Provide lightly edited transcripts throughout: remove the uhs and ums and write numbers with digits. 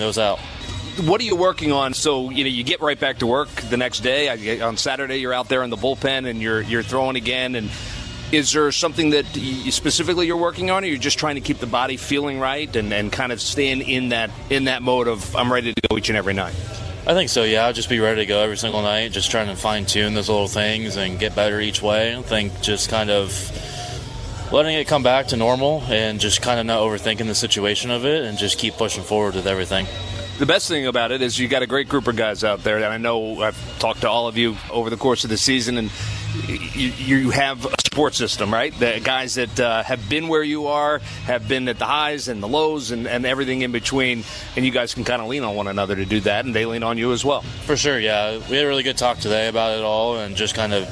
those out. What are you working on? So, you get right back to work the next day. On Saturday, you're out there in the bullpen and you're throwing again. And is there something that specifically you're working on, or you're just trying to keep the body feeling right and kind of staying in that mode of I'm ready to go each and every night? I think so, yeah. I'll just be ready to go every single night, just trying to fine-tune those little things and get better each way. I think just kind of letting it come back to normal and just kind of not overthinking the situation of it and just keep pushing forward with everything. The best thing about it is you got a great group of guys out there, and I know I've talked to all of you over the course of the season, and you have a support system, right? The guys that have been where you are, have been at the highs and the lows and everything in between, and you guys can kind of lean on one another to do that, and they lean on you as well. For sure, yeah. We had a really good talk today about it all and just kind of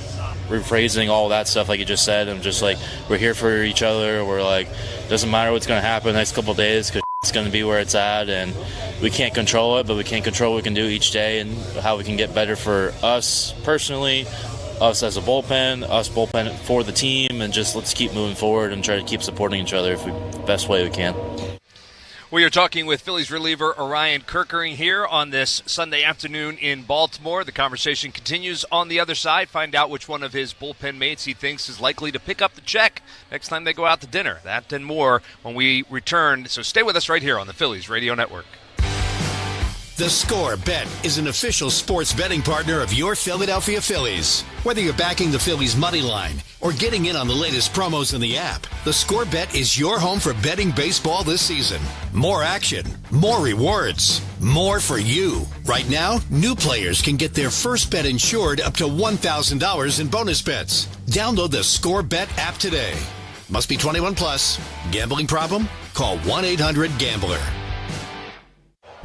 rephrasing all that stuff like you just said, and just like we're here for each other. We're like, doesn't matter what's going to happen the next couple of days because it's going to be where it's at, and we can't control it, but we can control what we can do each day and how we can get better for us personally, us as a bullpen, us bullpen for the team, and just let's keep moving forward and try to keep supporting each other the best way we can. We are talking with Phillies reliever Orion Kerkering here on this Sunday afternoon in Baltimore. The conversation continues on the other side. Find out which one of his bullpen mates he thinks is likely to pick up the check next time they go out to dinner. That and more when we return. So stay with us right here on the Phillies Radio Network. The Score Bet is an official sports betting partner of your Philadelphia Phillies. Whether you're backing the Phillies money line or getting in on the latest promos in the app, the Score Bet is your home for betting baseball this season. More action, more rewards, more for you. Right now, new players can get their first bet insured up to $1,000 in bonus bets. Download the Score Bet app today. Must be 21 plus. Gambling problem? Call 1-800-GAMBLER.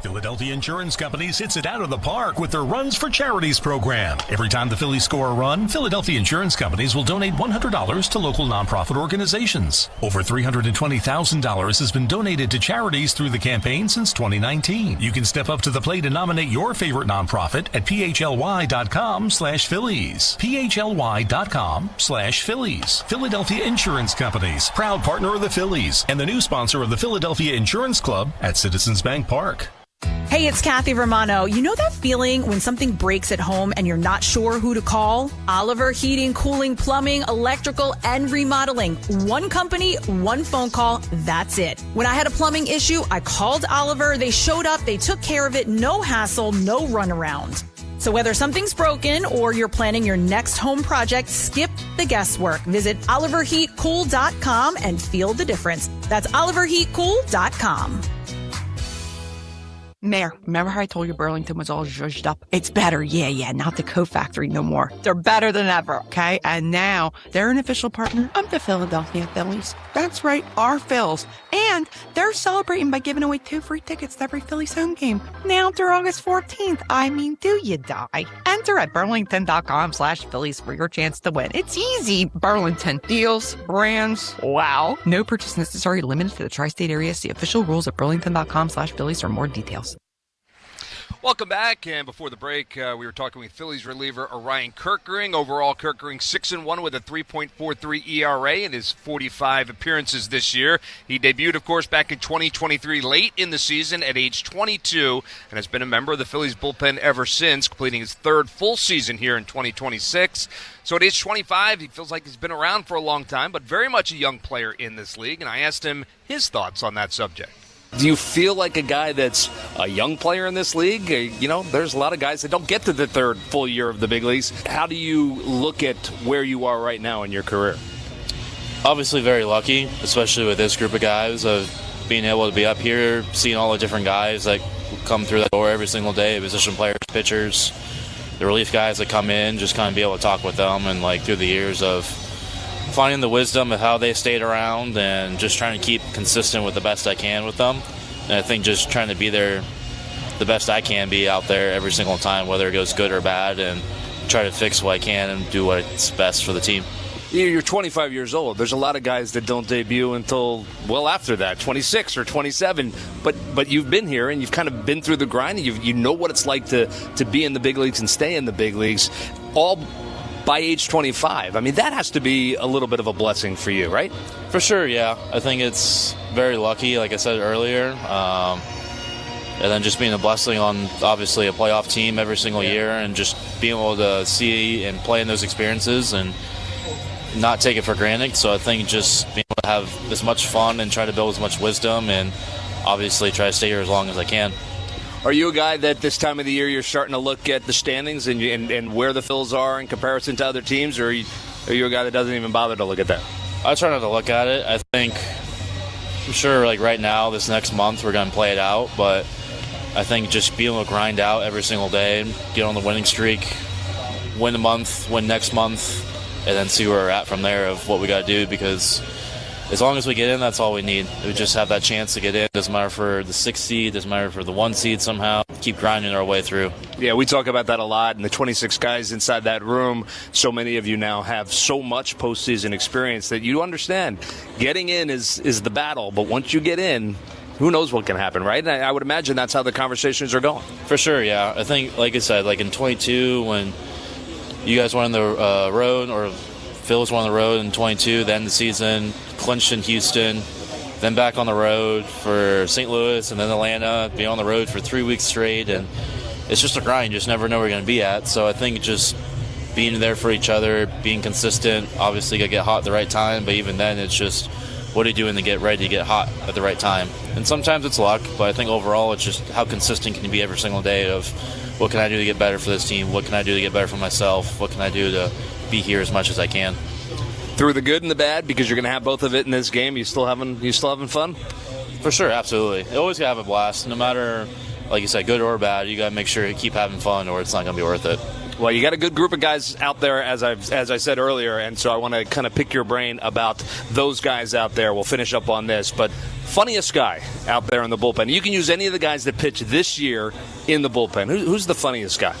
Philadelphia Insurance Company hits it out of the park with their Runs for Charities program. Every time the Phillies score a run, Philadelphia Insurance Companies will donate $100 to local nonprofit organizations. Over $320,000 has been donated to charities through the campaign since 2019. You can step up to the plate and nominate your favorite nonprofit at phly.com/Phillies. phly.com/Phillies. Philadelphia Insurance Companies, proud partner of the Phillies and the new sponsor of the Philadelphia Insurance Club at Citizens Bank Park. Hey, it's Kathy Romano. You know that feeling when something breaks at home and you're not sure who to call? Oliver Heating, Cooling, Plumbing, Electrical, and Remodeling. One company, one phone call, that's it. When I had a plumbing issue, I called Oliver. They showed up, they took care of it, no hassle, no runaround. So whether something's broken or you're planning your next home project, skip the guesswork. Visit oliverheatcool.com and feel the difference. That's oliverheatcool.com. Mayor, remember how I told you Burlington was all zhuzhed up? It's better, yeah, not the Coke Factory no more. They're better than ever, okay? And now they're an official partner of the Philadelphia Phillies. That's right, our Phils. And they're celebrating by giving away 2 free tickets to every Phillies home game now through August 14th. I mean, do you die? Enter at burlington.com/Phillies for your chance to win. It's easy. Burlington. Deals, brands, wow. No purchase necessary, limited to the tri-state area. See official rules at burlington.com/Phillies for more details. Welcome back, and before the break, we were talking with Phillies reliever Orion Kerkering. Overall, Kerkering 6-1 with a 3.43 ERA in his 45 appearances this year. He debuted, of course, back in 2023, late in the season at age 22, and has been a member of the Phillies bullpen ever since, completing his 3rd full season here in 2026. So at age 25, he feels like he's been around for a long time, but very much a young player in this league, and I asked him his thoughts on that subject. Do you feel like a guy that's a young player in this league? There's a lot of guys that don't get to the 3rd full year of the big leagues. How do you look at where you are right now in your career? Obviously very lucky, especially with this group of guys, of being able to be up here, seeing all the different guys that come through that door every single day, position players, pitchers, the relief guys that come in, just kind of be able to talk with them and through the years of finding the wisdom of how they stayed around and just trying to keep consistent with the best I can with them. And I think just trying to be there the best I can be out there every single time, whether it goes good or bad, and try to fix what I can and do what's best for the team. You're 25 years old. There's a lot of guys that don't debut until well after that, 26 or 27. But you've been here and you've kind of been through the grind. And you know what it's like to be in the big leagues and stay in the big leagues, all by age 25. I mean, that has to be a little bit of a blessing for you, right? For sure, yeah. I think it's very lucky, like I said earlier. And then just being a blessing on, obviously, a playoff team every single year, and just being able to see and play in those experiences and not take it for granted. So I think just being able to have as much fun and try to build as much wisdom, and obviously try to stay here as long as I can. Are you a guy that this time of the year you're starting to look at the standings and where the Phils are in comparison to other teams, or are you a guy that doesn't even bother to look at that? I try not to look at it. I think, I'm sure, like right now, this next month, we're going to play it out, but I think just being able to grind out every single day, get on the winning streak, win a month, win next month, and then see where we're at from there of what we got to do, because as long as we get in, that's all we need. We just have that chance to get in. Doesn't matter for the 6th seed, doesn't matter for the 1 seed somehow. Keep grinding our way through. Yeah, we talk about that a lot, and the 26 guys inside that room, so many of you now have so much postseason experience that you understand getting in is the battle, but once you get in, who knows what can happen, right? And I would imagine that's how the conversations are going. For sure, yeah. I think, like I said, like in 22, when you guys went on the road, or Phillies went on the road in 22, then the season, clinched in Houston, then back on the road for St. Louis, and then Atlanta, being on the road for 3 weeks straight, and it's just a grind. You just never know where you're going to be at. So I think just being there for each other, being consistent, obviously got to get hot at the right time, but even then it's just what are you doing to get ready to get hot at the right time? And sometimes it's luck, but I think overall it's just how consistent can you be every single day of what can I do to get better for this team? What can I do to get better for myself? What can I do to be here as much as I can? Through the good and the bad, because you're going to have both of it in this game, you still having fun? For sure, absolutely. You always got to have a blast. No matter, like you said, good or bad, you got to make sure you keep having fun or it's not going to be worth it. Well, you got a good group of guys out there, as I said earlier, and so I want to kind of pick your brain about those guys out there. We'll finish up on this, but funniest guy out there in the bullpen. You can use any of the guys that pitch this year in the bullpen. Who's the funniest guy?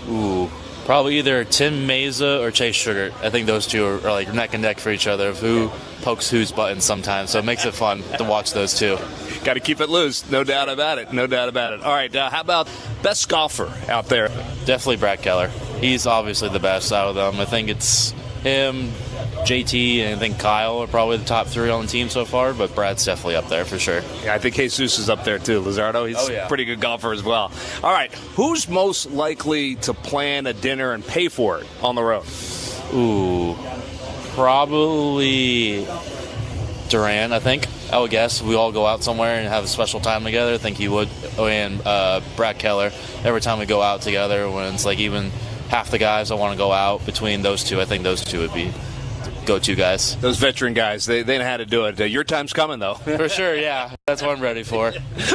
Ooh, probably either Tim Meza or Chase Sugar. I think those two are like neck and neck for each other of who pokes whose buttons sometimes, so it makes it fun to watch those two. Got to keep it loose, no doubt about it. All right, how about best golfer out there? Definitely Brad Keller. He's obviously the best out of them. I think it's him, JT, and I think Kyle are probably the top 3 on the team so far, but Brad's definitely up there for sure. Yeah, I think Jesus is up there too. Luzardo, he's a pretty good golfer as well. All right, who's most likely to plan a dinner and pay for it on the road? Ooh, probably Duran, I think. I would guess we all go out somewhere and have a special time together. I think he would. And Brad Keller, every time we go out together, when it's like even half the guys I want to go out, between those two, I think those two would be go-to guys. Those veteran guys, they know how to do it. Your time's coming, though. For sure, yeah. That's what I'm ready for.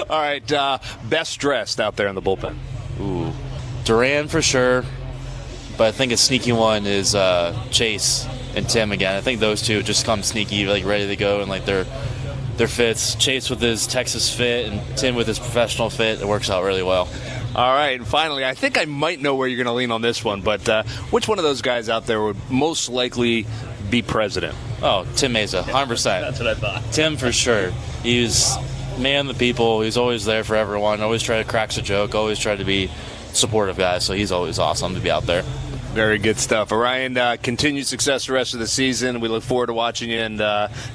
All right, best dressed out there in the bullpen? Ooh, Duran for sure, but I think a sneaky one is Chase and Tim again. I think those two just come sneaky, like ready to go, and like their fits. Chase with his Texas fit and Tim with his professional fit. It works out really well. All right, and finally, I think I might know where you're going to lean on this one, but which one of those guys out there would most likely be president? Oh, Tim Meza, 100%. That's what I thought. Tim for sure. He's man of the people. He's always there for everyone. Always try to crack a joke. Always try to be supportive guy. So he's always awesome to be out there. Very good stuff. Orion, continued success the rest of the season. We look forward to watching you and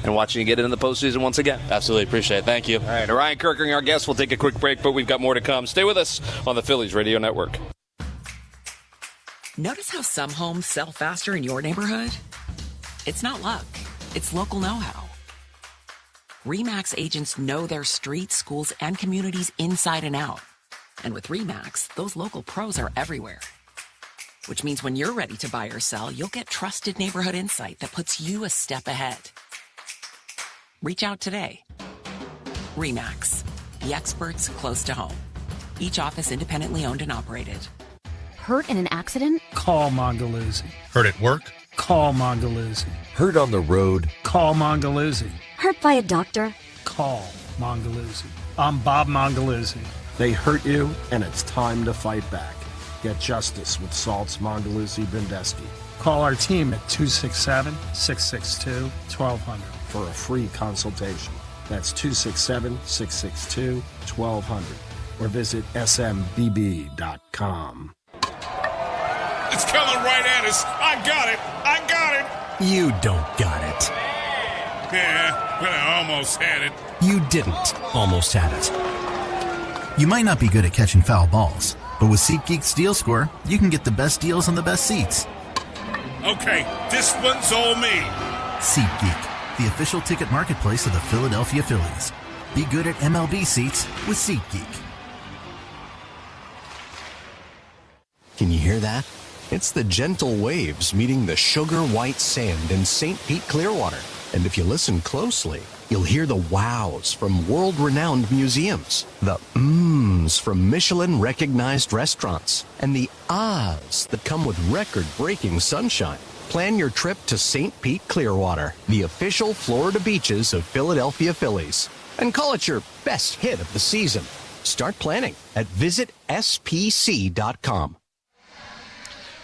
watching you get into the postseason once again. Absolutely. Appreciate it. Thank you. All right. Orion Kirkering, our guest. We'll take a quick break, but we've got more to come. Stay with us on the Phillies Radio Network. Notice how some homes sell faster in your neighborhood? It's not luck. It's local know-how. RE/MAX agents know their streets, schools, and communities inside and out. And with RE/MAX, those local pros are everywhere. Which means when you're ready to buy or sell, you'll get trusted neighborhood insight that puts you a step ahead. Reach out today. RE/MAX, the experts close to home. Each office independently owned and operated. Hurt in an accident? Call Mongaluzzi. Hurt at work? Call Mongaluzzi. Hurt on the road? Call Mongaluzzi. Hurt by a doctor? Call Mongaluzzi. I'm Bob Mongaluzzi. They hurt you, and it's time to fight back. Get justice with Salt's Mongaluzzi Bendesky. Call our team at 267-662-1200 for a free consultation. That's 267-662-1200 or visit smbb.com. It's coming right at us. I got it. You don't got it. Yeah, well, I almost had it. You didn't almost have it. You might not be good at catching foul balls, but with SeatGeek's Deal Score, you can get the best deals on the best seats. Okay, this one's all me. SeatGeek, the official ticket marketplace of the Philadelphia Phillies. Be good at MLB seats with SeatGeek. Can you hear that? It's the gentle waves meeting the sugar white sand in St. Pete, Clearwater. And if you listen closely, you'll hear the wows from world-renowned museums, the mms from Michelin-recognized restaurants, and the ahs that come with record-breaking sunshine. Plan your trip to St. Pete, Clearwater, the official Florida beaches of Philadelphia Phillies. And call it your best hit of the season. Start planning at visitspc.com.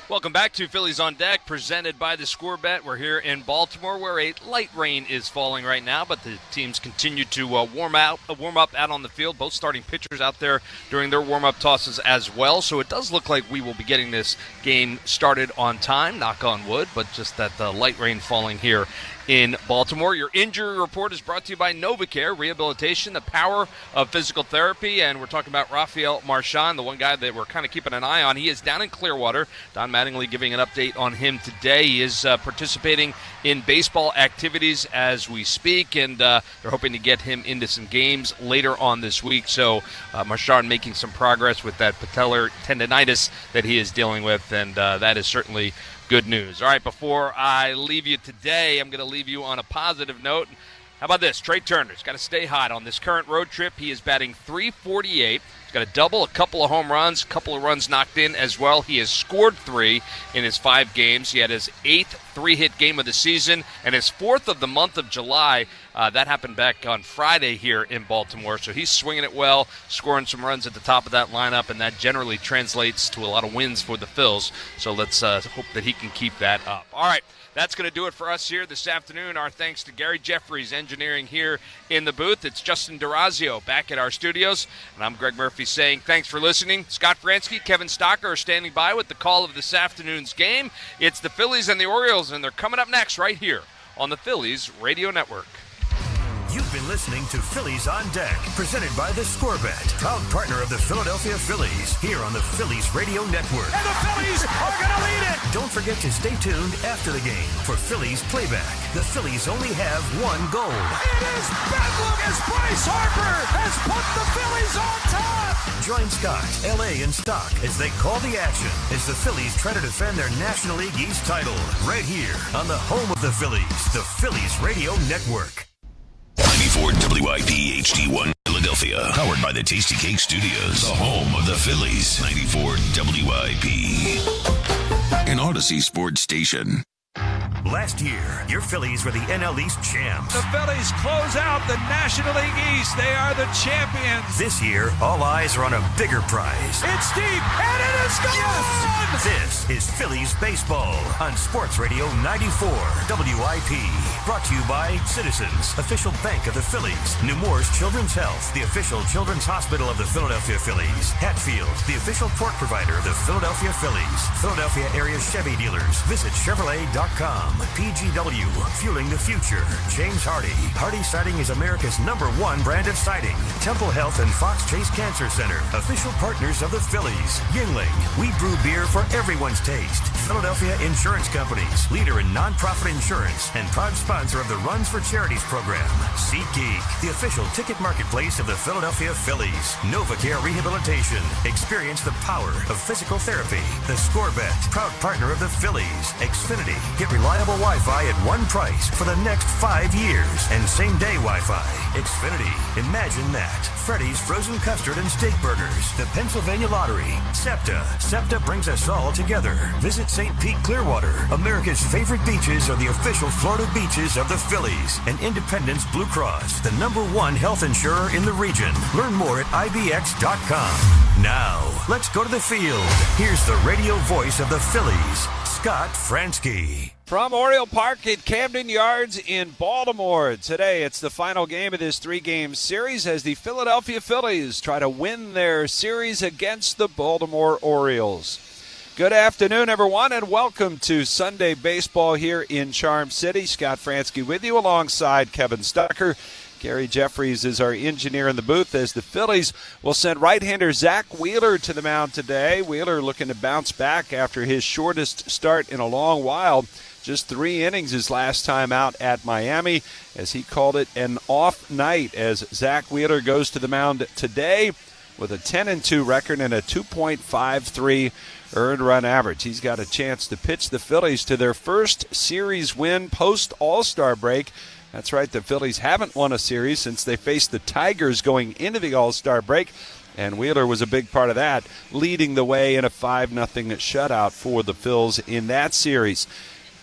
Welcome back to Phillies on Deck, presented by the Score Bet. We're here in Baltimore, where a light rain is falling right now, but the teams continue to warm up out on the field. Both starting pitchers out there during their warm-up tosses as well. So it does look like we will be getting this game started on time, knock on wood, but just that light rain falling here in Baltimore. Your injury report is brought to you by NovaCare, rehabilitation, the power of physical therapy, and we're talking about Rafael Marchand, the one guy that we're kind of keeping an eye on. He is down in Clearwater. Don Mattingly giving an update on him today. He is participating in baseball activities as we speak, and they're hoping to get him into some games later on this week. So Marchand making some progress with that patellar tendonitis that he is dealing with, and that is certainly good news. All right, before I leave you today, I'm going to leave you on a positive note. How about this? Trey Turner's got to stay hot on this current road trip. He is batting .348. He's got a double, a couple of home runs, a couple of runs knocked in as well. He has scored 3 in his 5 games. He had his 8th 3-hit game of the season and his 4th of the month of July. That happened back on Friday here in Baltimore. So he's swinging it well, scoring some runs at the top of that lineup, and that generally translates to a lot of wins for the Phils. So let's hope that he can keep that up. All right. That's going to do it for us here this afternoon. Our thanks to Gary Jeffries, engineering here in the booth. It's Justin DeRazio back at our studios. And I'm Greg Murphy saying thanks for listening. Scott Fransky, Kevin Stocker are standing by with the call of this afternoon's game. It's the Phillies and the Orioles, and they're coming up next right here on the Phillies Radio Network. You've been listening to Phillies on Deck, presented by the Score Bet, proud partner of the Philadelphia Phillies, here on the Phillies Radio Network. And the Phillies are going to lead it! Don't forget to stay tuned after the game for Phillies Playback. The Phillies only have one goal. It is bedlam as Bryce Harper has put the Phillies on top! Join Scott, L.A., and Stock as they call the action as the Phillies try to defend their National League East title right here on the home of the Phillies, the Phillies Radio Network. 94 WIP HD1 Philadelphia. Powered by the Tasty Cake Studios. The home of the Phillies. 94 WIP. An Odyssey sports station. Last year, your Phillies were the NL East champs. The Phillies close out the National League East. They are the champions. This year, all eyes are on a bigger prize. It's deep, and it is gone! Yes! This is Phillies Baseball on Sports Radio 94 WIP. Brought to you by Citizens, official bank of the Phillies. Nemours Children's Health, the official children's hospital of the Philadelphia Phillies. Hatfield, the official pork provider of the Philadelphia Phillies. Philadelphia area Chevy dealers. Visit Chevrolet.com. PGW, fueling the future. James Hardy. Hardy Siding is America's #1 brand of siding. Temple Health and Fox Chase Cancer Center, official partners of the Phillies. Yingling, we brew beer for everyone's taste. Philadelphia Insurance Companies, leader in nonprofit insurance and proud sponsor of the Runs for Charities program. SeatGeek, the official ticket marketplace of the Philadelphia Phillies. NovaCare Rehabilitation, experience the power of physical therapy. The Score Bet, proud partner of the Phillies. Xfinity, get reliable Wi-Fi at one price for the next 5 years. And same-day Wi-Fi. Xfinity, imagine that. Freddy's Frozen Custard and Steak Burgers. The Pennsylvania Lottery. SEPTA brings us all together. Visit St. Pete Clearwater. America's favorite beaches are the official Florida beaches of the Phillies. And Independence Blue Cross, the #1 health insurer in the region. Learn more at IBX.com. Now, let's go to the field. Here's the radio voice of the Phillies, Scott Fransky. From Oriole Park at Camden Yards in Baltimore. Today, it's the final game of this 3-game series as the Philadelphia Phillies try to win their series against the Baltimore Orioles. Good afternoon, everyone, and welcome to Sunday Baseball here in Charm City. Scott Fransky with you alongside Kevin Stocker. Gary Jeffries is our engineer in the booth as the Phillies will send right-hander Zach Wheeler to the mound today. Wheeler looking to bounce back after his shortest start in a long while. Just 3 innings his last time out at Miami, as he called it an off night, as Zach Wheeler goes to the mound today with a 10-2 record and a 2.53 earned run average. He's got a chance to pitch the Phillies to their first series win post-All-Star break. That's right, the Phillies haven't won a series since they faced the Tigers going into the All-Star break, and Wheeler was a big part of that, leading the way in a 5-0 shutout for the Phils in that series.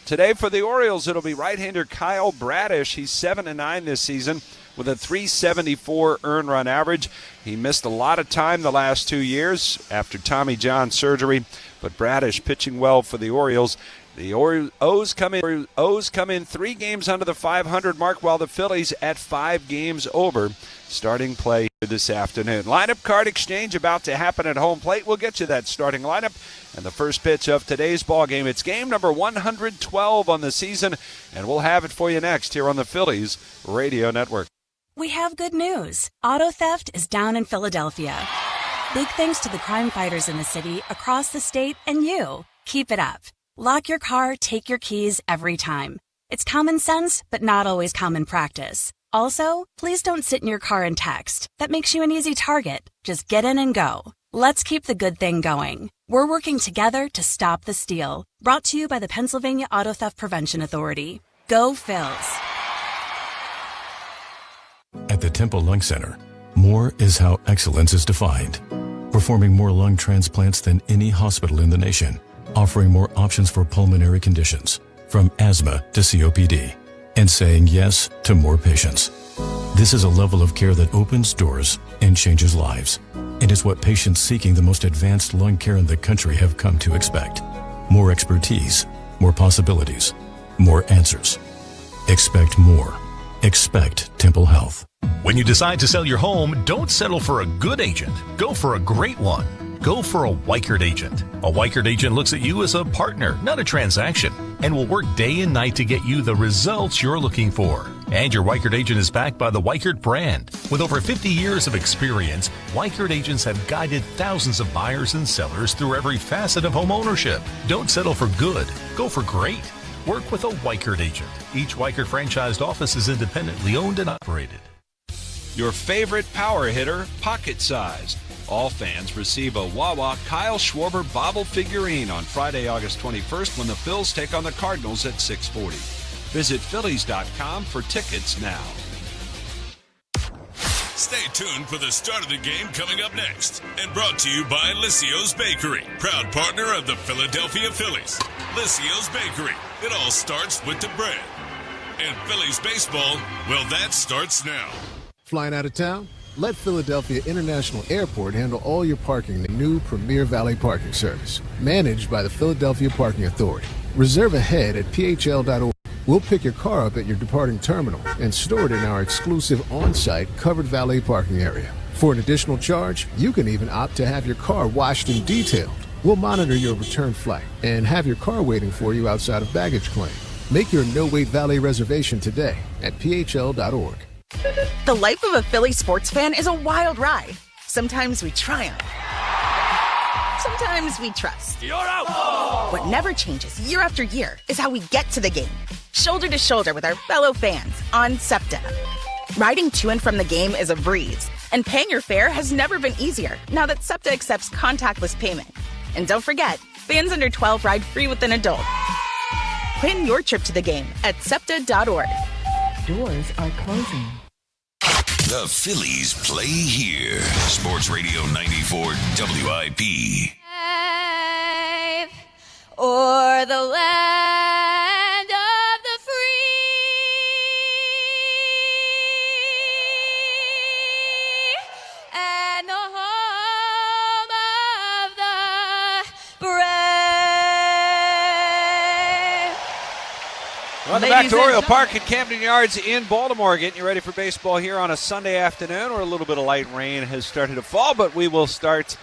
Today for the Orioles, it'll be right-hander Kyle Bradish. He's 7-9 this season with a 374 earned run average. He missed a lot of time the last 2 years after Tommy John surgery, but Bradish pitching well for the Orioles. The O's come in 3 games under the 500 mark, while the Phillies at 5 games over, starting play this afternoon. Lineup card exchange about to happen at home plate. We'll get you that starting lineup and the first pitch of today's ball game. It's game number 112 on the season, and we'll have it for you next here on the Phillies Radio Network. We have good news. Auto theft is down in Philadelphia. Big thanks to the crime fighters in the city, across the state, and you. Keep it up. Lock your car, take your keys every time. It's common sense, but not always common practice. Also, please don't sit in your car and text. That makes you an easy target. Just get in and go. Let's keep the good thing going. We're working together to stop the steal. Brought to you by the Pennsylvania Auto Theft Prevention Authority. Go Phils. At the Temple Lung Center, more is how excellence is defined. Performing more lung transplants than any hospital in the nation. Offering more options for pulmonary conditions, from asthma to COPD, and saying yes to more patients. This is a level of care that opens doors and changes lives, and is what patients seeking the most advanced lung care in the country have come to expect. More expertise, more possibilities, more answers. Expect more. Expect Temple Health. When you decide to sell your home, don't settle for a good agent. Go for a great one. Go for a Weichert agent. A Weichert agent looks at you as a partner, not a transaction, and will work day and night to get you the results you're looking for. And your Weichert agent is backed by the Weichert brand. With over 50 years of experience, Weichert agents have guided thousands of buyers and sellers through every facet of home ownership. Don't settle for good. Go for great. Work with a Weichert agent. Each Weichert franchised office is independently owned and operated. Your favorite power hitter, pocket sized. All fans receive a Wawa Kyle Schwarber bobble figurine on Friday, August 21st when the Phils take on the Cardinals at 6:40. Visit Phillies.com for tickets now. Stay tuned for the start of the game coming up next. And brought to you by Lissio's Bakery, proud partner of the Philadelphia Phillies. Lissio's Bakery, it all starts with the bread. And Phillies baseball, well, that starts now. Flying out of town? Let Philadelphia International Airport handle all your parking in the new Premier Valley Parking Service, managed by the Philadelphia Parking Authority. Reserve ahead at phl.org. We'll pick your car up at your departing terminal and store it in our exclusive on-site covered valet parking area. For an additional charge, you can even opt to have your car washed and detailed. We'll monitor your return flight and have your car waiting for you outside of baggage claim. Make your no-wait valet reservation today at phl.org. The life of a Philly sports fan is a wild ride. Sometimes we triumph. Sometimes we trust. You're out! Oh! What never changes year after year is how we get to the game. Shoulder to shoulder with our fellow fans on SEPTA. Riding to and from the game is a breeze, and paying your fare has never been easier now that SEPTA accepts contactless payment. And don't forget, fans under 12 ride free with an adult. Plan your trip to the game at SEPTA.org. Doors are closing. The Phillies play here. Sports Radio 94 WIP. Or the land of the free and the home of the brave. Welcome back to Oriole Park at Camden Yards in Baltimore. Getting you ready for baseball here on a Sunday afternoon, where a little bit of light rain has started to fall, but we will start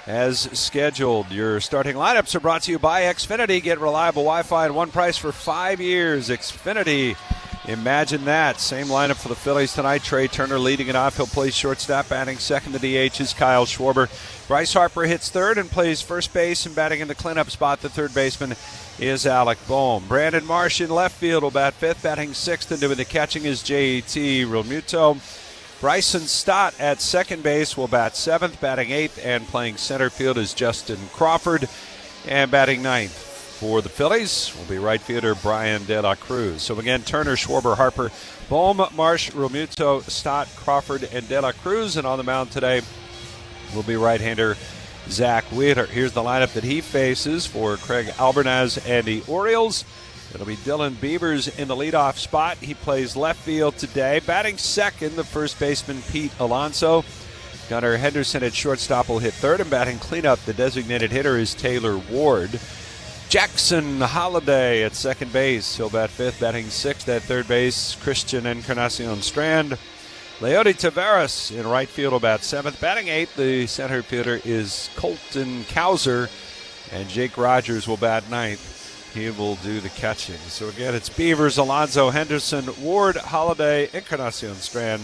as scheduled. Your starting lineups are brought to you by Xfinity. Get reliable Wi-Fi at one price for 5 years. Xfinity Imagine that. Same lineup for the Phillies tonight. Trey Turner leading it off. He'll play shortstop. Batting second to DH is Kyle Schwarber. Bryce Harper hits third and plays first base, and batting in the cleanup spot, the third baseman is Alec Bohm. Brandon Marsh in left field will bat fifth. Batting sixth and doing the catching is J.T. Realmuto. Bryson Stott at second base will bat seventh. Batting eighth and playing center field is Justin Crawford. And batting ninth for the Phillies will be right fielder Brian De La Cruz. So again, Turner, Schwarber, Harper, Bohm, Marsh, Realmuto, Stott, Crawford, and De La Cruz. And on the mound today will be right-hander Zach Wheeler. Here's the lineup that he faces for Craig Albernaz and the Orioles. It'll be Dylan Beavers in the leadoff spot. He plays left field today. Batting second, the first baseman Pete Alonso. Gunnar Henderson at shortstop will hit third, and batting cleanup, the designated hitter is Taylor Ward. Jackson Holliday at second base. He'll bat fifth. Batting sixth at third base, Christian Encarnacion Strand. Leody Taveras in right field will bat seventh. Batting eighth, the center fielder is Colton Cowser. And Jake Rogers will bat ninth. He will do the catching. So again, it's Beavers, Alonso, Henderson, Ward, Holliday, Encarnacion Strand,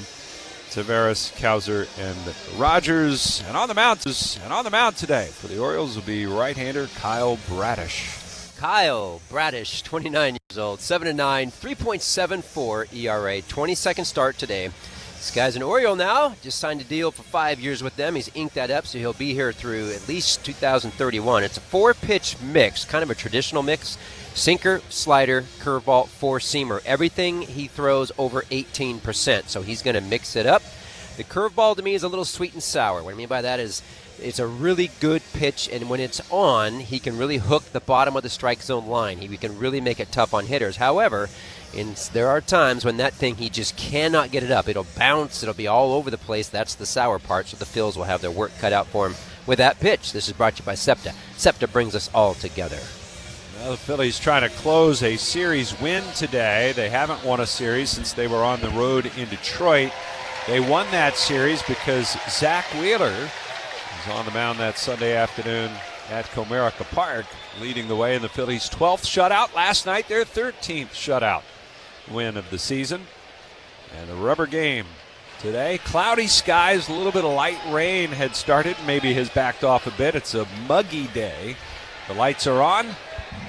Taveras, Cowser, and Rogers. And on the mound today for the Orioles will be right-hander Kyle Bradish. Kyle Bradish, 29 years old, 7-9, 3.74 ERA, 22nd start today. This guy's an Oriole now, just signed a deal for 5 years with them. He's inked that up, so he'll be here through at least 2031. It's a 4-pitch mix, kind of a traditional mix. Sinker, slider, curveball, four-seamer. Everything he throws over 18%, so he's going to mix it up. The curveball to me is a little sweet and sour. What I mean by that is it's a really good pitch, and when it's on, he can really hook the bottom of the strike zone line. He can really make it tough on hitters. However, there are times when that thing, he just cannot get it up. It'll bounce. It'll be all over the place. That's the sour part, so the Phils will have their work cut out for him with that pitch. This is brought to you by SEPTA. SEPTA brings us all together. Well, the Phillies trying to close a series win today. They haven't won a series since they were on the road in Detroit. They won that series because Zach Wheeler was on the mound that Sunday afternoon at Comerica Park, leading the way in the Phillies' 12th shutout. Last night, their 13th shutout win of the season. And the rubber game today. Cloudy skies, a little bit of light rain had started, maybe has backed off a bit. It's a muggy day. The lights are on,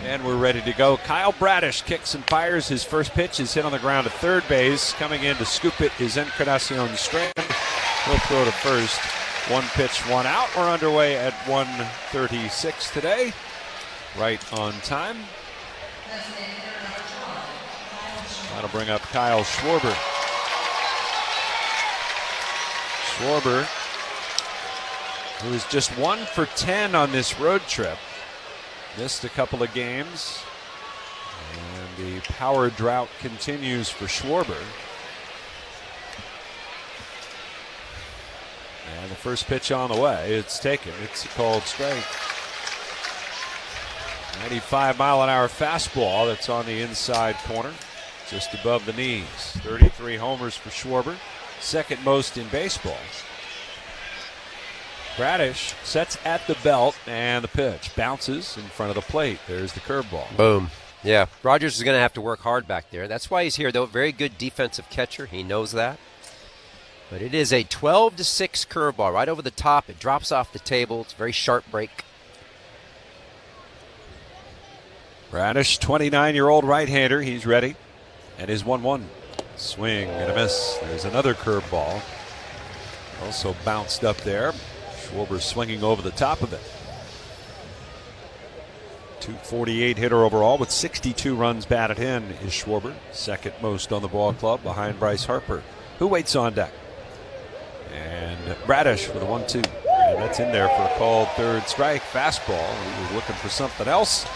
and we're ready to go. Kyle Bradish kicks and fires. His first pitch is hit on the ground at third base. Coming in to scoop it is Encarnacion Strand. He'll throw to first. One pitch, one out. We're underway at 1:36 today. Right on time. That'll bring up Kyle Schwarber. Schwarber, who is just 1 for 10 on this road trip. Missed a couple of games. And the power drought continues for Schwarber. And the first pitch on the way. It's taken. It's a called strike. 95-mile-an-hour fastball that's on the inside corner, just above the knees. 33 homers for Schwarber, second most in baseball. Bradish sets at the belt, and the pitch bounces in front of the plate. There's the curveball. Boom. Yeah, Rogers is going to have to work hard back there. That's why he's here, though. Very good defensive catcher. He knows that. But it is a 12-6 curveball right over the top. It drops off the table. It's a very sharp break. Bradish, 29-year-old right-hander. He's ready. And his 1-1. Swing and a miss. There's another curveball. Also bounced up there. Schwarber swinging over the top of it. 248 hitter overall with 62 runs batted in is Schwarber. Second most on the ball club behind Bryce Harper, who waits on deck. And Bradish with a 1-2. And that's in there for a called third strike. Fastball. He was looking for something else.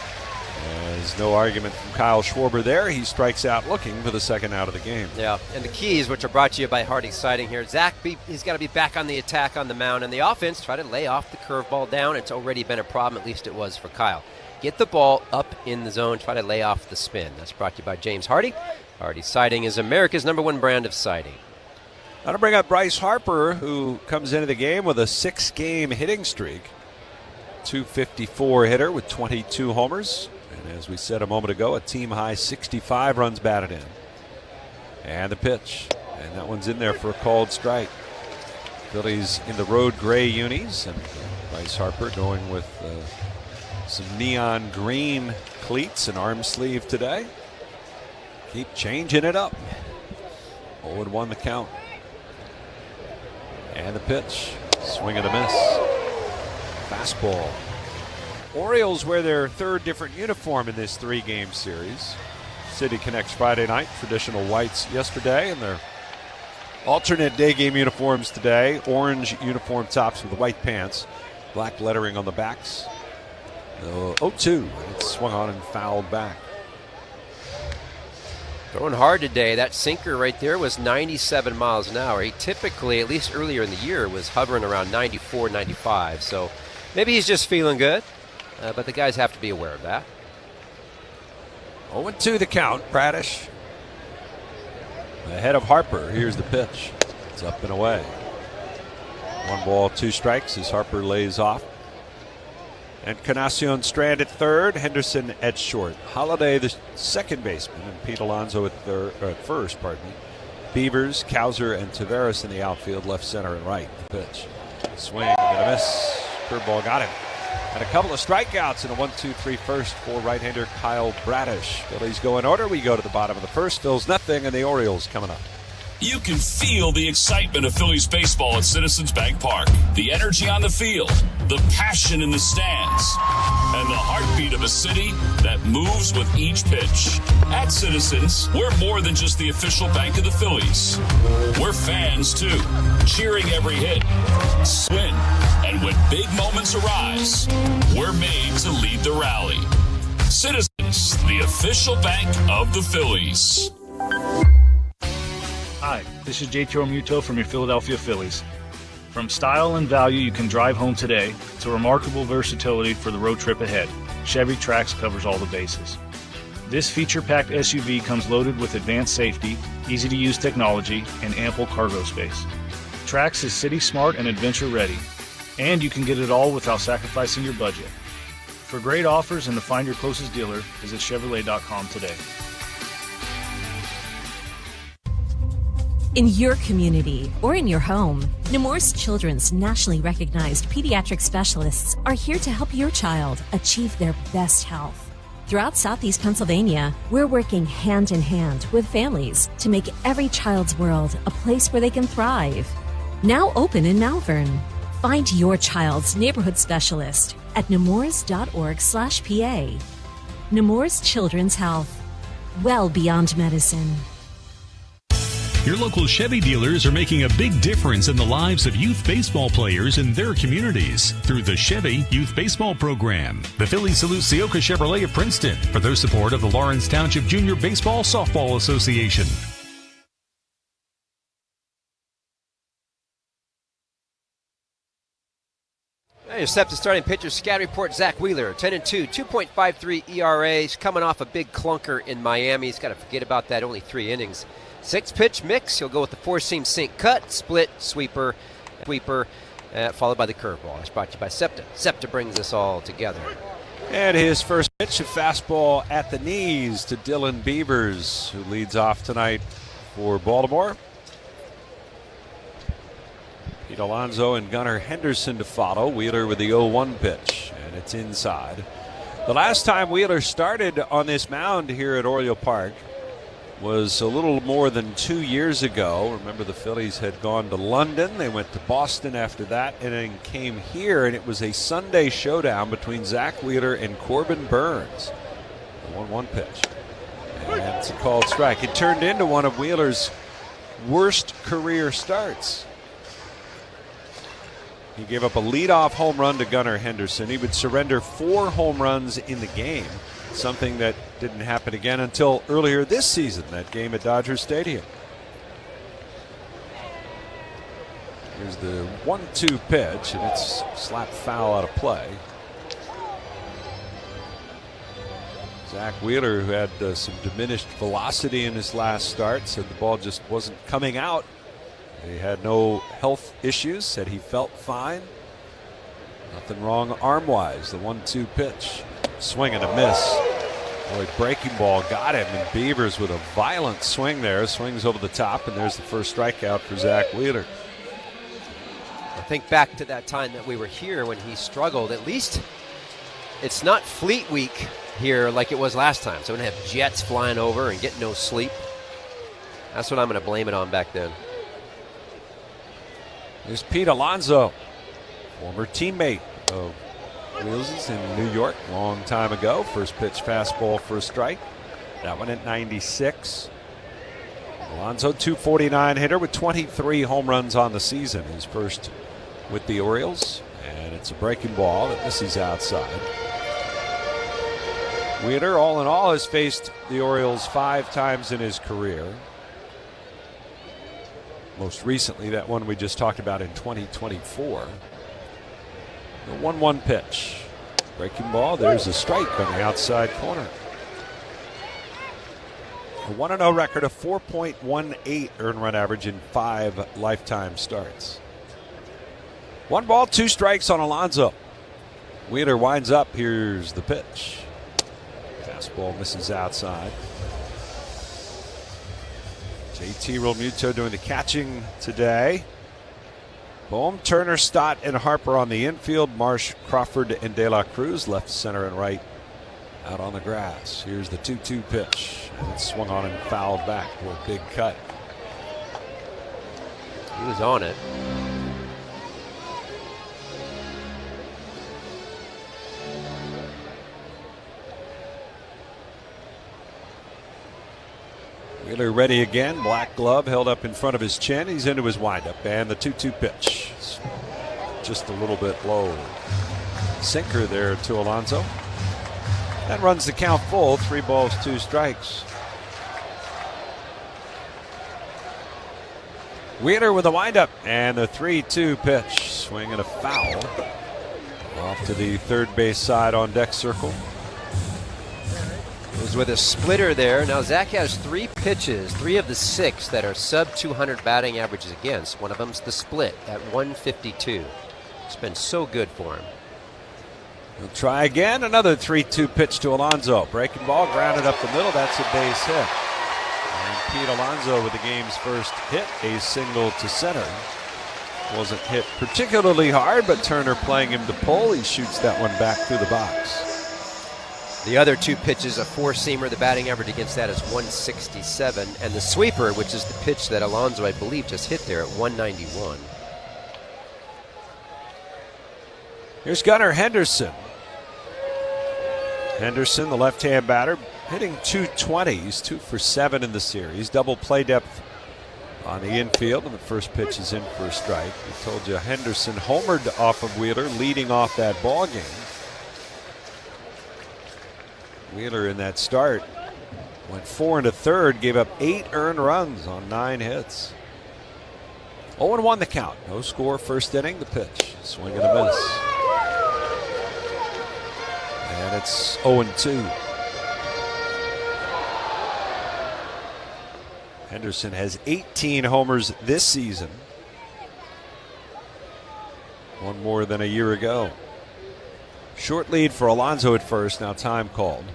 There's no argument from Kyle Schwarber there. He strikes out looking for the second out of the game. Yeah, and the keys, which are brought to you by Hardy Siding here. Zach, he's got to be back on the attack on the mound. And the offense, try to lay off the curveball down. It's already been a problem, at least it was for Kyle. Get the ball up in the zone. Try to lay off the spin. That's brought to you by James Hardy. Hardy Siding is America's #1 brand of siding. I'm going to bring up Bryce Harper, who comes into the game with a 6-game hitting streak. 254 hitter with 22 homers. And as we said a moment ago, a team-high 65 runs batted in. And the pitch. And that one's in there for a called strike. Phillies in the road gray unis, and Bryce Harper going with some neon green cleats and arm sleeve today. Keep changing it up. 0-1 the count. And the pitch. Swing and a miss. Fastball. Orioles wear their third different uniform in this 3-game series. City Connects Friday night, traditional whites yesterday, and their alternate day game uniforms today. Orange uniform tops with the white pants, black lettering on the backs. 0-2. It's swung on and fouled back. Throwing hard today. That sinker right there was 97 miles an hour. He typically, at least earlier in the year, was hovering around 94, 95. So maybe he's just feeling good, but the guys have to be aware of that. 0-2 the count. Bradish ahead of Harper. Here's the pitch. It's up and away. 1 ball, 2 strikes as Harper lays off. Encarnacion Strand at third, Henderson at short. Holiday, the second baseman, and Pete Alonso at first. Beavers, Cowser, and Taveras in the outfield, left, center, and right. The pitch. Swing and a miss. Curveball got him. And a couple of strikeouts in a 1-2-3 first for right-hander Kyle Bradish. Phillies go in order. We go to the bottom of the first. Phil's nothing, and the Orioles coming up. You can feel the excitement of Phillies baseball at Citizens Bank Park. The energy on the field, the passion in the stands, and the heartbeat of a city that moves with each pitch. At Citizens, we're more than just the official bank of the Phillies. We're fans, too, cheering every hit, swing, and when big moments arise, we're made to lead the rally. Citizens, the official bank of the Phillies. Hi, this is JT Realmuto from your Philadelphia Phillies. From style and value you can drive home today to remarkable versatility for the road trip ahead, Chevy Trax covers all the bases. This feature-packed SUV comes loaded with advanced safety, easy-to-use technology, and ample cargo space. Trax is city smart and adventure ready, and you can get it all without sacrificing your budget. For great offers and to find your closest dealer, visit Chevrolet.com today. In your community or in your home, Nemours Children's nationally recognized pediatric specialists are here to help your child achieve their best health. Throughout Southeast Pennsylvania, we're working hand in hand with families to make every child's world a place where they can thrive. Now open in Malvern. Find your child's neighborhood specialist at nemours.org/PA. Nemours Children's Health. Well beyond medicine. Your local Chevy dealers are making a big difference in the lives of youth baseball players in their communities through the Chevy Youth Baseball Program. The Phillies salute Seoka Chevrolet of Princeton for their support of the Lawrence Township Junior Baseball Softball Association. Your step to starting pitcher, scat report, Zach Wheeler, 10-2, 2.53 ERA. He's coming off a big clunker in Miami. He's got to forget about that, only 3 innings. 6-pitch mix. He'll go with the 4-seam sink cut, split, sweeper, followed by the curveball. It's brought to you by SEPTA. SEPTA brings us all together. And his first pitch, a fastball at the knees to Dylan Beavers, who leads off tonight for Baltimore. Pete Alonso and Gunnar Henderson to follow. Wheeler with the 0-1 pitch, and it's inside. The last time Wheeler started on this mound here at Oriole Park was a little more than 2 years ago. Remember, the Phillies had gone to London. They went to Boston after that and then came here, and it was a Sunday showdown between Zach Wheeler and Corbin Burns. The 1-1 pitch. And it's a called strike. It turned into one of Wheeler's worst career starts. He gave up a leadoff home run to Gunnar Henderson. He would surrender 4 home runs in the game, something that didn't happen again until earlier this season, that game at Dodger Stadium. Here's the 1-2 pitch, and it's slapped foul out of play. Zach Wheeler, who had some diminished velocity in his last start, said the ball just wasn't coming out. He had no health issues, said he felt fine. Nothing wrong arm-wise. The 1-2 pitch. Swing and a miss. Boy, breaking ball got him, and Beavers with a violent swing there. Swings over the top, and there's the first strikeout for Zach Wheeler. I think back to that time that we were here when he struggled. At least it's not Fleet Week here like it was last time. So I'm going to have jets flying over and get no sleep. That's what I'm going to blame it on back then. There's Pete Alonso, former teammate of Wheels in New York long time ago. First pitch fastball for a strike. That one at 96. Alonso, 249 hitter with 23 home runs on the season. His first with the Orioles. And it's a breaking ball that misses outside. Wheeler, all in all, has faced the Orioles 5 times in his career. Most recently, that one we just talked about in 2024. The 1-1 pitch. Breaking ball. There's a strike on the outside corner. A 1-0 record of 4.18 earned run average in 5 lifetime starts. 1 ball, 2 strikes on Alonso. Wheeler winds up. Here's the pitch. Fastball misses outside. JT Realmuto doing the catching today. Bohm, Turner, Stott, and Harper on the infield. Marsh, Crawford, and De La Cruz left, center, and right out on the grass. Here's the 2-2 pitch. And it's swung on and fouled back for a big cut. He was on it. Wheeler ready again. Black glove held up in front of his chin. He's into his windup. And the 2-2 pitch. Just a little bit low. Sinker there to Alonso. That runs the count full. 3 balls, 2 strikes. Wheeler with a windup. And the 3-2 pitch. Swing and a foul. Off to the third base side on deck circle. Was with a splitter there. Now Zach has 3 pitches, 3 of the 6 that are sub 200 batting averages against. One of them's the split at 152. It's been so good for him. He'll try again. Another 3-2 pitch to Alonso. Breaking ball, grounded up the middle. That's a base hit. And Pete Alonso with the game's first hit, a single to center. Wasn't hit particularly hard, but Turner playing him to pull. He shoots that one back through the box. The other 2 pitches, a 4-seamer, the batting average against that is 167. And the sweeper, which is the pitch that Alonso, I believe, just hit there at 191. Here's Gunnar Henderson. Henderson, the left-hand batter, hitting .220. He's 2 for 7 in the series. Double play depth on the infield, and the first pitch is in for a strike. We told you Henderson homered off of Wheeler, leading off that ball game. Wheeler in that start went 4 1/3, gave up 8 earned runs on 9 hits. 0-1 the count. No score first inning. The pitch. Swing and a miss. And it's 0-2. Henderson has 18 homers this season. 1 more than a year ago. Short lead for Alonso at first. Now time called.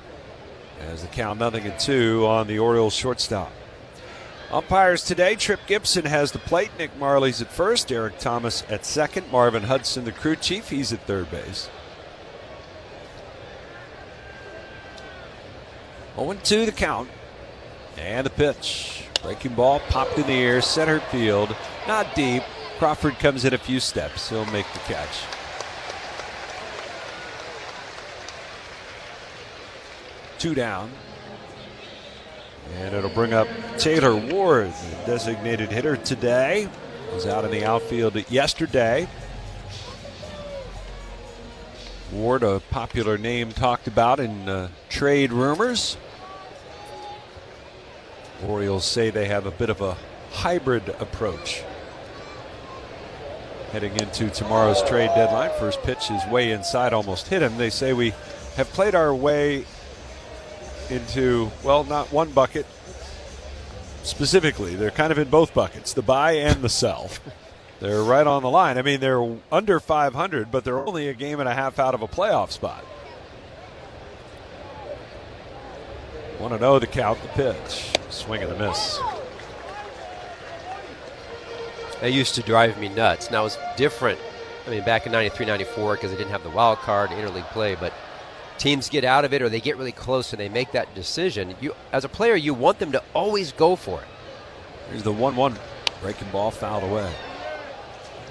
As the count 0-2 on the Orioles shortstop. Umpires today, Trip Gibson has the plate. Nick Marley's at first. Eric Thomas at second. Marvin Hudson, the crew chief, he's at third base. 0-2 the count. And the pitch. Breaking ball popped in the air, center field. Not deep. Crawford comes in a few steps. He'll make the catch. Two down. And it'll bring up Taylor Ward, the designated hitter today. Was out in the outfield yesterday. Ward, a popular name talked about in trade rumors. Orioles say they have a bit of a hybrid approach heading into tomorrow's trade deadline. First pitch is way inside, almost hit him. They say we have played our way into, well, not one bucket specifically. They're kind of in both buckets, the buy and the sell. They're right on the line. I mean, they're under 500, but they're only a game and a half out of a playoff spot. 1-0 the count, the pitch. Swing and a miss. It used to drive me nuts. Now it's different. I mean, back in 93, 94, because they didn't have the wild card, interleague play, but teams get out of it or they get really close and they make that decision. You, as a player, you want them to always go for it. Here's the 1-1. Breaking ball fouled away.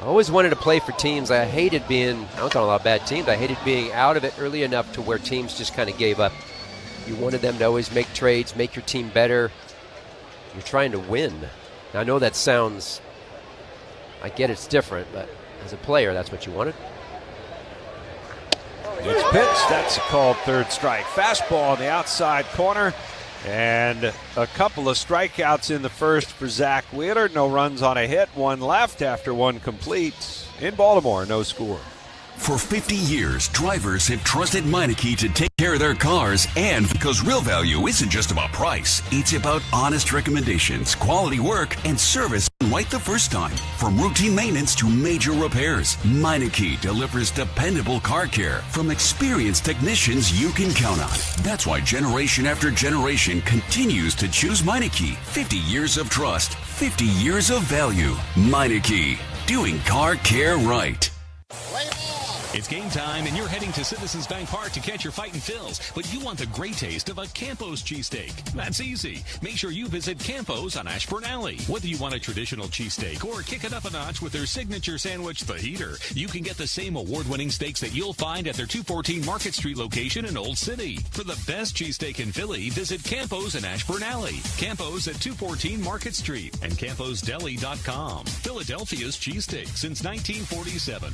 I always wanted to play for teams. I hated being, I don't call a lot of bad teams, I hated being out of it early enough to where teams just kind of gave up. You wanted them to always make trades, make your team better. You're trying to win. Now, I know that sounds, I get it's different, but as a player, that's what you wanted. It's pitched. That's a called third strike. Fastball on the outside corner. And a couple of strikeouts in the first for Zach Wheeler. No runs on a hit. One left after one complete. In Baltimore, no score. For 50 years, drivers have trusted Meineke to take care of their cars, and because real value isn't just about price, it's about honest recommendations, quality work, and service right the first time. From routine maintenance to major repairs, Meineke delivers dependable car care from experienced technicians you can count on. That's why generation after generation continues to choose Meineke. 50 years of trust, 50 years of value. Meineke, doing car care right. It's game time, and you're heading to Citizens Bank Park to catch your Fightin' Phils, but you want the great taste of a Campos cheesesteak. That's easy. Make sure you visit Campos on Ashburn Alley. Whether you want a traditional cheesesteak or kick it up a notch with their signature sandwich, the Heater, you can get the same award-winning steaks that you'll find at their 214 Market Street location in Old City. For the best cheesesteak in Philly, visit Campos in Ashburn Alley, Campos at 214 Market Street, and CamposDeli.com. Philadelphia's cheesesteak since 1947.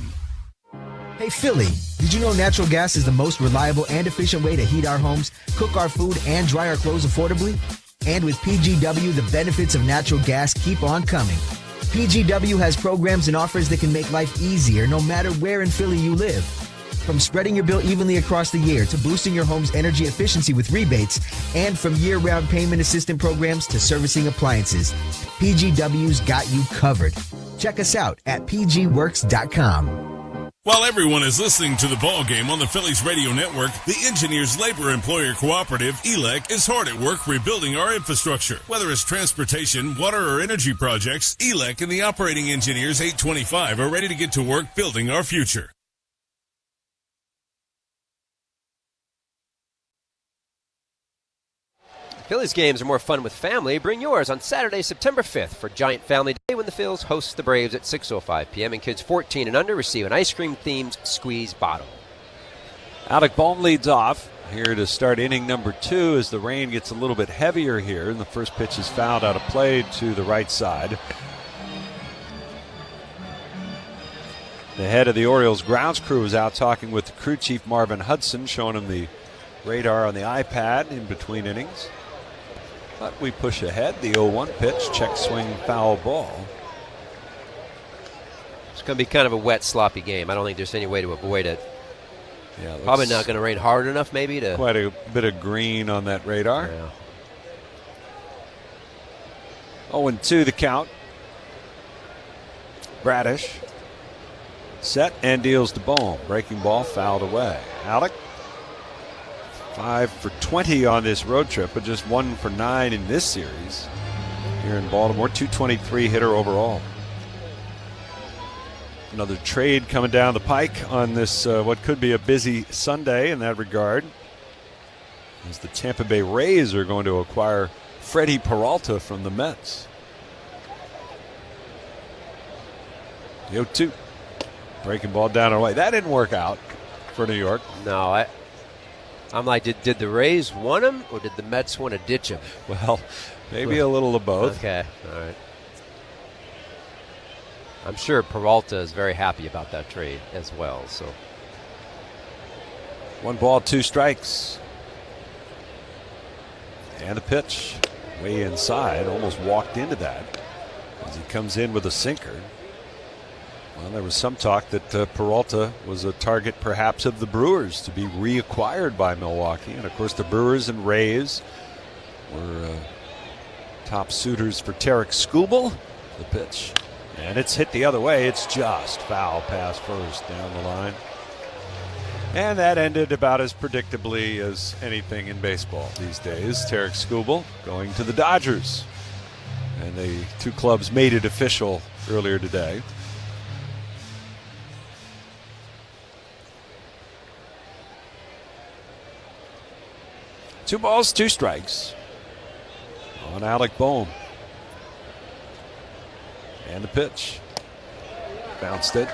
Hey Philly, did you know natural gas is the most reliable and efficient way to heat our homes, cook our food, and dry our clothes affordably? And with PGW, the benefits of natural gas keep on coming. PGW has programs and offers that can make life easier no matter where in Philly you live. From spreading your bill evenly across the year to boosting your home's energy efficiency with rebates, and from year-round payment assistance programs to servicing appliances, PGW's got you covered. Check us out at pgworks.com. While everyone is listening to the ball game on the Phillies radio network, the Engineers Labor Employer Cooperative, ELEC, is hard at work rebuilding our infrastructure. Whether it's transportation, water, or energy projects, ELEC and the Operating Engineers 825 are ready to get to work building our future. Phillies games are more fun with family. Bring yours on Saturday, September 5th for Giant Family Day when the Phils host the Braves at 6:05 p.m. and kids 14 and under receive an ice cream-themed squeeze bottle. Alec Bohm leads off here to start inning number 2 as the rain gets a little bit heavier here, and the first pitch is fouled out of play to the right side. The head of the Orioles grounds crew is out talking with the crew chief Marvin Hudson, showing him the radar on the iPad in between innings. But we push ahead. The 0-1 pitch, check swing, foul ball. It's going to be kind of a wet, sloppy game. I don't think there's any way to avoid it. Yeah, probably not going to rain hard enough, maybe to. Quite a bit of green on that radar. Yeah. 0-2 the count. Bradish set and deals to Bohm. Breaking ball fouled away. Alec 5 for 20 on this road trip, but just 1 for 9 in this series here in Baltimore. 223 hitter overall. Another trade coming down the pike on this what could be a busy Sunday in that regard, as the Tampa Bay Rays are going to acquire Freddie Peralta from the Mets. 0-2. Breaking ball down and away. That didn't work out for New York. No, I'm like, did the Rays want him, or did the Mets want to ditch him? Well, maybe a little of both. Okay, all right. I'm sure Peralta is very happy about that trade as well. So, 1 ball, 2 strikes. And a pitch way inside. Almost walked into that as he comes in with a sinker. Well, there was some talk that Peralta was a target perhaps of the Brewers to be reacquired by Milwaukee. And, of course, the Brewers and Rays were top suitors for Tarek Skubal. The pitch. And it's hit the other way. It's just foul pass first down the line. And that ended about as predictably as anything in baseball these days. Tarek Skubal going to the Dodgers. And the two clubs made it official earlier today. Two balls, two strikes on Alec Bohm. And the pitch. Bounced it.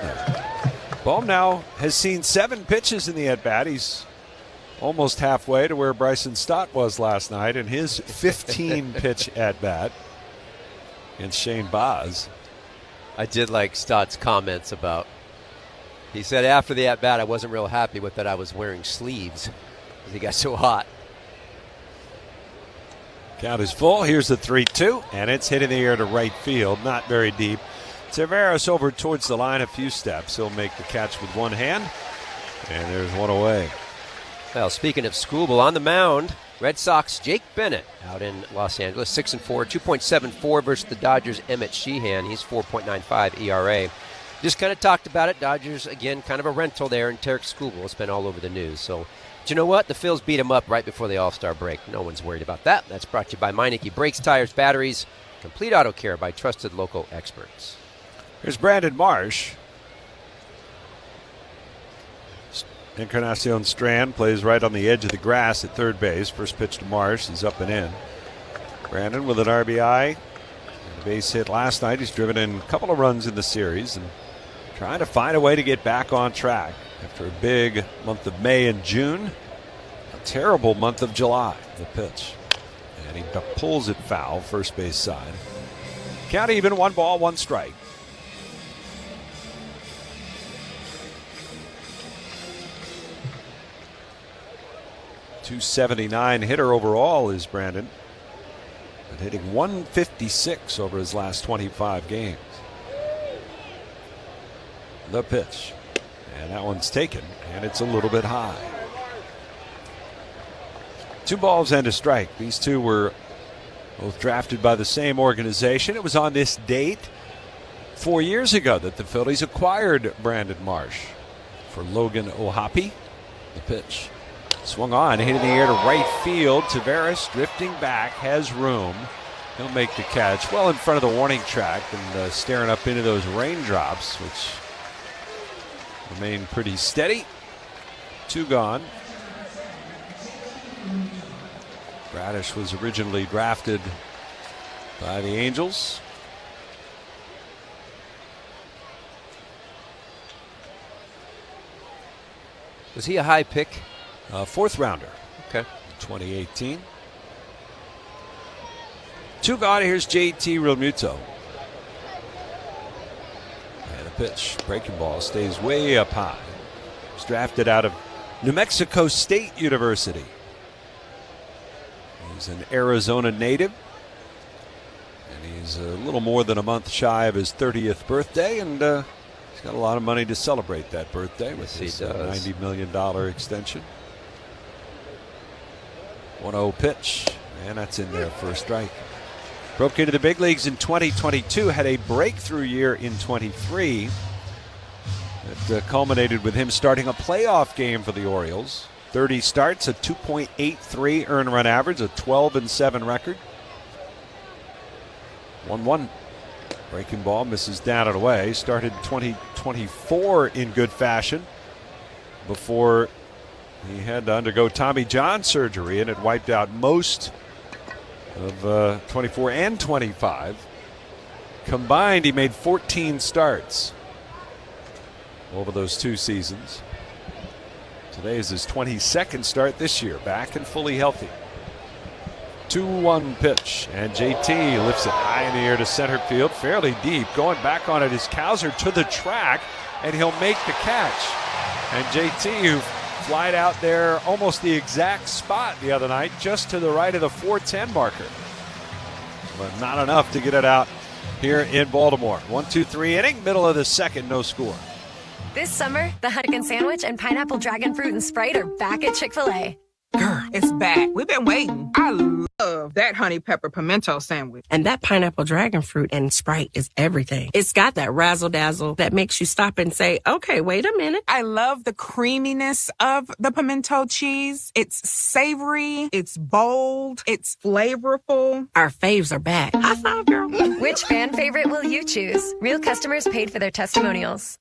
Bohm now has seen 7 pitches in the at-bat. He's almost halfway to where Bryson Stott was last night in his 15-pitch at-bat against Shane Baz. I did like Stott's comments about, he said after the at-bat, I wasn't real happy with that I was wearing sleeves because he got so hot. Count is full. Here's the 3-2, and it's hit in the air to right field, not very deep. Taveras over towards the line a few steps. He'll make the catch with one hand, and there's one away. Well, speaking of Skubal, on the mound, Red Sox Jake Bennett out in Los Angeles, 6-4, 2.74 versus the Dodgers' Emmett Sheehan. He's 4.95 ERA. Just kind of talked about it. Dodgers, again, kind of a rental there, and Tarek Skubal has been all over the news. So, but you know what? The Phils beat him up right before the All-Star break. No one's worried about that. That's brought to you by Meineke Brakes, Tires, Batteries, complete auto care by trusted local experts. Here's Brandon Marsh. Encarnacion Strand plays right on the edge of the grass at third base. First pitch to Marsh is up and in. Brandon with an RBI and a base hit last night. He's driven in a couple of runs in the series and trying to find a way to get back on track after a big month of May and June. A terrible month of July. The pitch. And he pulls it foul, first base side. Count even, 1 ball, 1 strike. .279 hitter overall is Brandon, but hitting .156 over his last 25 games. The pitch, and that one's taken, and it's a little bit high. 2 balls and a strike. These two were both drafted by the same organization. It was on this date 4 years ago that the Phillies acquired Brandon Marsh for Logan O'Hoppe. The pitch. Swung on, hit in the air to right field. Taveras drifting back, has room. He'll make the catch well in front of the warning track and staring up into those raindrops, which remain pretty steady. 2 gone. Bradish was originally drafted by the Angels. Was he a high pick? 4th rounder. Okay. 2018. 2 gone. Here's JT Realmuto. And a pitch. Breaking ball stays way up high. He's drafted out of New Mexico State University. He's an Arizona native. And he's a little more than a month shy of his 30th birthday. And he's got a lot of money to celebrate that birthday with his $90 million extension. 1-0 pitch, and that's in there for a strike. Broke into the big leagues in 2022, had a breakthrough year in 23. It culminated with him starting a playoff game for the Orioles. 30 starts, a 2.83 earned run average, a 12-7 record. 1-1. Breaking ball misses down and away. Started 2024 in good fashion before he had to undergo Tommy John surgery, and it wiped out most of 24 and 25. Combined, he made 14 starts over those 2 seasons. Today is his 22nd start this year, back and fully healthy. 2-1 pitch, and JT lifts it high in the air to center field, fairly deep. Going back on it is Cowser to the track, and he'll make the catch. And JT, who flied out there almost the exact spot the other night, just to the right of the 410 marker. But not enough to get it out here in Baltimore. 1-2-3 inning, middle of the second, no score. This summer, the Hunnigan Sandwich and Pineapple Dragon Fruit and Sprite are back at Chick-fil-A. Girl, It's back. We've been waiting. I love that honey pepper pimento sandwich. And that pineapple dragon fruit and Sprite is everything. It's got that razzle-dazzle that makes you stop and say, okay, wait a minute. I love the creaminess of the pimento cheese. It's savory. It's bold. It's flavorful. Our faves are back. High five, girl. Which fan favorite will you choose? Real customers paid for their testimonials.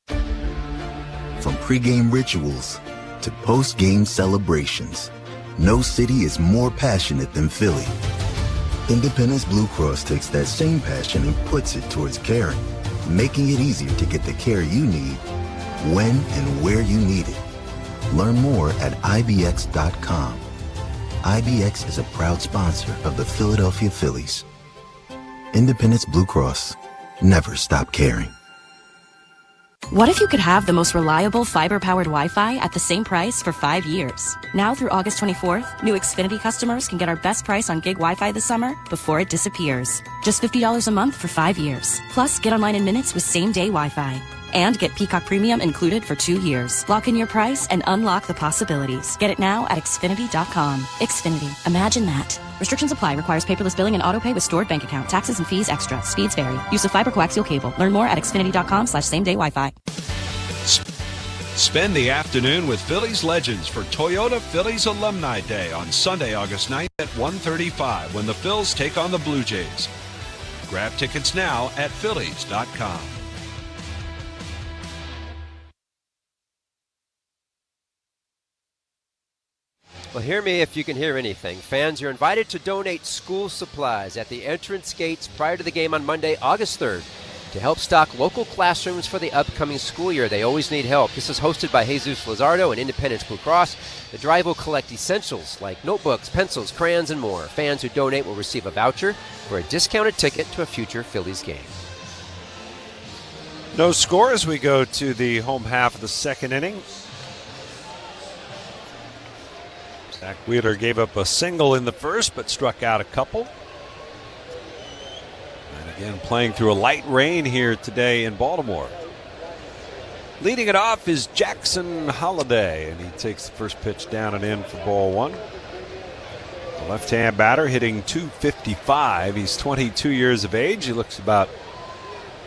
From pregame rituals to post-game celebrations, no city is more passionate than Philly. Independence Blue Cross takes that same passion and puts it towards caring, making it easier to get the care you need, when and where you need it. Learn more at IBX.com. IBX is a proud sponsor of the Philadelphia Phillies. Independence Blue Cross. Never stop caring. What if you could have the most reliable fiber-powered Wi-Fi at the same price for 5 years? Now through August 24th, new Xfinity customers can get our best price on gig Wi-Fi this summer before it disappears. Just $50 a month for 5 years. Plus, get online in minutes with same-day Wi-Fi. And get Peacock Premium included for 2 years. Lock in your price and unlock the possibilities. Get it now at Xfinity.com. Xfinity. Imagine that. Restrictions apply. Requires paperless billing and autopay with stored bank account. Taxes and fees extra. Speeds vary. Use of fiber coaxial cable. Learn more at Xfinity.com/same-day Wi-Fi. Spend the afternoon with Phillies legends for Toyota Phillies Alumni Day on Sunday, August 9th at 1:35 when the Phils take on the Blue Jays. Grab tickets now at Phillies.com. Well, hear me if you can hear anything. Fans, you're invited to donate school supplies at the entrance gates prior to the game on Monday, August 3rd, to help stock local classrooms for the upcoming school year. They always need help. This is hosted by Jesus Luzardo and Independence Blue Cross. The drive will collect essentials like notebooks, pencils, crayons, and more. Fans who donate will receive a voucher for a discounted ticket to a future Phillies game. No score as we go to the home half of the second inning. Zach Wheeler gave up a single in the first, but struck out a couple. And again, playing through a light rain here today in Baltimore. Leading it off is Jackson Holliday, and he takes the first pitch down and in for ball one. The left-hand batter hitting .255. He's 22 years of age. He looks about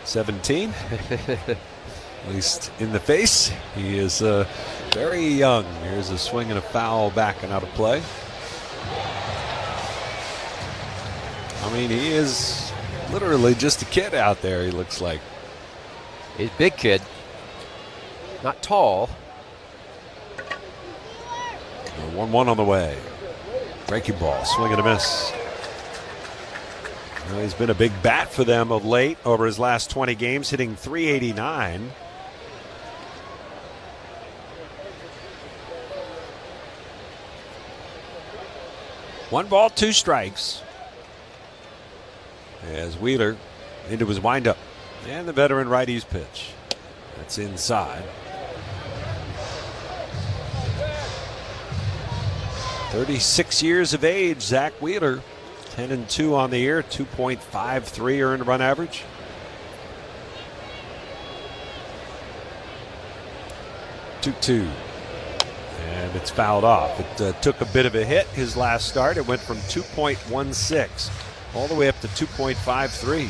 17. At least in the face. He is very young. Here's a swing and a foul back and out of play. I mean, he is literally just a kid out there, he looks like. He's a big kid. Not tall. 1-1 on the way. Breaking ball, swing and a miss. Well, he's been a big bat for them of late over his last 20 games, hitting .389. One ball, two strikes. As Wheeler into his windup. And the veteran righty's pitch. That's inside. 36 years of age, Zach Wheeler. 10-2 on the year, 2.53 earned run average. Two. And it's fouled off. It took a bit of a hit his last start. It went from 2.16 all the way up to 2.53.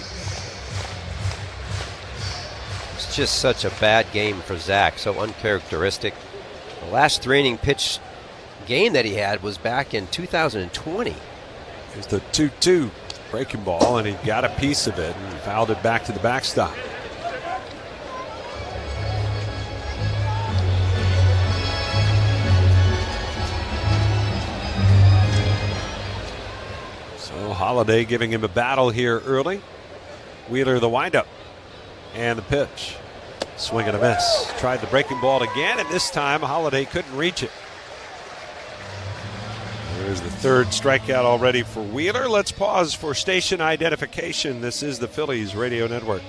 It's just such a bad game for Zach, so uncharacteristic. The last 3-inning pitch game that he had was back in 2020. Here's the 2-2 breaking ball, and he got a piece of it and fouled it back to the backstop. So Holliday giving him a battle here early. Wheeler the windup and the pitch. Swing and a miss. Tried the breaking ball again, and this time Holliday couldn't reach it. There's the third strikeout already for Wheeler. Let's pause for station identification. This is the Phillies Radio Network.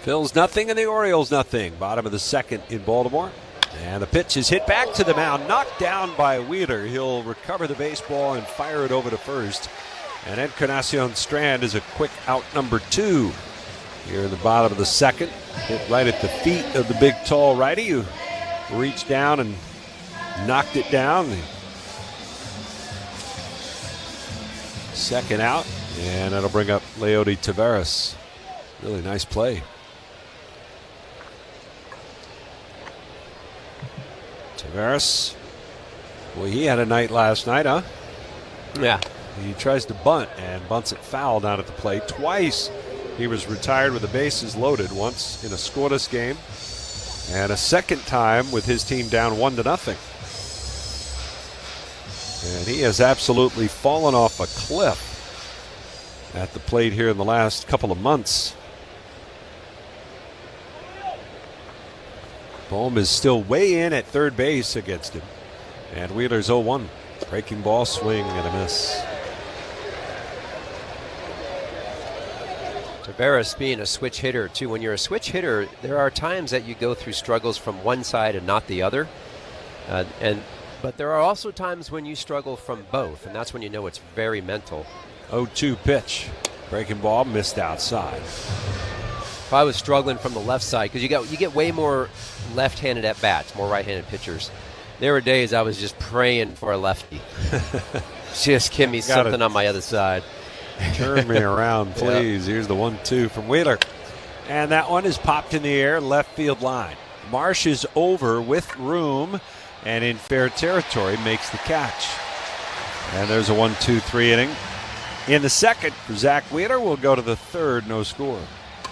Phil's nothing and the Orioles nothing. Bottom of the second in Baltimore. And the pitch is hit back to the mound, knocked down by Wheeler. He'll recover the baseball and fire it over to first. And Encarnacion Strand is a quick out number 2 here in the bottom of the second. Hit right at the feet of the big, tall righty who reached down and knocked it down. Second out, and that'll bring up Leody Taveras. Really nice play. Taveras, well, he had a night last night, huh? Yeah. He tries to bunt and bunts it foul down at the plate. Twice he was retired with the bases loaded, once in a scoreless game, and a second time with his team down 1-0. And he has absolutely fallen off a cliff at the plate here in the last couple of months. Bohm is still way in at third base against him. And Wheeler's 0-1. Breaking ball, swing, and a miss. Taveras being a switch hitter, too. When you're a switch hitter, there are times that you go through struggles from one side and not the other. But there are also times when you struggle from both, and that's when you know it's very mental. 0-2 pitch. Breaking ball, missed outside. If I was struggling from the left side, because you get way more left-handed at bats, more right-handed pitchers. There were days I was just praying for a lefty. Just give me something on my other side. Turn me around, please. Yep. Here's the 1-2 from Wheeler. And that one is popped in the air, left field line. Marsh is over with room and in fair territory, makes the catch. And there's a 1-2-3 inning. In the second for Zach Wheeler, we'll go to the third, no score.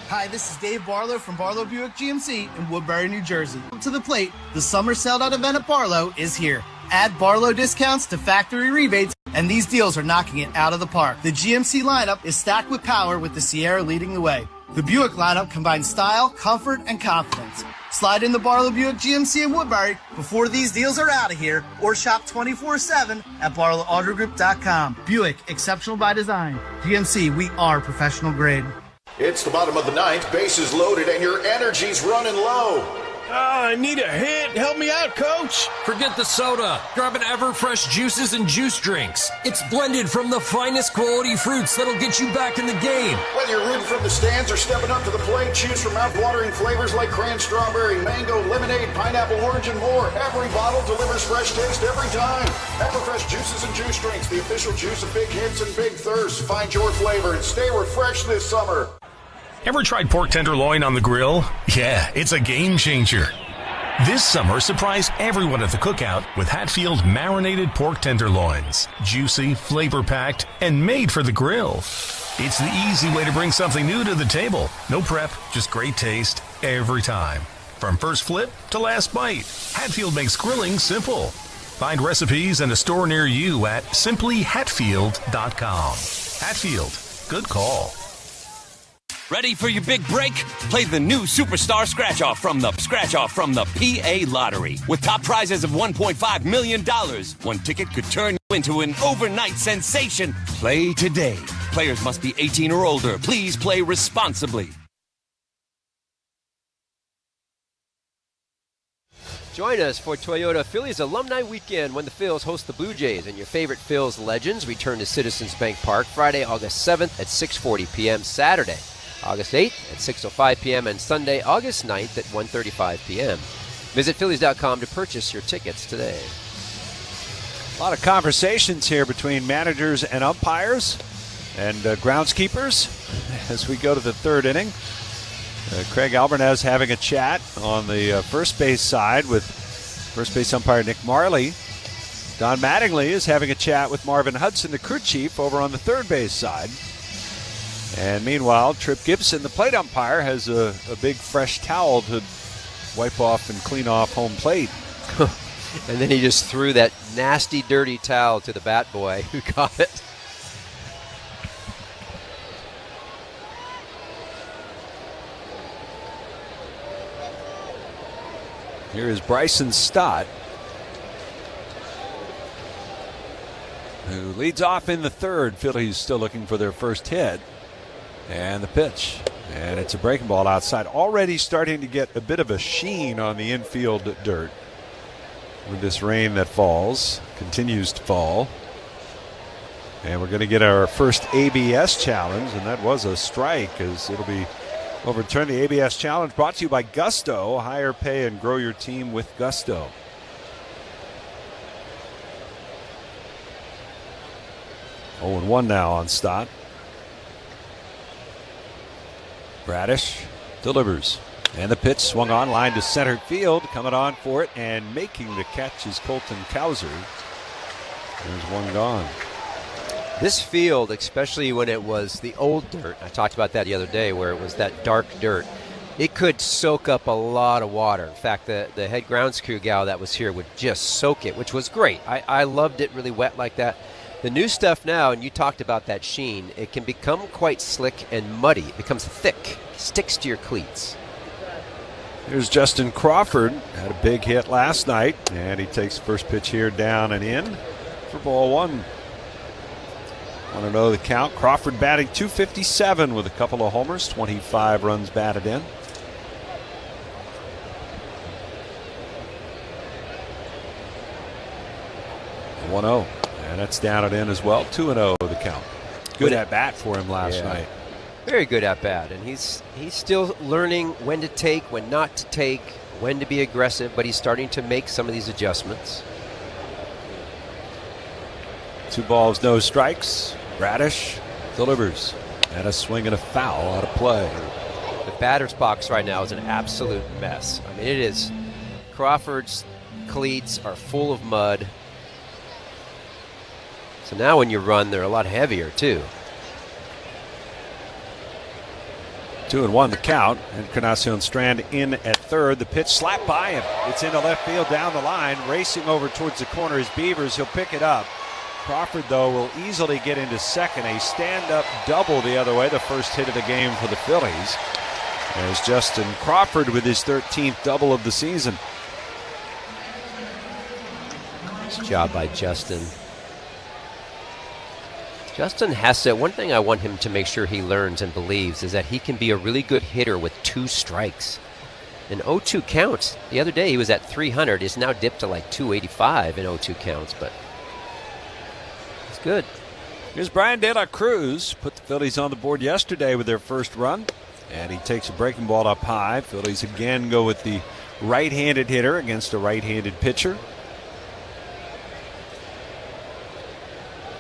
Hi, this is Dave Barlow from Barlow Buick GMC in Woodbury, New Jersey. To the plate, the summer sell-out event at Barlow is here. Add Barlow discounts to factory rebates, and these deals are knocking it out of the park. The GMC lineup is stacked with power, with the Sierra leading the way. The Buick lineup combines style, comfort, and confidence. Slide in the Barlow Buick GMC in Woodbury before these deals are out of here, or shop 24/7 at barlowautogroup.com. Buick, exceptional by design. GMC, we are professional grade. It's the bottom of the ninth, bases loaded, and your energy's running low. I need a hit. Help me out, Coach. Forget the soda. Grab an Everfresh juices and juice drinks. It's blended from the finest quality fruits that'll get you back in the game. Whether you're rooting from the stands or stepping up to the plate, choose from mouth-watering flavors like cran, strawberry, mango, lemonade, pineapple, orange, and more. Every bottle delivers fresh taste every time. Everfresh juices and juice drinks, the official juice of Big Hits and Big Thirst. Find your flavor and stay refreshed this summer. Ever tried pork tenderloin on the grill? Yeah, it's a game changer. This summer, surprise everyone at the cookout with Hatfield marinated pork tenderloins. Juicy, flavor-packed, and made for the grill. It's the easy way to bring something new to the table. No prep, just great taste every time. From first flip to last bite, Hatfield makes grilling simple. Find recipes and a store near you at simplyhatfield.com. Hatfield, good call. Ready for your big break? Play the new Superstar Scratch-Off from the PA Lottery. With top prizes of $1.5 million. One ticket could turn you into an overnight sensation. Play today. Players must be 18 or older. Please play responsibly. Join us for Toyota Phillies Alumni Weekend when the Phils host the Blue Jays, and your favorite Phils legends return to Citizens Bank Park Friday, August 7th at 6:40 p.m. Saturday, August 8th at 6:05 p.m. and Sunday, August 9th at 1:35 p.m. Visit Phillies.com to purchase your tickets today. A lot of conversations here between managers and umpires and groundskeepers as we go to the third inning. Craig Albarnez having a chat on the first base side with first base umpire Nick Marley. Don Mattingly is having a chat with Marvin Hudson, the crew chief, over on the third base side. And meanwhile, Trip Gibson, the plate umpire, has a big fresh towel to wipe off and clean off home plate. And then he just threw that nasty, dirty towel to the bat boy who caught it. Here is Bryson Stott, who leads off in the third. Phillies still looking for their first hit. And the pitch. And it's a breaking ball outside. Already starting to get a bit of a sheen on the infield dirt with this rain that falls, continues to fall. And we're going to get our first ABS challenge, and that was a strike, as it'll be overturned. The ABS challenge brought to you by Gusto. Higher pay and grow your team with Gusto. Oh, and 1 now on Stott. Bradish delivers. And the pitch swung on, line to center field. Coming on for it and making the catch is Colton Cowser. There's 1 gone. This field, especially when it was the old dirt, I talked about that the other day, where it was that dark dirt, it could soak up a lot of water. In fact, the head grounds crew gal that was here would just soak it, which was great. I loved it really wet like that. The new stuff now, and you talked about that sheen, it can become quite slick and muddy. It becomes thick, sticks to your cleats. Here's Justin Crawford. Had a big hit last night, and he takes the first pitch here down and in for ball 1. 1-0 the count. Crawford batting .257 with a couple of homers, 25 runs batted in. One 1-0, and that's down and in as well. 2-0 the count. Good at bat for him last night. Very good at bat, and he's still learning when to take, when not to take, when to be aggressive, but he's starting to make some of these adjustments. 2 balls, no strikes. Bradish delivers. And a swing and a foul out of play. The batter's box right now is an absolute mess. I mean, it is. Crawford's cleats are full of mud. So now when you run, they're a lot heavier, too. 2-1 the count. Encarnacion Strand in at third. The pitch slapped by him. It's into left field down the line. Racing over towards the corner is Beavers. He'll pick it up. Crawford, though, will easily get into second. A stand-up double the other way, the first hit of the game for the Phillies. There's Justin Crawford with his 13th double of the season. Nice job by Justin. Justin has to, one thing I want him to make sure he learns and believes is that he can be a really good hitter with 2 strikes. And 0-2 counts. The other day he was at 300. It's now dipped to like 285 in 0-2 counts, but good. Here's Brian De La Cruz. Put the Phillies on the board yesterday with their first run. And he takes a breaking ball up high. Phillies again go with the right-handed hitter against a right-handed pitcher.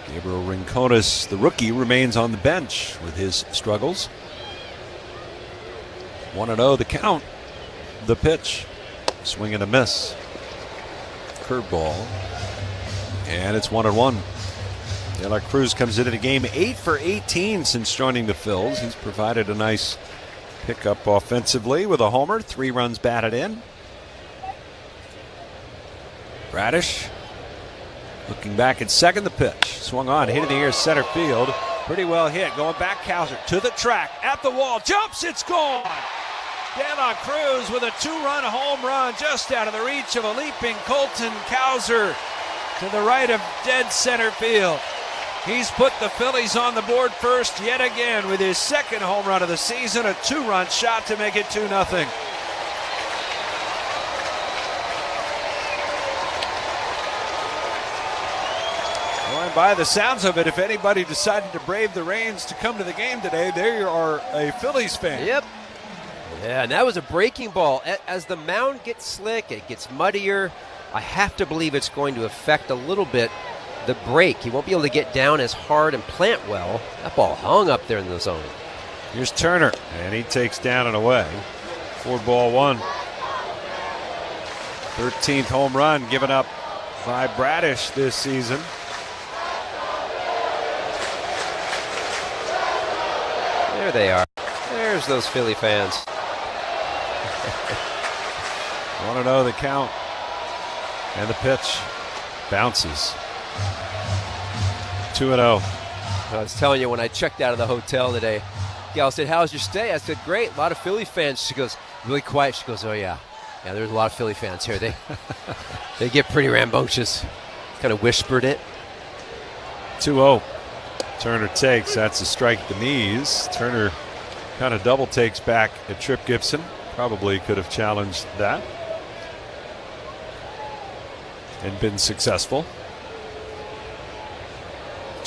Gabriel Rincones, the rookie, remains on the bench with his struggles. 1-0 the count. The pitch. Swing and a miss. Curveball. And it's 1-1. De La Cruz comes into the game 8 for 18 since joining the Phils. He's provided a nice pickup offensively with a homer, 3 runs batted in. Bradish looking back at second. The pitch swung on, hit in the air center field. Pretty well hit. Going back, Cowser to the track, at the wall, jumps, it's gone. De La Cruz with a 2-run home run just out of the reach of a leaping Colton Cowser to the right of dead center field. He's put the Phillies on the board first yet again with his second home run of the season, a 2-run shot to make it 2-0. Well, and by the sounds of it, if anybody decided to brave the rains to come to the game today, they are a Phillies fan. Yep. Yeah, and that was a breaking ball. As the mound gets slick, it gets muddier. I have to believe it's going to affect a little bit the break. He won't be able to get down as hard and plant well. That ball hung up there in the zone. Here's Turner, and he takes down and away. 4-1. 13th home run given up by Bradish this season. There they are. There's those Philly fans. 1-0 the count. And the pitch bounces. 2-0. I was telling you, when I checked out of the hotel today, gal said, "How's your stay?" I said, "Great, a lot of Philly fans." She goes, really quiet. She goes, "Oh yeah, there's a lot of Philly fans here. They get pretty rambunctious." Kind of whispered it. 2-0. Turner takes. That's a strike at the knees. Turner kind of double takes back at Trip Gibson. Probably could have challenged that and been successful.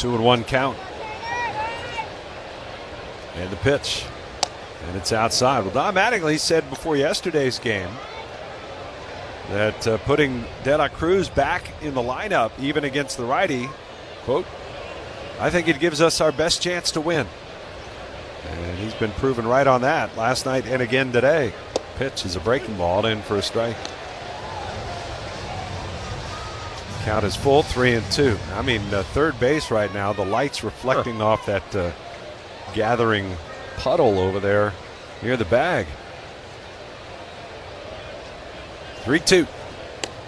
2-1 count. And the pitch. And it's outside. Well, Don Mattingly said before yesterday's game that putting De La Cruz back in the lineup, even against the righty, quote, I think it gives us our best chance to win. And he's been proven right on that last night and again today. Pitch is a breaking ball in for a strike. Count is full, 3-2. I mean, third base right now, the lights reflecting off that gathering puddle over there near the bag. 3-2.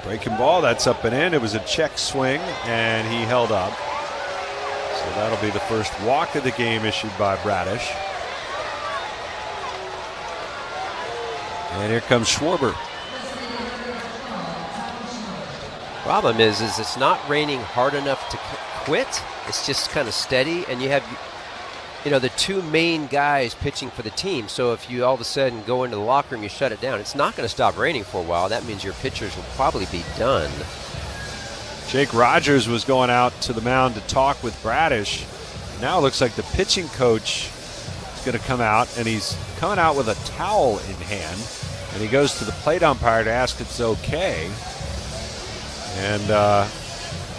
Breaking ball, that's up and in. It was a check swing, and he held up. So that'll be the first walk of the game issued by Bradish. And here comes Schwarber. Problem is it's not raining hard enough to quit. It's just kind of steady, and you have, the two main guys pitching for the team. So if you all of a sudden go into the locker room, you shut it down, it's not going to stop raining for a while. That means your pitchers will probably be done. Jake Rogers was going out to the mound to talk with Bradish. Now it looks like the pitching coach is going to come out, and he's coming out with a towel in hand, and he goes to the plate umpire to ask if it's okay. And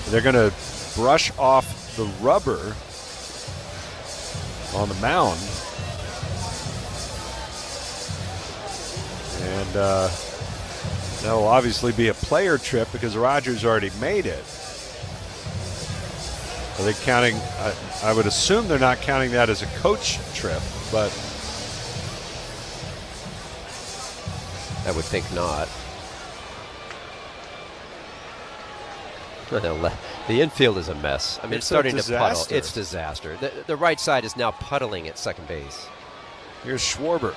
they're going to brush off the rubber on the mound. And that will obviously be a player trip because Rogers already made it. Are they counting? I would assume they're not counting that as a coach trip, but I would think not. The infield is a mess. I mean, it's starting to puddle. It's disaster. The right side is now puddling at second base. Here's Schwarber.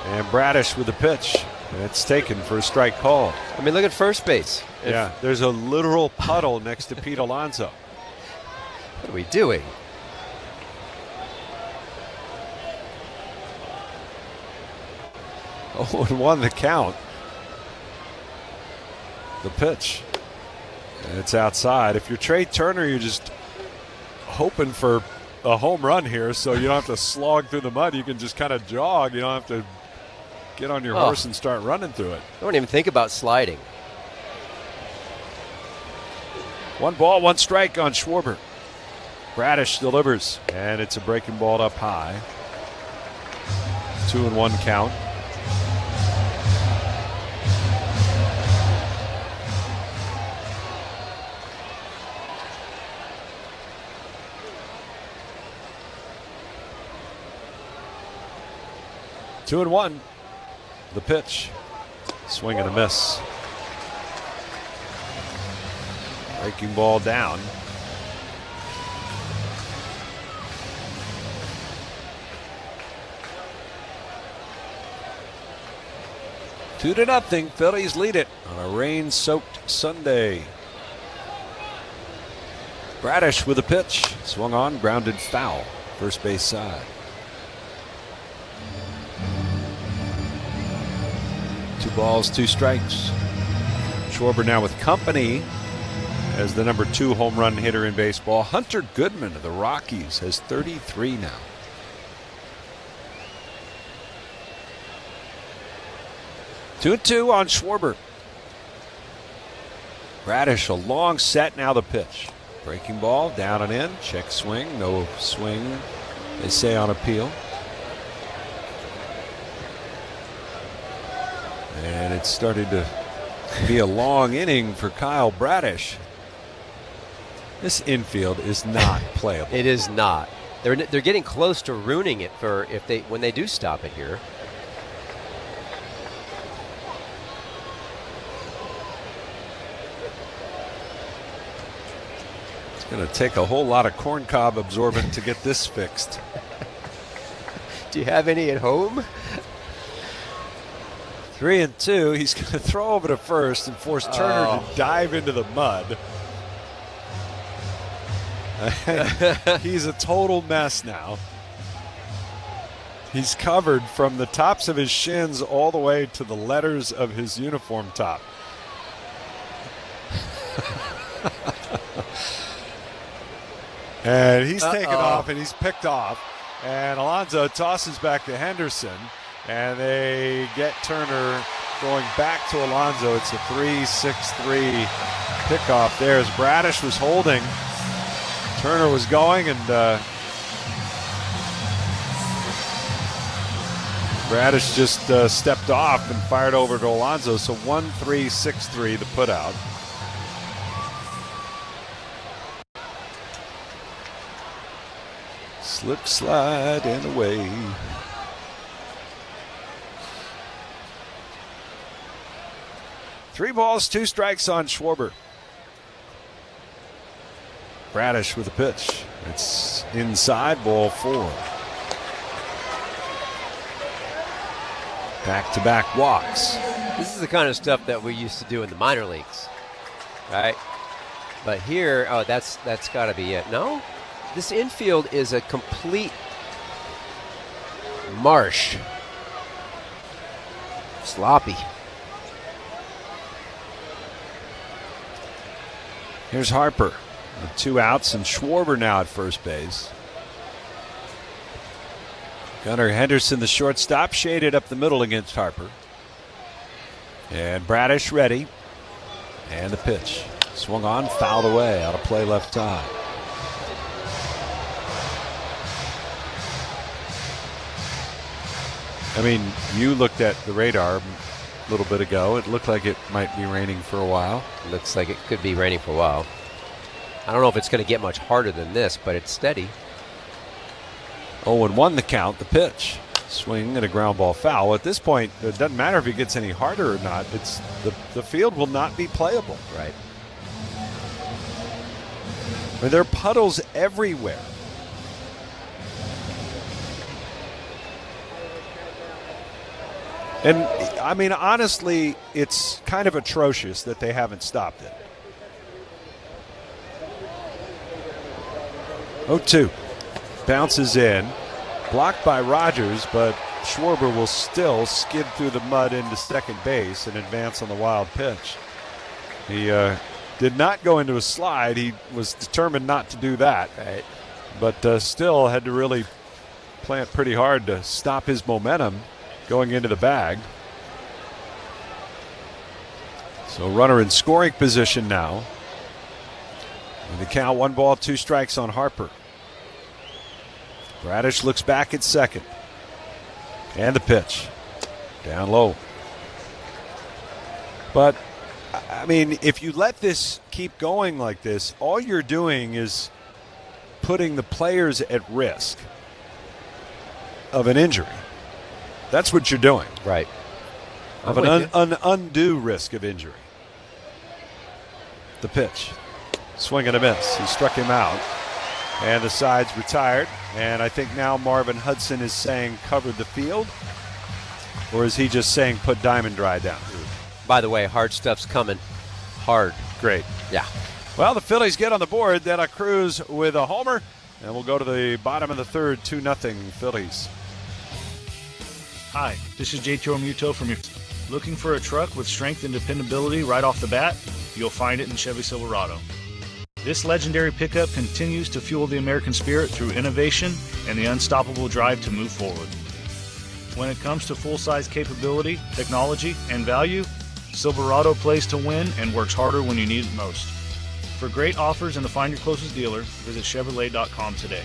And Bradish with the pitch. And it's taken for a strike call. I mean, look at first base. Yeah, there's a literal puddle next to Pete Alonso. What are we doing? Oh, and 1 the count. The pitch. It's outside. If you're Trey Turner, you're just hoping for a home run here so you don't have to slog through the mud. You can just kind of jog. You don't have to get on your horse and start running through it. Don't even think about sliding. 1 ball, 1 strike on Schwarber. Bradish delivers, and it's a breaking ball up high. 2-1 count. Two and 1. The pitch. Swing and a miss. Breaking ball down. Two to nothing. Phillies lead it on a rain-soaked Sunday. Bradish with a pitch. Swung on, grounded foul. First base side. 2 balls, 2 strikes. Schwarber now with company as the number 2 home run hitter in baseball. Hunter Goodman of the Rockies has 33 now. Two and 2 on Schwarber. Bradish, a long set, now the pitch. Breaking ball, down and in. Check swing, no swing, they say on appeal. And it started to be a long inning for Kyle Bradish. This infield is not playable. It is not. They're getting close to ruining it for when they do stop it here. It's going to take a whole lot of corncob absorbent to get this fixed. Do you have any at home? 3 and 2. He's going to throw over to first and force Turner to dive into the mud. He's a total mess now. He's covered from the tops of his shins all the way to the letters of his uniform top. And he's taken off, and he's picked off. And Alonso tosses back to Henderson, and they get Turner going back to Alonso. It's a 3-6-3 pickoff there as Bradish was holding. Turner was going, and Bradish just stepped off and fired over to Alonso. So 1-3-6-3 the putout. Slip, slide, and away. Three balls, two strikes on Schwarber. Bradish with a pitch. It's inside, ball 4. Back-to-back walks. This is the kind of stuff that we used to do in the minor leagues, right? But here, that's got to be it. No? This infield is a complete marsh. Sloppy. Here's Harper with 2 outs, and Schwarber now at first base. Gunnar Henderson, the shortstop, shaded up the middle against Harper. And Bradish ready. And the pitch. Swung on, fouled away, out of play left side. I mean, you looked at the radar a little bit ago. It looked like it might be raining for a while. Looks like it could be raining for a while. I don't know if it's going to get much harder than this, but it's steady. 0-1 the count, the pitch. Swing and a ground ball foul. At this point, it doesn't matter if it gets any harder or not. It's the field will not be playable. Right. I mean, there are puddles everywhere. And, I mean, honestly, it's kind of atrocious that they haven't stopped it. 0-2. Bounces in. Blocked by Rogers, but Schwarber will still skid through the mud into second base and advance on the wild pitch. He did not go into a slide. He was determined not to do that. Right. But still had to really plant pretty hard to stop his momentum going into the bag. So runner in scoring position now. And the count 1 ball, 2 strikes on Harper. Bradish looks back at second. And the pitch. Down low. But, I mean, if you let this keep going like this, all you're doing is putting the players at risk of an injury. That's what you're doing. Right. Of an undue risk of injury. The pitch. Swing and a miss. He struck him out. And the side's retired. And I think now Marvin Hudson is saying covered the field. Or is he just saying put Diamond Dry down? By the way, hard stuff's coming. Hard. Great. Yeah. Well, the Phillies get on the board. De La Cruz with a homer. And we'll go to the bottom of the third, 2-0 Phillies. Hi, this is JT Muto from your. Looking for a truck with strength and dependability right off the bat? You'll find it in Chevy Silverado. This legendary pickup continues to fuel the American spirit through innovation and the unstoppable drive to move forward. When it comes to full-size capability, technology, and value, Silverado plays to win and works harder when you need it most. For great offers and to find your closest dealer, visit Chevrolet.com today.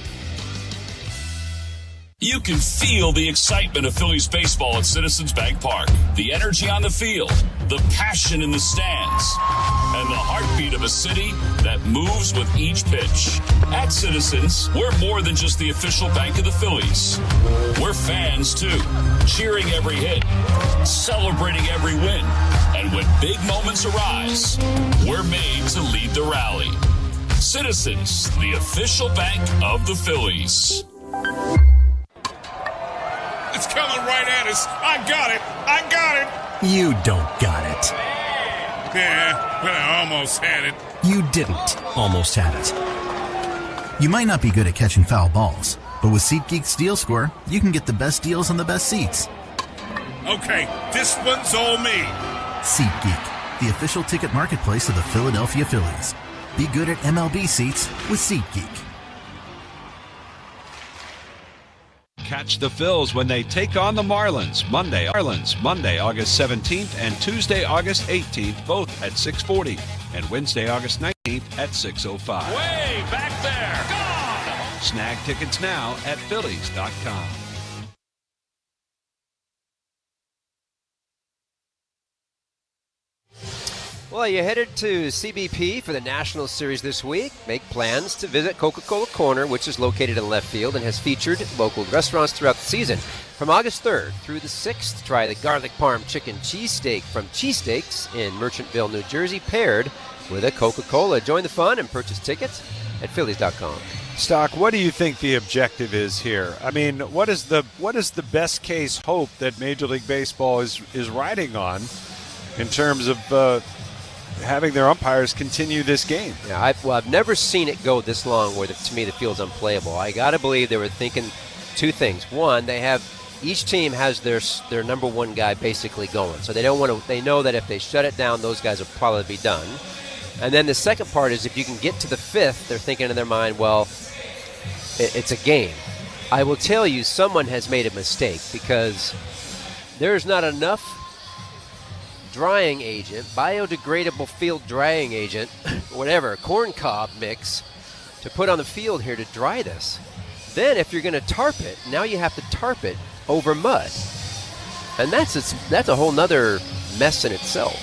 You can feel the excitement of Phillies baseball at Citizens Bank Park. The energy on the field, the passion in the stands, and the heartbeat of a city that moves with each pitch. At Citizens, we're more than just the official bank of the Phillies. We're fans, too, cheering every hit, celebrating every win. And when big moments arise, we're made to lead the rally. Citizens, the official bank of the Phillies. It's coming right at us. I got it. You don't got it. Yeah, but I almost had it. You didn't almost have it. You might not be good at catching foul balls, but with SeatGeek's Deal Score, you can get the best deals on the best seats. Okay, this one's all me. SeatGeek, the official ticket marketplace of the Philadelphia Phillies. Be good at MLB seats with SeatGeek. Catch the Phils when they take on the Marlins Monday, August 17th and Tuesday, August 18th, both at 6:40, and Wednesday, August 19th at 6:05. Way back there. Gone. Snag tickets now at Phillies.com. Well, you headed to CBP for the National Series this week. Make plans to visit Coca-Cola Corner, which is located in left field and has featured local restaurants throughout the season. From August 3rd through the 6th, try the garlic parm chicken cheesesteak from Cheesesteaks in Merchantville, New Jersey, paired with a Coca-Cola. Join the fun and purchase tickets at Phillies.com. Stock, what do you think the objective is here? I mean, what is the best case hope that Major League Baseball is riding on in terms of having their umpires continue this game? Yeah, I've never seen it go this long where, to me, the field's unplayable. I got to believe they were thinking two things. One, each team has their number one guy basically going, so they don't want to. They know that if they shut it down, those guys will probably be done. And then the second part is if you can get to the fifth, they're thinking in their mind, well, it's a game. I will tell you, someone has made a mistake because there's not enough drying agent, biodegradable field drying agent, whatever, corn cob mix to put on the field here to dry this. Then if you're going to tarp it, now you have to tarp it over mud. And that's a whole nother mess in itself.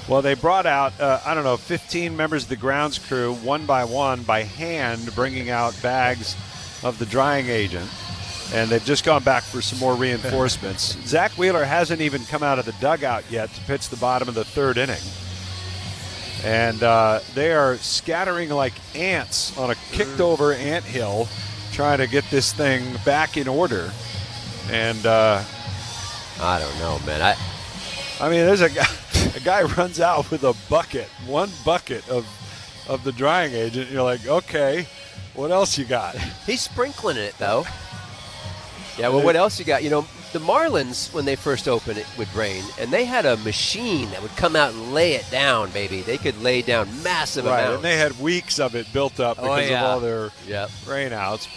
Well, they brought out, 15 members of the grounds crew, one by hand, bringing out bags of the drying agent. And they've just gone back for some more reinforcements. Zach Wheeler hasn't even come out of the dugout yet to pitch the bottom of the third inning. And they are scattering like ants on a kicked-over anthill, trying to get this thing back in order. And I don't know, man. I mean, there's a guy runs out with one bucket of the drying agent. You're like, okay, what else you got? He's sprinkling it, though. Yeah, well, what else you got? You know, the Marlins, when they first opened, it would rain, and they had a machine that would come out and lay it down, baby. They could lay down massive amounts. And they had weeks of it built up because of all their rainouts,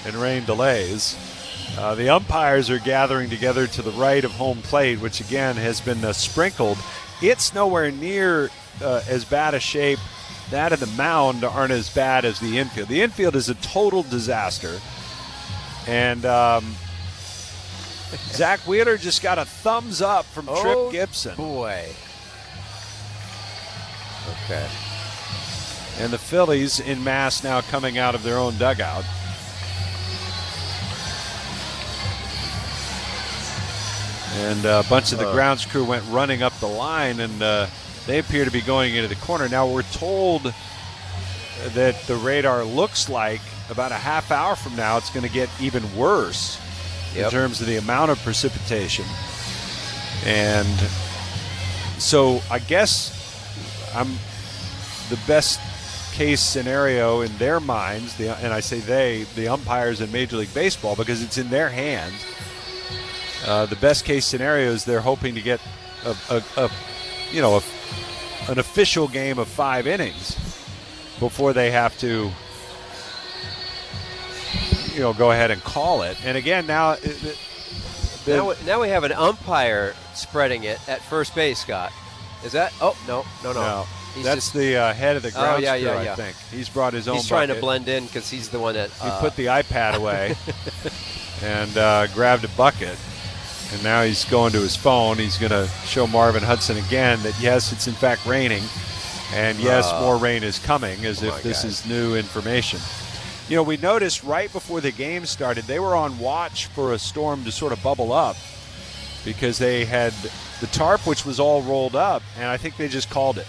and rain delays. The umpires are gathering together to the right of home plate, which, again, has been sprinkled. It's nowhere near as bad a shape. That and the mound aren't as bad as the infield. The infield is a total disaster. And Zach Wheeler just got a thumbs up from Tripp Gibson. Boy. Okay. And the Phillies in mass now coming out of their own dugout. And a bunch of the grounds crew went running up the line, and they appear to be going into the corner. Now we're told that the radar looks like about a half hour from now it's going to get even worse in terms of the amount of precipitation. And so I guess the best case scenario in their minds, and I say the umpires in Major League Baseball, because it's in their hands, the best case scenario is they're hoping to get an official game of 5 innings before they have to go ahead and call it. And again, now we have an umpire spreading it at first base, Scott. Is that? Oh, no. That's the head of the grounds crew, I think. He's brought his own He's trying bucket. to blend in because he's the one that... He put the iPad away and grabbed a bucket. And now he's going to his phone. He's going to show Marvin Hudson again that, yes, it's in fact raining. And, yes, more rain is coming, as if this is new information. You know, we noticed right before the game started, they were on watch for a storm to sort of bubble up because they had the tarp, which was all rolled up, and I think they just called it.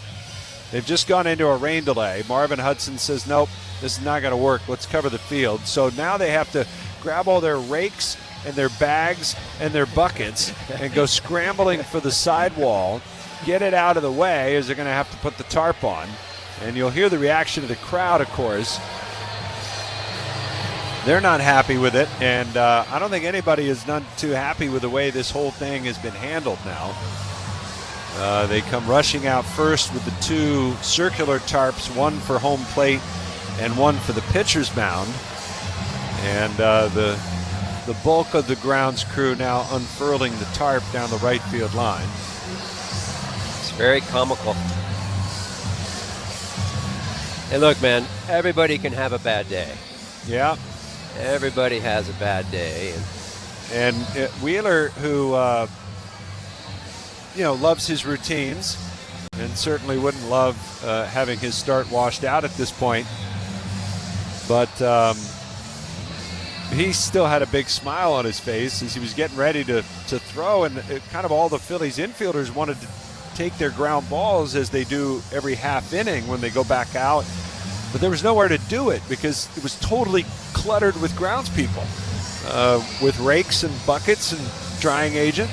They've just gone into a rain delay. Marvin Hudson says, nope, this is not going to work. Let's cover the field. So now they have to grab all their rakes and their bags and their buckets and go scrambling for the sidewall, get it out of the way, as they're going to have to put the tarp on. And you'll hear the reaction of the crowd, of course. They're not happy with it, and I don't think anybody is none too happy with the way this whole thing has been handled now. They come rushing out first with the 2 circular tarps, one for home plate and one for the pitcher's mound. And the bulk of the grounds crew now unfurling the tarp down the right field line. It's very comical. And look, man, everybody can have a bad day. Yeah. Everybody has a bad day. And Wheeler, who loves his routines and certainly wouldn't love having his start washed out at this point, but he still had a big smile on his face as he was getting ready to throw, and kind of all the Phillies infielders wanted to take their ground balls as they do every half inning when they go back out, but there was nowhere to do it because it was totally cluttered with groundspeople, with rakes and buckets and drying agent.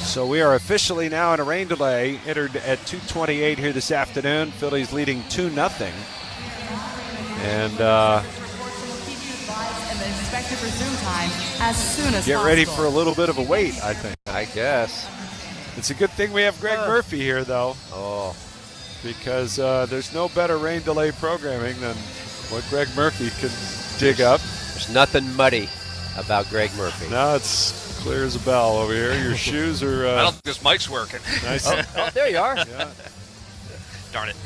So we are officially now in a rain delay, entered at 2:28 here this afternoon. Phillies leading 2-0. And get ready for a little bit of a wait, I think. I guess. It's a good thing we have Greg Murphy here, though. Oh. Because there's no better rain delay programming than what Greg Murphy can dig up. There's nothing muddy about Greg Murphy. No, it's clear as a bell over here. Your shoes are... I don't think this mic's working. Nice. Oh, there you are. Yeah. Darn it.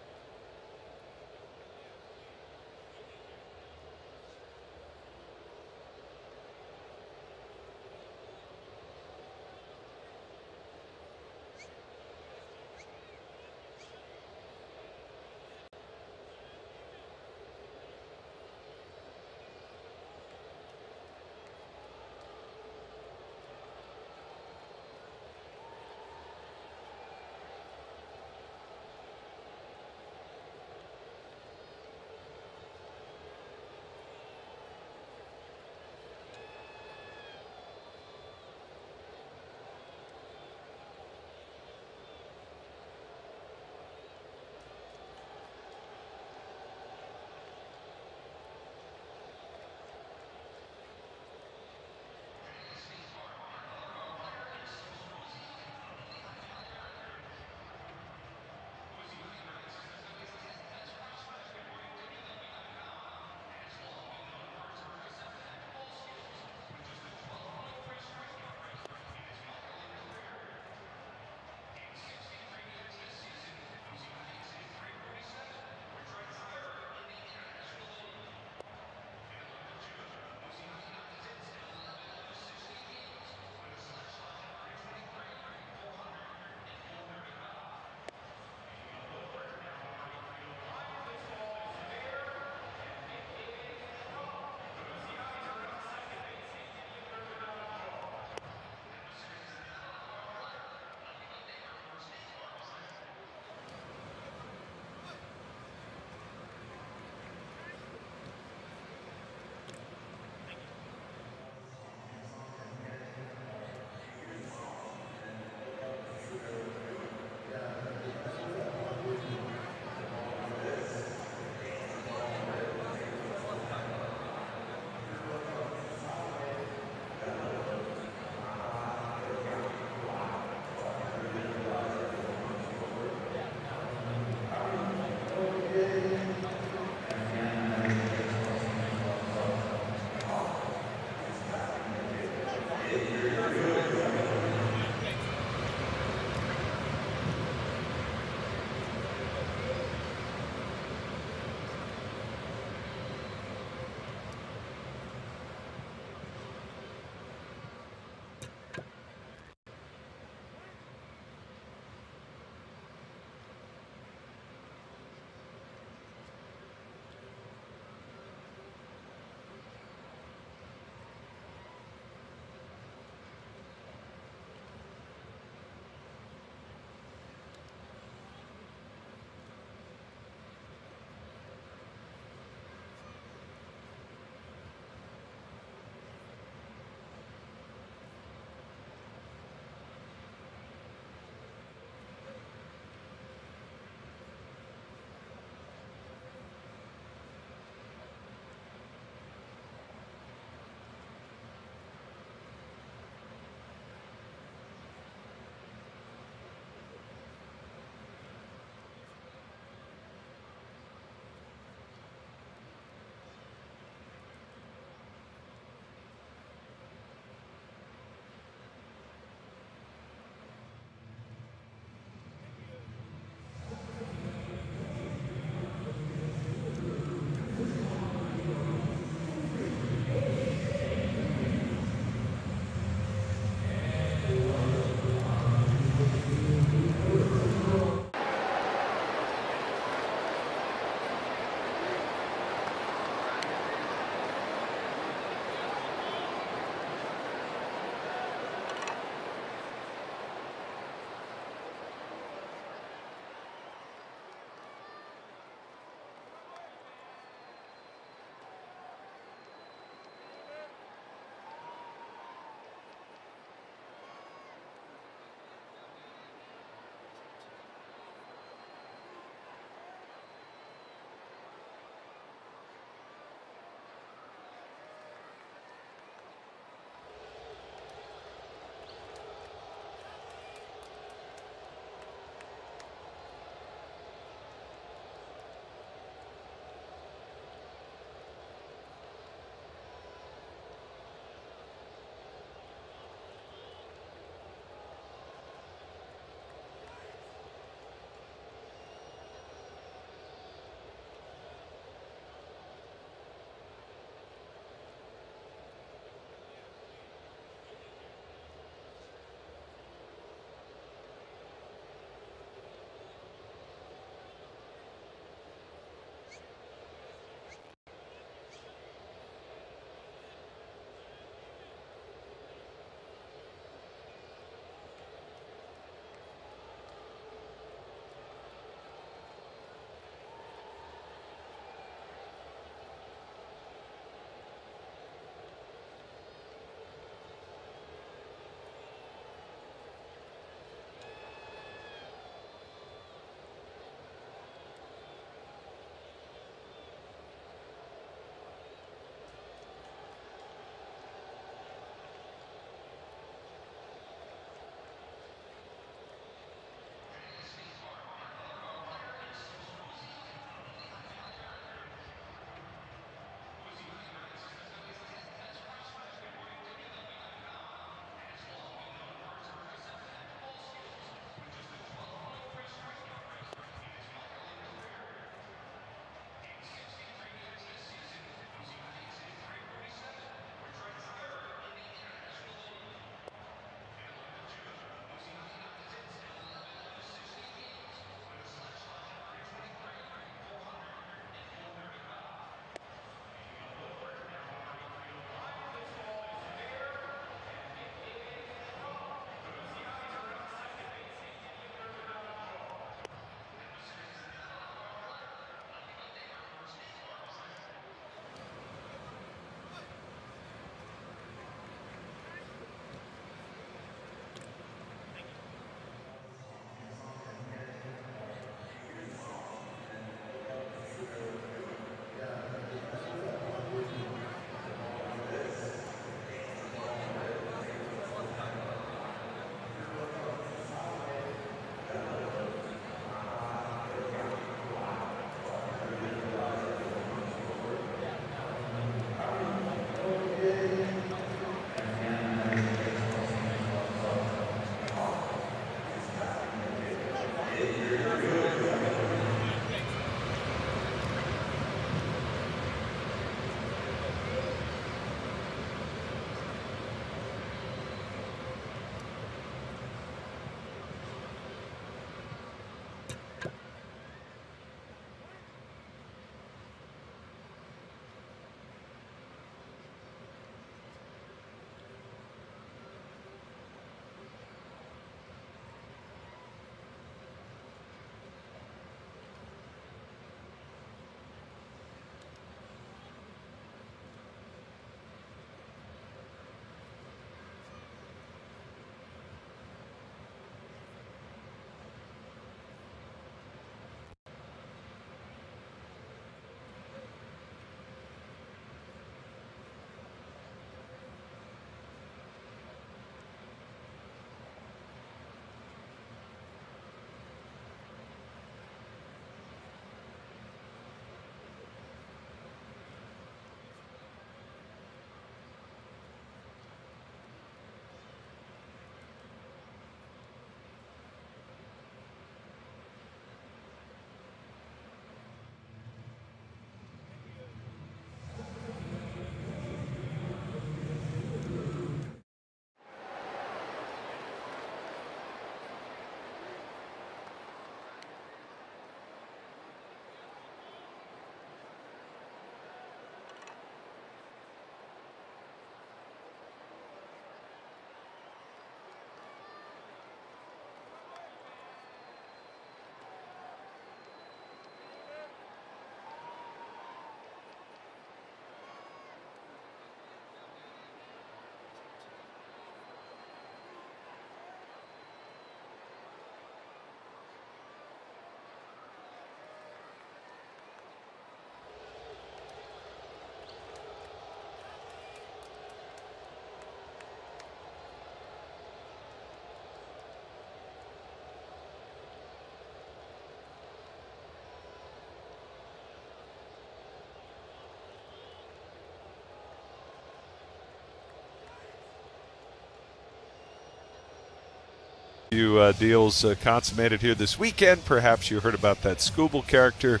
few deals consummated here this weekend. Perhaps you heard about that Scooble character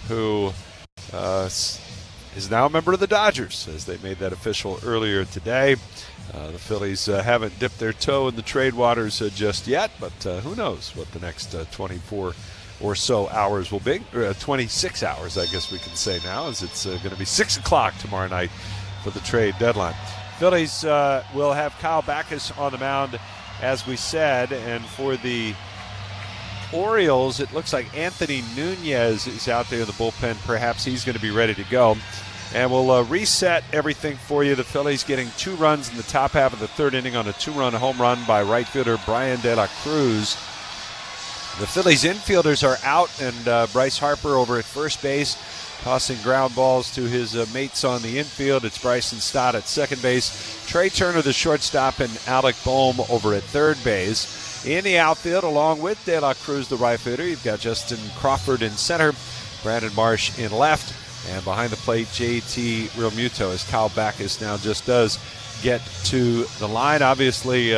who is now a member of the Dodgers, as they made that official earlier today. The Phillies haven't dipped their toe in the trade waters just yet, but who knows what the next 24 or so hours will be. 26 hours, I guess we can say now, as it's going to be 6 o'clock tomorrow night for the trade deadline. Phillies will have Kyle Backus on the mound, as we said, and for the Orioles, it looks like Anthony Nunez is out there in the bullpen. Perhaps he's going to be ready to go. And we'll reset everything for you. The Phillies getting 2 runs in the top half of the 3rd inning on a 2-run home run by right fielder Brian De La Cruz. The Phillies infielders are out, and Bryce Harper over at first base, tossing ground balls to his mates on the infield. It's Bryson Stott at second base, Trey Turner, the shortstop, and Alec Boehm over at third base. In the outfield, along with De La Cruz, the right fielder, you've got Justin Crawford in center, Brandon Marsh in left, and behind the plate, J.T. Realmuto, as Kyle Backus now just does get to the line. Obviously,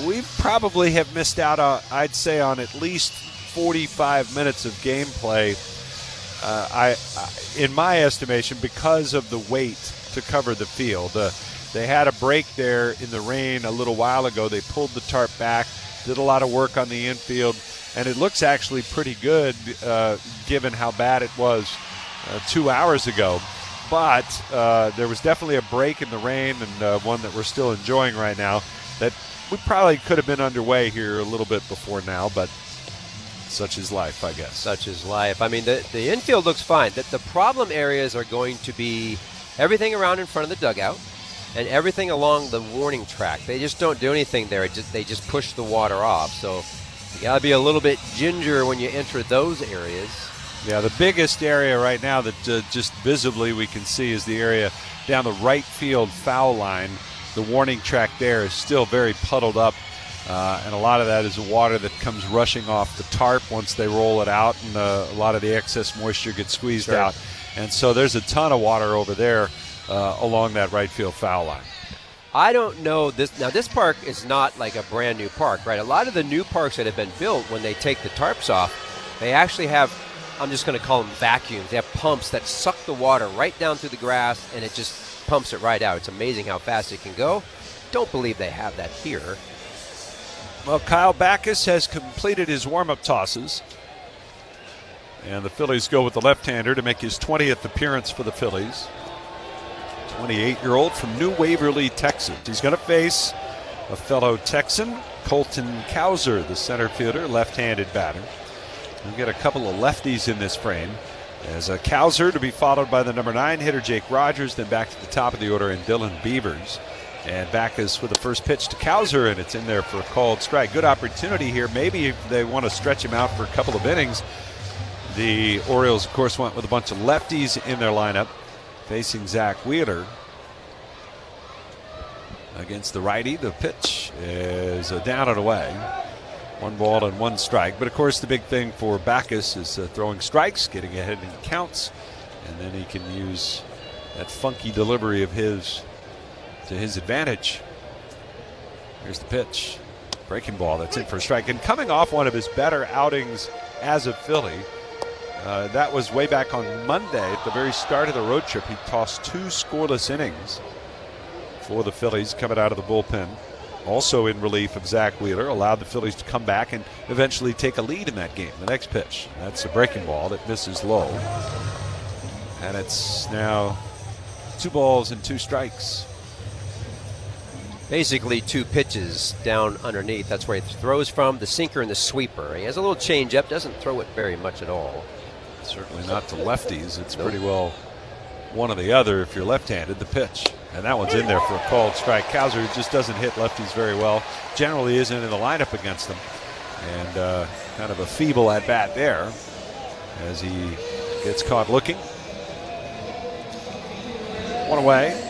we probably have missed out, I'd say, on at least 45 minutes of gameplay, in my estimation, because of the wait to cover the field. They had a break there in the rain a little while ago. They pulled the tarp back, did a lot of work on the infield, and it looks actually pretty good given how bad it was 2 hours ago. But there was definitely a break in the rain, and one that we're still enjoying right now, that we probably could have been underway here a little bit before now, but such is life, I guess. Such is life. I mean, the infield looks fine. The problem areas are going to be everything around in front of the dugout and everything along the warning track. They just don't do anything there. They just push the water off. So you got to be a little bit ginger when you enter those areas. Yeah, the biggest area right now that just visibly we can see is the area down the right field foul line. The warning track there is still very puddled up, and a lot of that is the water that comes rushing off the tarp once they roll it out, and a lot of the excess moisture gets squeezed out. And so there's a ton of water over there along that right field foul line. I don't know this. Now, this park is not like a brand new park, right? A lot of the new parks that have been built, when they take the tarps off, they actually have, I'm just going to call them vacuums. They have pumps that suck the water right down through the grass, and it just pumps it right out. It's amazing how fast it can go. Don't believe they have that here. Well, Kyle Backus has completed his warm-up tosses, and the Phillies go with the left-hander to make his 20th appearance for the Phillies. 28-year-old from New Waverly, Texas. He's going to face a fellow Texan, Colton Cowser, the center fielder, left-handed batter. We'll get a couple of lefties in this frame. As a Cowser to be followed by the number 9 hitter, Jake Rogers, then back to the top of the order, and Dylan Beavers. And Backus with the first pitch to Cowser, and it's in there for a called strike. Good opportunity here. Maybe if they want to stretch him out for a couple of innings. The Orioles, of course, went with a bunch of lefties in their lineup, facing Zach Wheeler. Against the righty, the pitch is down and away. 1 ball and 1 strike. But, of course, the big thing for Backus is throwing strikes, getting ahead in counts, and then he can use that funky delivery of his to his advantage. Here's the pitch. Breaking ball, that's in for a strike. And coming off one of his better outings as a Philly, that was way back on Monday at the very start of the road trip. He tossed 2 scoreless innings for the Phillies coming out of the bullpen. Also in relief of Zach Wheeler, allowed the Phillies to come back and eventually take a lead in that game. The next pitch, that's a breaking ball that misses low. And it's now 2 balls and 2 strikes. Basically 2 pitches down underneath. That's where he throws from, the sinker and the sweeper. He has a little changeup, doesn't throw it very much at all. Certainly not to lefties. It's pretty well one or the other if you're left-handed. The pitch. And that one's in there for a called strike. Cowser just doesn't hit lefties very well. Generally isn't in the lineup against them. And kind of a feeble at-bat there as he gets caught looking. 1 away.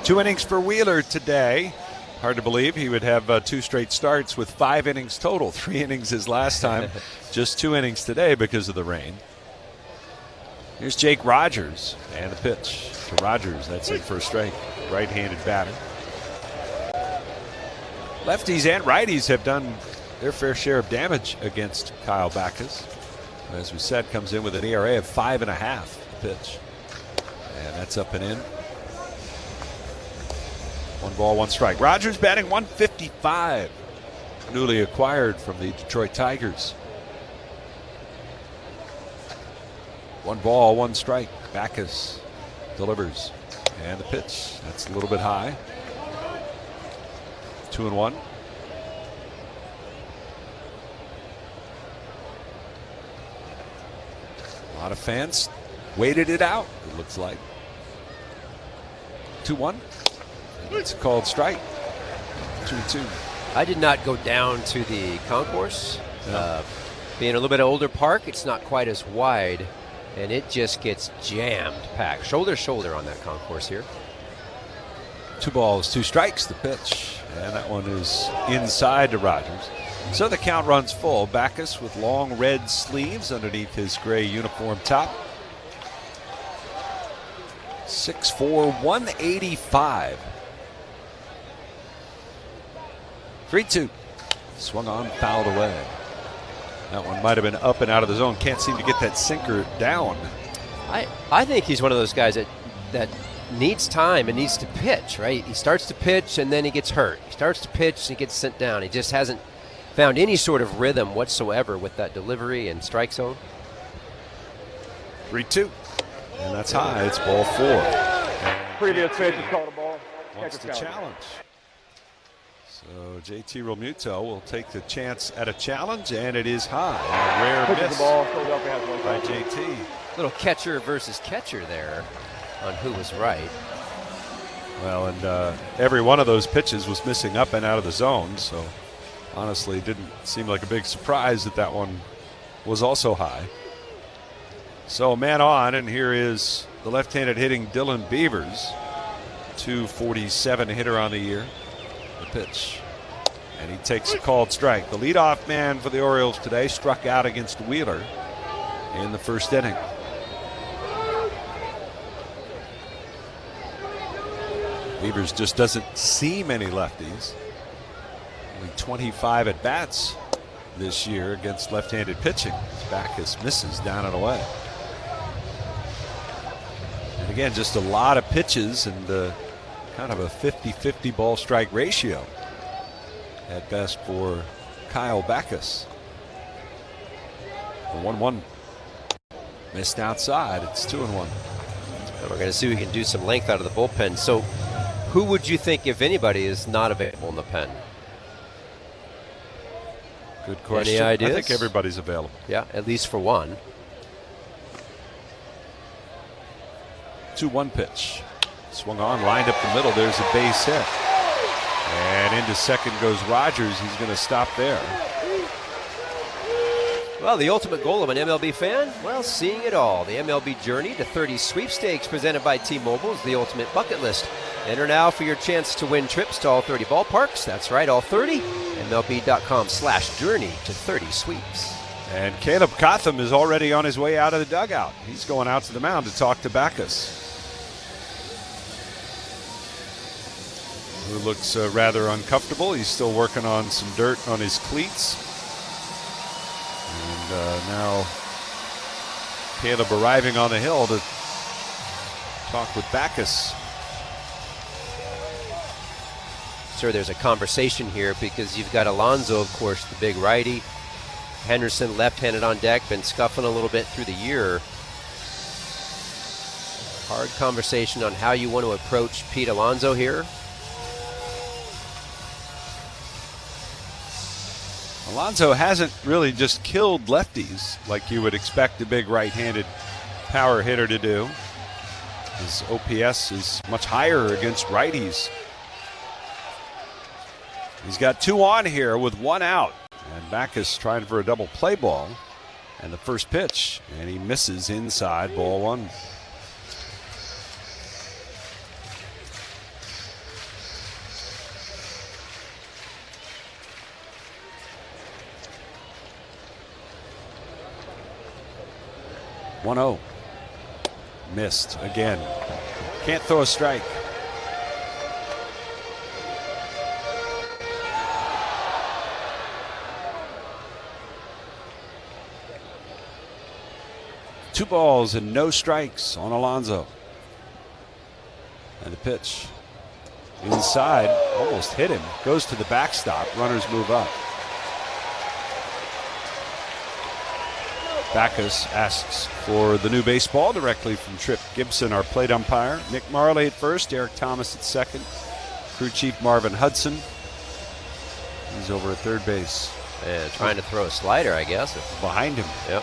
2 innings for Wheeler today. Hard to believe he would have 2 straight starts with 5 innings total. 3 innings his last time. Just 2 innings today because of the rain. Here's Jake Rogers. And the pitch to Rogers. That's in for a strike. Right-handed batter. Lefties and righties have done their fair share of damage against Kyle Backus. As we said, comes in with an ERA of 5.5 pitch. And that's up and in. 1 ball, 1 strike. Rogers batting .155. Newly acquired from the Detroit Tigers. 1 ball, 1 strike. Backus delivers. And the pitch. That's a little bit high. 2-1. A lot of fans waited it out, it looks like. 2-1. It's a called strike. 2-2. I did not go down to the concourse. Being a little bit older park, it's not quite as wide, and it just gets jammed, packed. Shoulder to shoulder on that concourse here. 2 balls, 2 strikes, the pitch. And that one is inside to Rogers. So the count runs full. Backus with long red sleeves underneath his gray uniform top. 6'4", 185. 3-2. Swung on, fouled away. That one might have been up and out of the zone. Can't seem to get that sinker down. I think he's one of those guys that needs time and needs to pitch, right? He starts to pitch and then he gets hurt. He starts to pitch and he gets sent down. He just hasn't found any sort of rhythm whatsoever with that delivery and strike zone. 3-2. And that's high. It's ball 4. Previous pitch is called a ball. Wants the challenge. So JT Realmuto will take the chance at a challenge, and it is high. A rare miss by JT. Little catcher versus catcher there on who was right. Well, and every one of those pitches was missing up and out of the zone, so honestly, it didn't seem like a big surprise that that one was also high. So man on, and here is the left-handed hitting Dylan Beavers, 247 hitter on the year. The pitch, and he takes a called strike. The leadoff man for the Orioles today struck out against Wheeler in the first inning. Beavers just doesn't see many lefties. Only 25 at bats this year against left-handed pitching. Backus misses down and away. And again, just a lot of pitches and kind of a 50-50 ball strike ratio at best for Kyle Backus. The 1-1 missed outside. It's 2-1. And we're going to see if we can do some length out of the bullpen. So who would you think, if anybody, is not available in the pen? Good question. Any ideas? I think everybody's available. Yeah, at least for one. 2-1 pitch. Swung on, lined up the middle. There's a base hit. And into second goes Rogers. He's going to stop there. Well, the ultimate goal of an MLB fan? Well, seeing it all. The MLB Journey to 30 sweepstakes presented by T-Mobile is the ultimate bucket list. Enter now for your chance to win trips to all 30 ballparks. That's right, all 30. MLB.com/journey to 30 sweeps. And Caleb Cotham is already on his way out of the dugout. He's going out to the mound to talk to Backus, who looks rather uncomfortable. He's still working on some dirt on his cleats. And now Caleb arriving on the hill to talk with Backus. Sure, there's a conversation here because you've got Alonso, of course, the big righty. Henderson, left-handed on deck, been scuffling a little bit through the year. Hard conversation on how you want to approach Pete Alonso here. Alonso hasn't really just killed lefties like you would expect a big right-handed power hitter to do. His OPS is much higher against righties. He's got 2 on here with 1 out. And Backus trying for a double play ball. And the first pitch, and he misses inside, ball 1. (1-0) missed again. Can't throw a strike. 2 balls and no strikes on Alonso. And the pitch inside, almost hit him, goes to the backstop. Runners move up. Backus asks for the new baseball directly from Trip Gibson, our plate umpire. Nick Marley at first, Derek Thomas at second. Crew chief Marvin Hudson. He's over at third base. Yeah, trying to throw a slider, I guess. Behind him. Yep.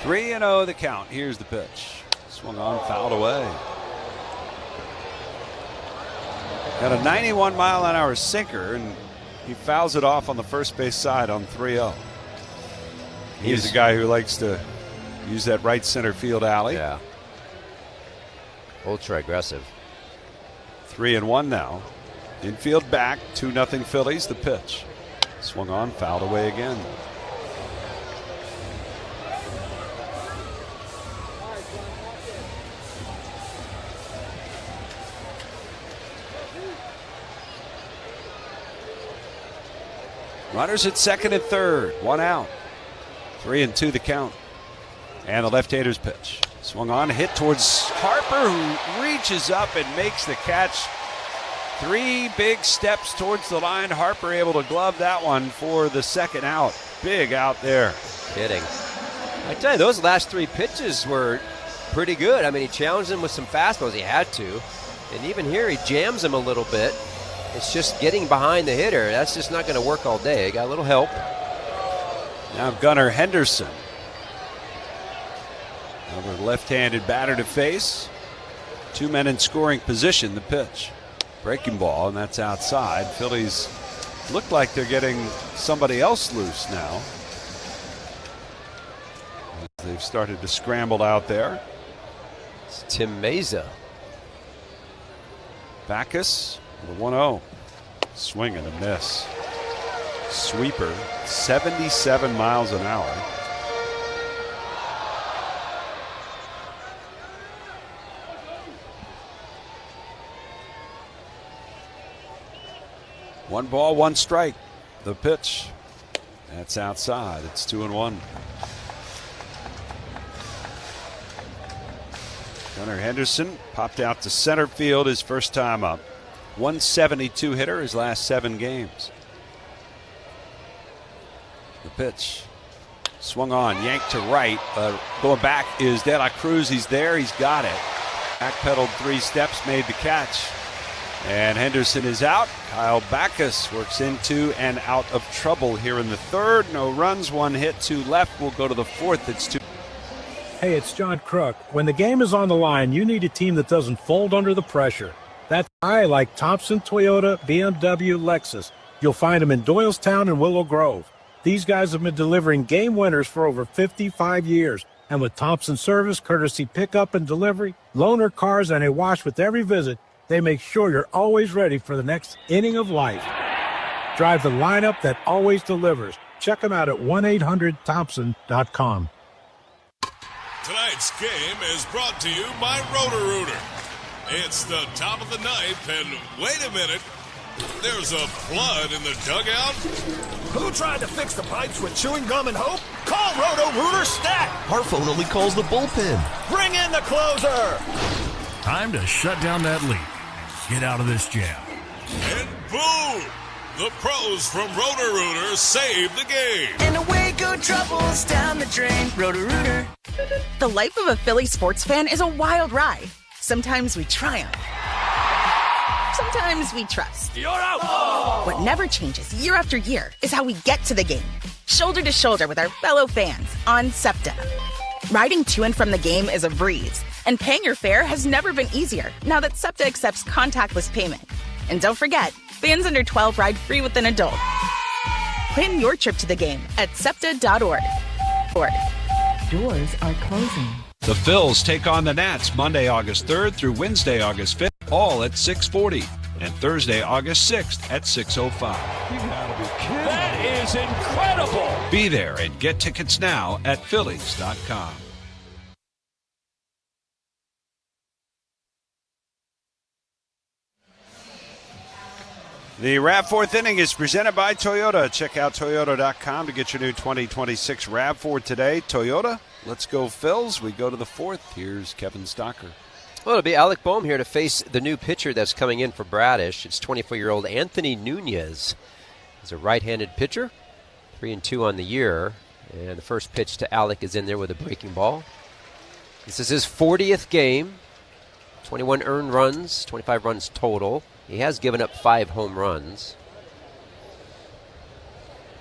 Three and 0 the count. Here's the pitch. Swung on, fouled away. Got a 91-mile-an-hour sinker, and he fouls it off on the first base side on 3-0. He's a guy who likes to use that right center field alley. Yeah. Ultra aggressive. 3-1 now. Infield back, 2-0 Phillies. The pitch. Swung on, fouled away again. Runners at second and third. 1 out. 3-2 the count. And the left-hander's pitch. Swung on, hit towards Harper, who reaches up and makes the catch. 3 big steps towards the line. Harper able to glove that one for the second out. Big out there. Kidding. I tell you, those last 3 pitches were pretty good. I mean, he challenged him with some fastballs. He had to. And even here, he jams him a little bit. It's just getting behind the hitter. That's just not going to work all day. Got a little help. Now Gunnar Henderson. Another left-handed batter to face. 2 men in scoring position. The pitch. Breaking ball, and that's outside. Phillies look like they're getting somebody else loose now. They've started to scramble out there. It's Tim Meza. Backus with a 1-0. Swing and a miss. Sweeper, 77 miles an hour. One ball, 1 strike. The pitch. That's outside. It's 2-1. Gunnar Henderson popped out to center field his first time up. 172 hitter his last 7 games. The pitch. Swung on, yanked to right. Going back is De La Cruz. He's there. He's got it. Backpedaled 3 steps, made the catch. And Henderson is out. Kyle Backus works into and out of trouble here in the third. No runs, 1 hit, 2 left. We'll go to the fourth. It's 2. Hey, it's John Crook. When the game is on the line, you need a team that doesn't fold under the pressure. That's why I like Thompson Toyota, BMW, Lexus. You'll find them in Doylestown and Willow Grove. These guys have been delivering game winners for over 55 years. And with Thompson service, courtesy pickup and delivery, loaner cars, and a wash with every visit, they make sure you're always ready for the next inning of life. Drive the lineup that always delivers. Check them out at 1-800-THOMPSON.com. Tonight's game is brought to you by Roto-Rooter. It's the top of the ninth, and wait a minute, there's a flood in the dugout. Who tried to fix the pipes with chewing gum and hope? Call Roto-Rooter Stat. Our phone only calls the bullpen. Bring in the closer. Time to shut down that leak. Get out of this jam. And boom! The pros from Roto-Rooter save the game. And away go troubles down the drain. Roto-Rooter. The life of a Philly sports fan is a wild ride. Sometimes we triumph. Sometimes we trust. You're out! Oh. What never changes year after year is how we get to the game. Shoulder to shoulder with our fellow fans on SEPTA. Riding to and from the game is a breeze, and paying your fare has never been easier now that SEPTA accepts contactless payment. And don't forget, fans under 12 ride free with an adult. Plan your trip to the game at SEPTA.org. Doors are closing. The Phils take on the Nats Monday, August 3rd through Wednesday, August 5th, all at 6:40, and Thursday, August 6th at 6:05. You gotta be kidding. That is incredible. Be there and get tickets now at Phillies.com. The RAV4th inning is presented by Toyota. Check out Toyota.com to get your new 2026 RAV4 today. Toyota, let's go Phils. We go to the 4th. Here's Kevin Stocker. Well, it'll be Alec Boehm here to face the new pitcher that's coming in for Bradish. It's 24-year-old Anthony Nunez. He's a right-handed pitcher, 3-2 on the year. And the first pitch to Alec is in there with a breaking ball. This is his 40th game, 21 earned runs, 25 runs total. He has given up 5 home runs.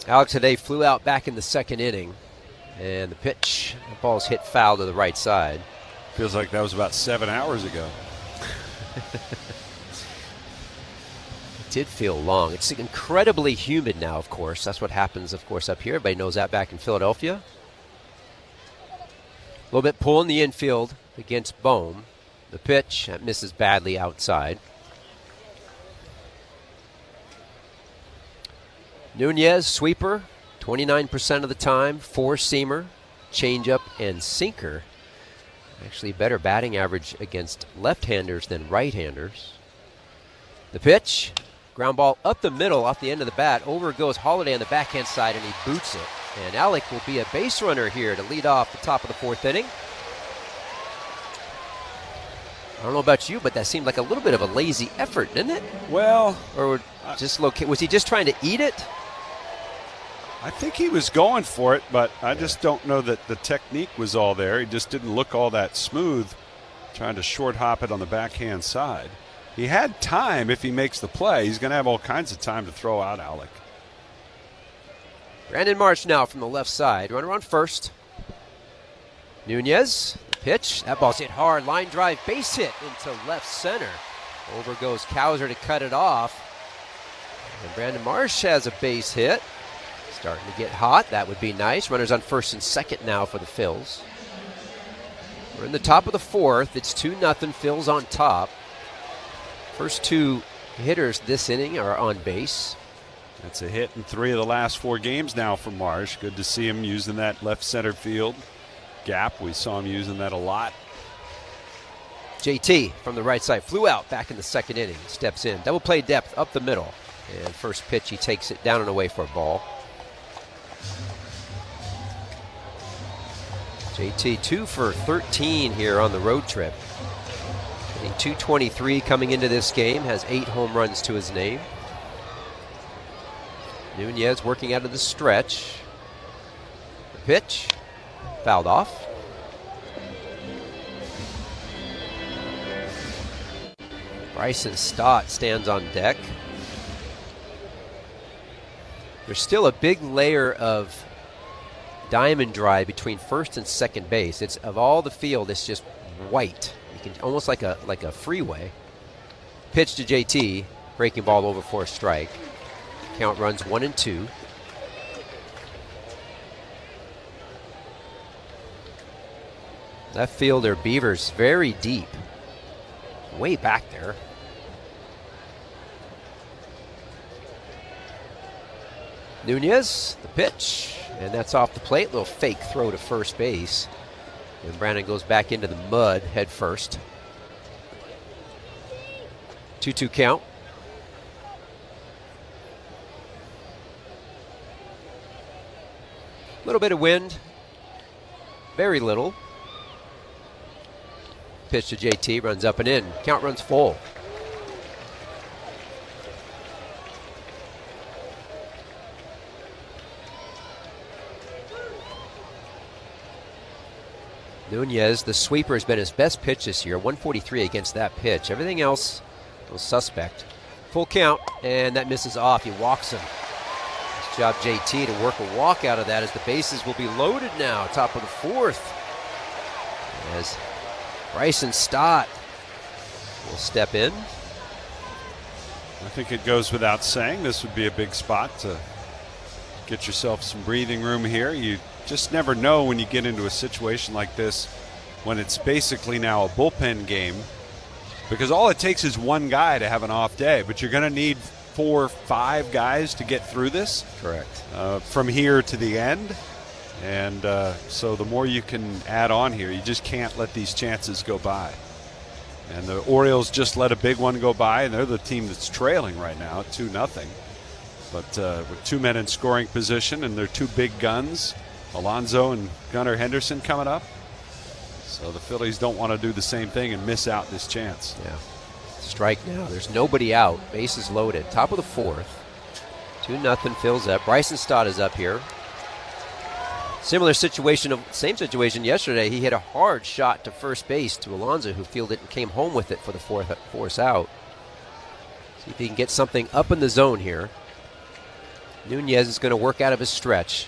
Alex today flew out back in the second inning, and the pitch, the ball's hit foul to the right side. Feels like that was about 7 hours ago. It did feel long. It's incredibly humid now, of course. That's what happens, of course, up here. Everybody knows that back in Philadelphia. A little bit pull in the infield against Boehm. The pitch, that misses badly outside. Nunez, sweeper, 29% of the time, 4-seamer, changeup, and sinker. Actually better batting average against left-handers than right-handers. The pitch, ground ball up the middle off the end of the bat. Over goes Holiday on the backhand side, and he boots it. And Alec will be a base runner here to lead off the top of the 4th inning. I don't know about you, but that seemed like a little bit of a lazy effort, didn't it? Well, or just was he just trying to eat it? I think he was going for it, but I just don't know that the technique was all there. He just didn't look all that smooth, trying to short hop it on the backhand side. He had time if he makes the play. He's going to have all kinds of time to throw out Alec. Brandon Marsh now from the left side. Runner on first. Nunez, pitch. That ball's hit hard. Line drive, base hit into left center. Over goes Cowser to cut it off. And Brandon Marsh has a base hit. Starting to get hot. That would be nice. Runners on first and second now for the Phils. We're in the top of the 4th. It's 2-0. Phils on top. First 2 hitters this inning are on base. That's a hit in 3 of the last 4 games now for Marsh. Good to see him using that left center field gap. We saw him using that a lot. JT from the right side flew out back in the second inning. Steps in. Double play depth up the middle. And first pitch, he takes it down and away for a ball. JT 2 for 13 here on the road trip. Hitting .223 coming into this game. Has 8 home runs to his name. Nunez working out of the stretch. The pitch. Fouled off. Bryson Stott stands on deck. There's still a big layer of diamond dry between first and second base. It's of all the field, it's just white. You can almost like a freeway. Pitch to JT, breaking ball over for a strike. Count runs 1-2. Left fielder Beavers very deep, way back there. Nunez, the pitch, and that's off the plate. Little fake throw to first base. And Brandon goes back into the mud head first. 2-2 count. A little bit of wind, very little. Pitch to JT, runs up and in. Count runs full. Nunez, the sweeper, has been his best pitch this year. 143 against that pitch. Everything else was suspect. Full count, and that misses off. He walks him. Nice job, JT, to work a walk out of that as the bases will be loaded now. Top of the 4th. As Bryson Stott will step in. I think it goes without saying this would be a big spot to get yourself some breathing room here. You just never know when you get into a situation like this when it's basically now a bullpen game, because all it takes is one guy to have an off day, but you're going to need 4 or 5 guys to get through this. Correct. From here to the end. And so the more you can add on here, you just can't let these chances go by. And the Orioles just let a big one go by, and they're the team that's trailing right now, 2-0. But with 2 men in scoring position and their 2 big guns, Alonso and Gunnar Henderson coming up. So the Phillies don't want to do the same thing and miss out this chance. Yeah. Strike now. There's nobody out. Bases loaded. Top of the 4th. 2-0 Phil's up. Bryson Stott is up here. Same situation yesterday. He hit a hard shot to first base to Alonso, who fielded and came home with it for the force out. See if he can get something up in the zone here. Nunez is going to work out of his stretch.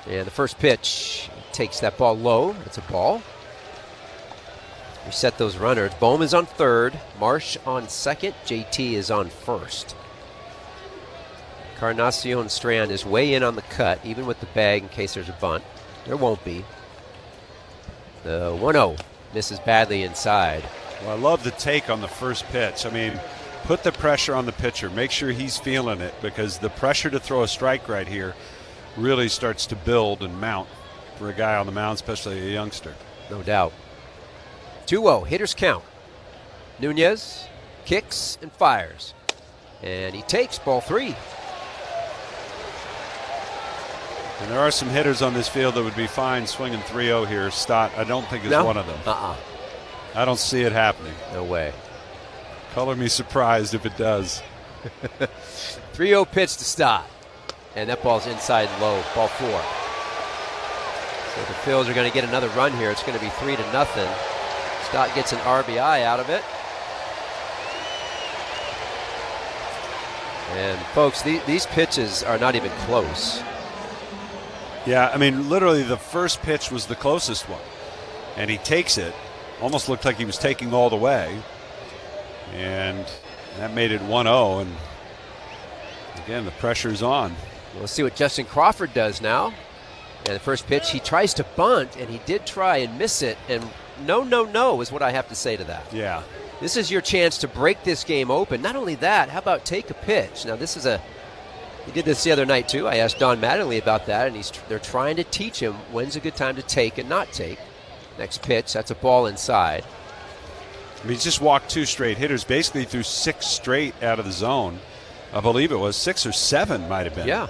And the first pitch takes that ball low. It's a ball. Reset those runners. Bohm is on third. Marsh on second. JT is on first. Encarnacion Strand is way in on the cut, even with the bag in case there's a bunt. There won't be. The 1-0 misses badly inside. Well, I love the take on the first pitch. I mean, put the pressure on the pitcher. Make sure he's feeling it, because the pressure to throw a strike right here really starts to build and mount for a guy on the mound, especially a youngster. No doubt. 2-0, hitters count. Nunez kicks and fires. And he takes ball 3. And there are some hitters on this field that would be fine swinging 3-0 here. Stott, I don't think is one of them. I don't see it happening. No way. Color me surprised if it does. 3-0 pitch to Stott. And that ball's inside low, ball 4. So the Phils are going to get another run here. It's going to be 3-0. Stott gets an RBI out of it. And folks, these pitches are not even close. Yeah, I mean, literally the first pitch was the closest one. And he takes it. Almost looked like he was taking all the way. And that made it 1-0. And again, the pressure's on. We'll see what Justin Crawford does now. And the first pitch, he tries to bunt, and he did try and miss it. And no is what I have to say to that. Yeah. This is your chance to break this game open. Not only that, how about take a pitch? Now, this is he did this the other night, too. I asked Don Mattingly about that, and they're trying to teach him when's a good time to take and not take. Next pitch, that's a ball inside. I mean, he's just walked 2 straight hitters, basically threw 6 straight out of the zone. I believe it was 6 or 7 might have been. Yeah.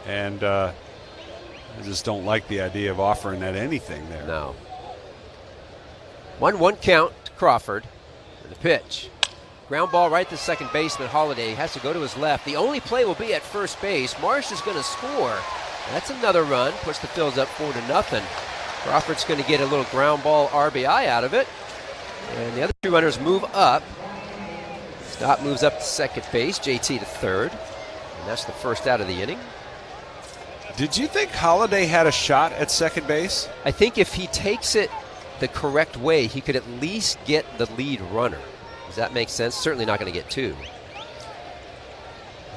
And I just don't like the idea of offering that anything there. No. 1-1 count to Crawford. And the pitch. Ground ball right to second baseman. Holiday has to go to his left. The only play will be at first base. Marsh is going to score. That's another run. Puts the Phils up 4-0. Crawford's going to get a little ground ball RBI out of it. And the other 2 runners move up. Stott moves up to second base. JT to third. And that's the first out of the inning. Did you think Holiday had a shot at second base? I think if he takes it the correct way, he could at least get the lead runner. Does that make sense? Certainly not going to get 2.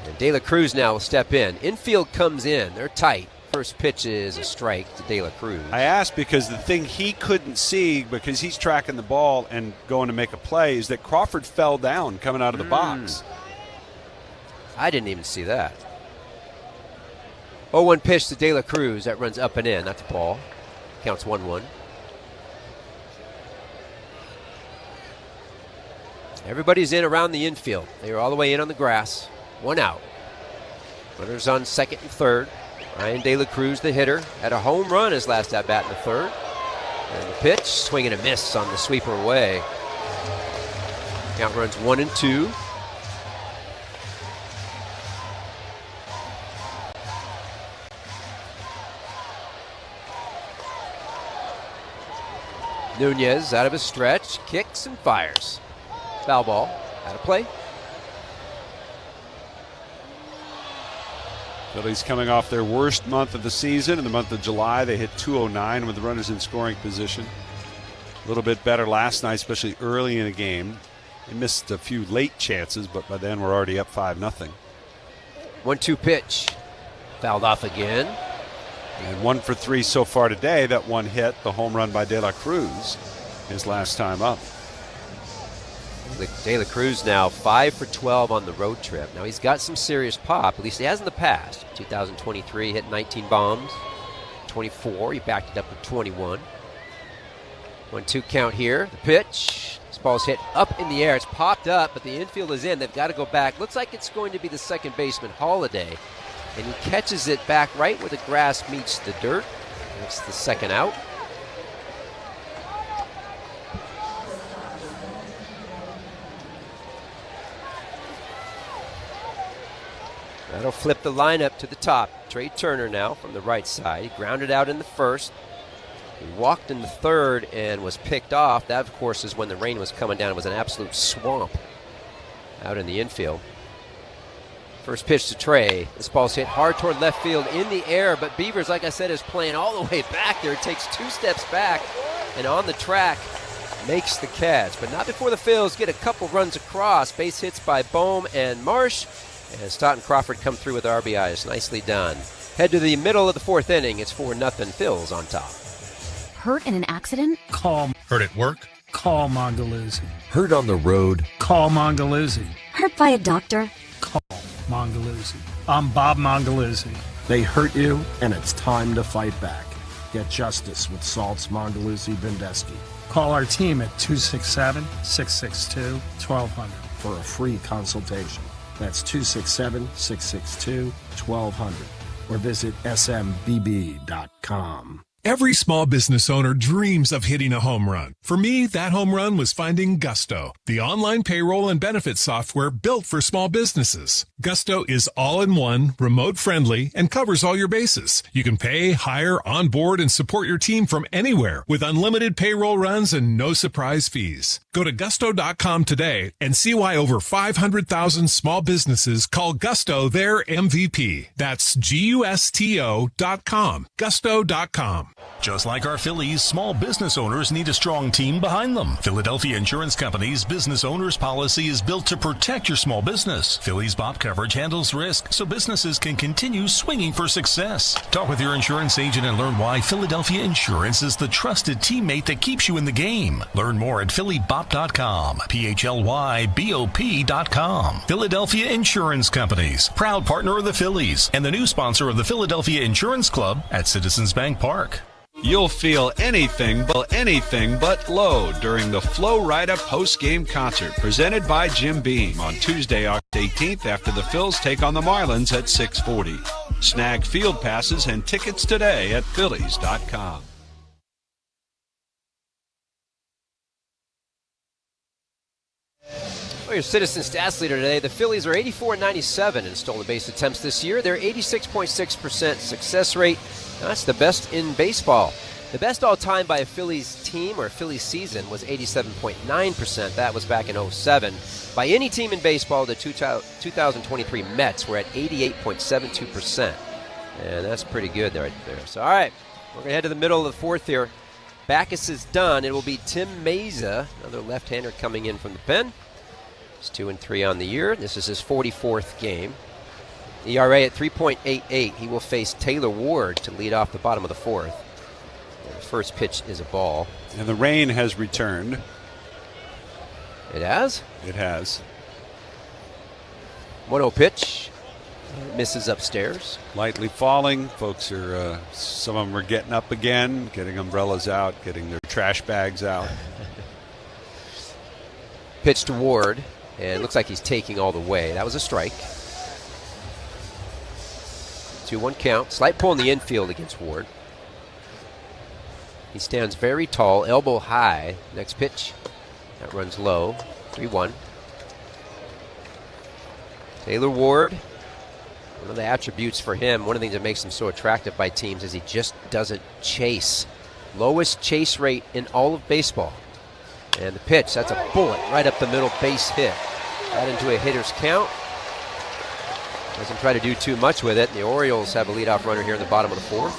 And De La Cruz now will step in. Infield comes in. They're tight. First pitch is a strike to De La Cruz. I asked because the thing he couldn't see, because he's tracking the ball and going to make a play, is that Crawford fell down coming out of the box. I didn't even see that. 0-1 pitch to De La Cruz. That runs up and in. That's a ball. Counts 1-1. Everybody's in around the infield. They are all the way in on the grass. 1 out. Runners on second and third. Ryan De La Cruz, the hitter, had a home run his last at-bat in the third. And the pitch, swing and a miss on the sweeper away. Count runs 1-2. Nunez out of his stretch, kicks and fires. Foul ball, out of play. Phillies coming off their worst month of the season. In the month of July, they hit .209 with the runners in scoring position. A little bit better last night, especially early in the game. They missed a few late chances, but by then we're already up 5-0. 1-2 pitch. Fouled off again. And 1 for 3 so far today. That one hit, the home run by De La Cruz, his last time up. De La Cruz now 5 for 12 on the road trip. Now he's got some serious pop, at least he has in the past. 2023, hit 19 bombs. 24, he backed it up with 21. 1-2 count here. The pitch. This ball's hit up in the air. It's popped up, but the infield is in. They've got to go back. Looks like it's going to be the second baseman, Holiday. And he catches it back right where the grass meets the dirt. That's the second out. That'll flip the lineup to the top. Trey Turner now from the right side. He grounded out in the first. He walked in the third and was picked off. That, of course, is when the rain was coming down. It was an absolute swamp out in the infield. First pitch to Trey. This ball's hit hard toward left field in the air, but Beavers, like I said, is playing all the way back there. It takes 2 steps back and on the track makes the catch. But not before the Phils get a couple runs across. Base hits by Bohm and Marsh. And Stott and Crawford come through with RBIs. Nicely done. Head to the middle of the 4th inning. It's 4-0 Phils on top. Hurt in an accident? Call. Hurt at work? Call Mongaluzzi. Hurt on the road? Call Mongaluzzi. Hurt by a doctor? Call Mongaluzzi. I'm Bob Mongaluzzi. They hurt you, and it's time to fight back. Get justice with Salt's Mongaluzzi Vindeski. Call our team at 267-662-1200 for a free consultation. That's 267-662-1200 or visit smbb.com. Every small business owner dreams of hitting a home run. For me, that home run was finding Gusto, the online payroll and benefits software built for small businesses. Gusto is all-in-one, remote-friendly, and covers all your bases. You can pay, hire, onboard, and support your team from anywhere with unlimited payroll runs and no surprise fees. Go to gusto.com today and see why over 500,000 small businesses call Gusto their MVP. That's GUSTO.com. Gusto.com. Just like our Phillies, small business owners need a strong team behind them. Philadelphia Insurance Company's business owners policy is built to protect your small business. Phillies BOP coverage handles risk so businesses can continue swinging for success. Talk with your insurance agent and learn why Philadelphia Insurance is the trusted teammate that keeps you in the game. Learn more at PhillyBOP.com, PHLYBOP.com. Philadelphia Insurance Companies, proud partner of the Phillies and the new sponsor of the Philadelphia Insurance Club at Citizens Bank Park. You'll feel anything but low during the Flow Rida post-game concert presented by Jim Beam on Tuesday, October 18th after the Phils take on the Marlins at 6:40. Snag field passes and tickets today at Phillies.com. Well, your Citizen Stats leader today, the Phillies are 84-97 in stolen base attempts this year. Their 86.6% success rate, that's the best in baseball. The best all-time by a Phillies team or Phillies season was 87.9%. That was back in 07. By any team in baseball, the 2023 Mets were at 88.72%. And that's pretty good right there. So, all right, we're going to head to the middle of the 4th here. Backus is done. It will be Tim Meza, another left-hander coming in from the pen. He's 2-3 on the year. This is his 44th game. ERA at 3.88. He will face Taylor Ward to lead off the bottom of the 4th. The first pitch is a ball. And the rain has returned. It has? It has. 1-0 pitch. Misses upstairs. Lightly falling. Folks are, some of them are getting up again, getting umbrellas out, getting their trash bags out. Pitch to Ward. And it looks like he's taking all the way. That was a strike. 2-1 count. Slight pull in the infield against Ward. He stands very tall, elbow high. Next pitch. That runs low. 3-1. Taylor Ward. One of the attributes for him, one of the things that makes him so attractive by teams is he just doesn't chase. Lowest chase rate in all of baseball. And the pitch, that's a bullet right up the middle, base hit. Right into a hitter's count. Doesn't try to do too much with it. The Orioles have a leadoff runner here in the bottom of the 4th.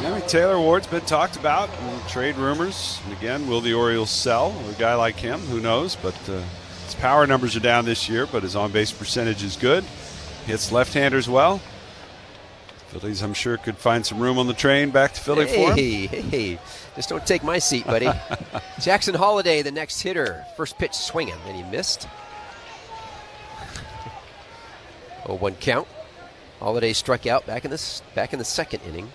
Yeah, I mean, Taylor Ward's been talked about in trade rumors. And again, will the Orioles sell a guy like him? Who knows? But his power numbers are down this year, but his on-base percentage is good. Hits left-handers well. Phillies, I'm sure, could find some room on the train back to Philly for him. Hey, just don't take my seat, buddy. Jackson Holiday, the next hitter. First pitch swinging, and he missed. 0-1 count. Holiday struck out back in the second inning.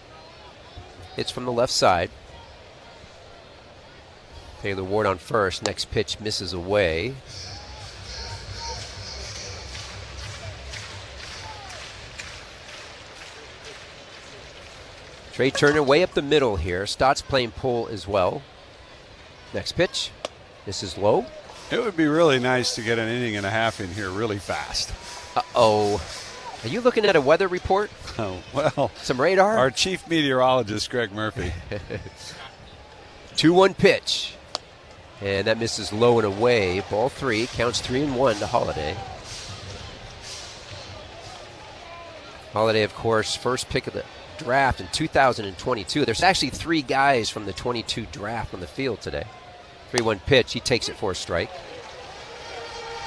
Hits from the left side. Taylor Ward on first. Next pitch misses away. Trey Turner way up the middle here. Stott's playing pull as well. Next pitch. This is low. It would be really nice to get an inning and a half in here really fast. Uh-oh. Are you looking at a weather report? Oh, well. Some radar? Our chief meteorologist, Greg Murphy. 2-1 pitch. And that misses low and away. Ball 3. Counts 3-1 to Holiday. Holiday, of course, first pick of the draft in 2022. There's actually 3 guys from the 22 draft on the field today. 3-1 pitch. He takes it for a strike.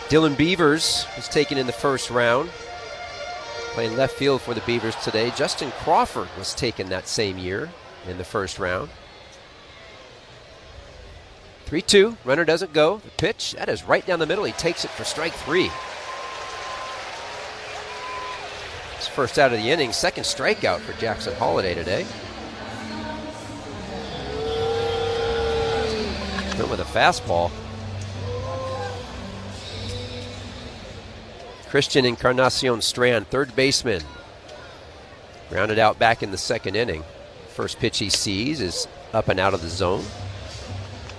Dylan Beavers was taken in the first round. Playing left field for the Beavers today. Justin Crawford was taken that same year in the first round. 3-2. Runner doesn't go. The pitch, that is right down the middle. He takes it for strike 3. His first out of the inning. Second strikeout for Jackson Holiday today. Went with a fastball. Christian Encarnacion Strand, third baseman. Grounded out back in the second inning. First pitch he sees is up and out of the zone.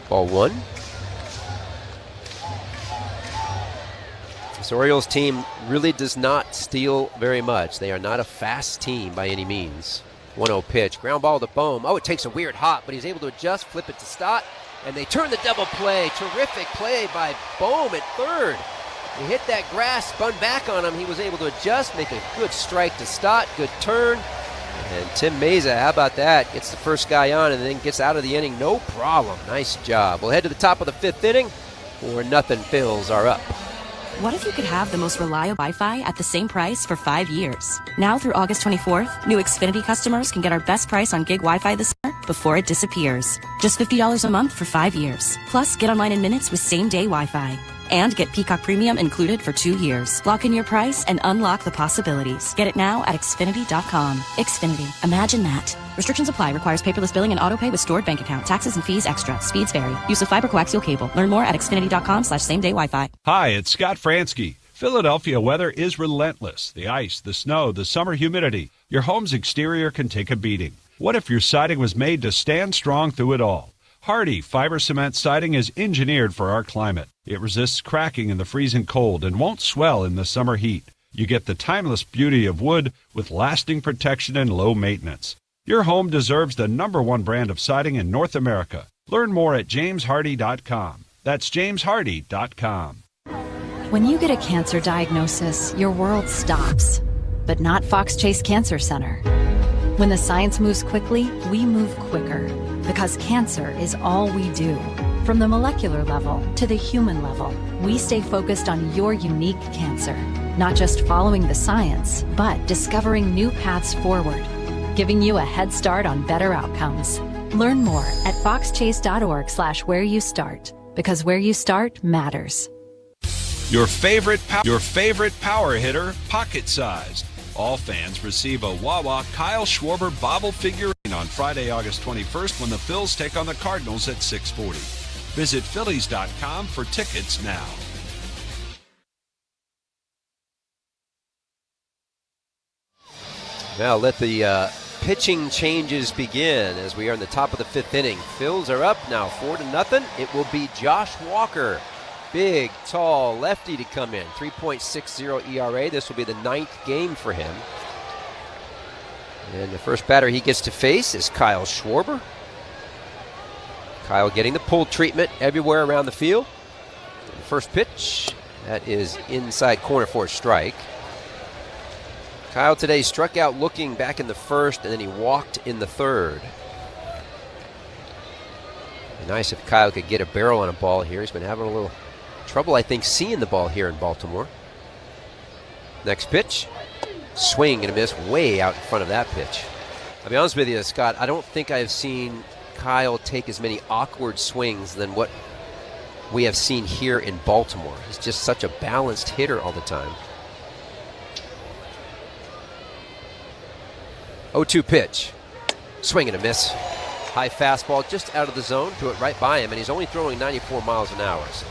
Ball 1. This Orioles team really does not steal very much. They are not a fast team by any means. 1-0 pitch. Ground ball to Bohm. Oh, it takes a weird hop, but he's able to adjust, flip it to Stott, and they turn the double play. Terrific play by Bohm at third. He hit that grass, spun back on him. He was able to adjust, make a good strike to Stott. Good turn. And Tim Meza, how about that? Gets the first guy on and then gets out of the inning. No problem. Nice job. We'll head to the top of the 5th inning. 4-0 Phils are up. What if you could have the most reliable Wi-Fi at the same price for 5 years? Now through August 24th, new Xfinity customers can get our best price on gig Wi-Fi this summer before it disappears. Just $50 a month for 5 years. Plus, get online in minutes with same-day Wi-Fi. And get Peacock Premium included for 2 years. Lock in your price and unlock the possibilities. Get it now at Xfinity.com. Xfinity. Imagine that. Restrictions apply. Requires paperless billing and autopay with stored bank account. Taxes and fees extra. Speeds vary. Use of fiber coaxial cable. Learn more at Xfinity.com/same-day Wi-Fi. Hi, it's Scott Fransky. Philadelphia weather is relentless. The ice, the snow, the summer humidity. Your home's exterior can take a beating. What if your siding was made to stand strong through it all? Hardy fiber cement siding is engineered for our climate. It resists cracking in the freezing cold and won't swell in the summer heat. You get the timeless beauty of wood with lasting protection and low maintenance. Your home deserves the #1 brand of siding in North America. Learn more at jameshardy.com. That's jameshardy.com. When you get a cancer diagnosis, your world stops. But not Fox Chase Cancer Center. When the science moves quickly, we move quicker. Because cancer is all we do. From the molecular level to the human level, we stay focused on your unique cancer. Not just following the science, but discovering new paths forward. Giving you a head start on better outcomes. Learn more at foxchase.org/where you start. Because where you start matters. Your favorite power hitter, pocket sized. All fans receive a Wawa Kyle Schwarber bobble figurine on Friday, August 21st when the Phils take on the Cardinals at 6:40. Visit Phillies.com for tickets now. Now let the pitching changes begin as we are in the top of the 5th inning. Phils are up now 4-0. It will be Josh Walker. Big, tall lefty to come in. 3.60 ERA. This will be the 9th game for him. And the first batter he gets to face is Kyle Schwarber. Kyle getting the pull treatment everywhere around the field. And the first pitch, that is inside corner for a strike. Kyle today struck out looking back in the first, and then he walked in the third. Be nice if Kyle could get a barrel on a ball here. He's been having a little trouble, I think, seeing the ball here in Baltimore. Next pitch. Swing and a miss way out in front of that pitch. I'll be honest with you, Scott, I don't think I've seen Kyle take as many awkward swings than what we have seen here in Baltimore. He's just such a balanced hitter all the time. 0-2 pitch. Swing and a miss. High fastball just out of the zone, threw it right by him, and he's only throwing 94 miles an hour. So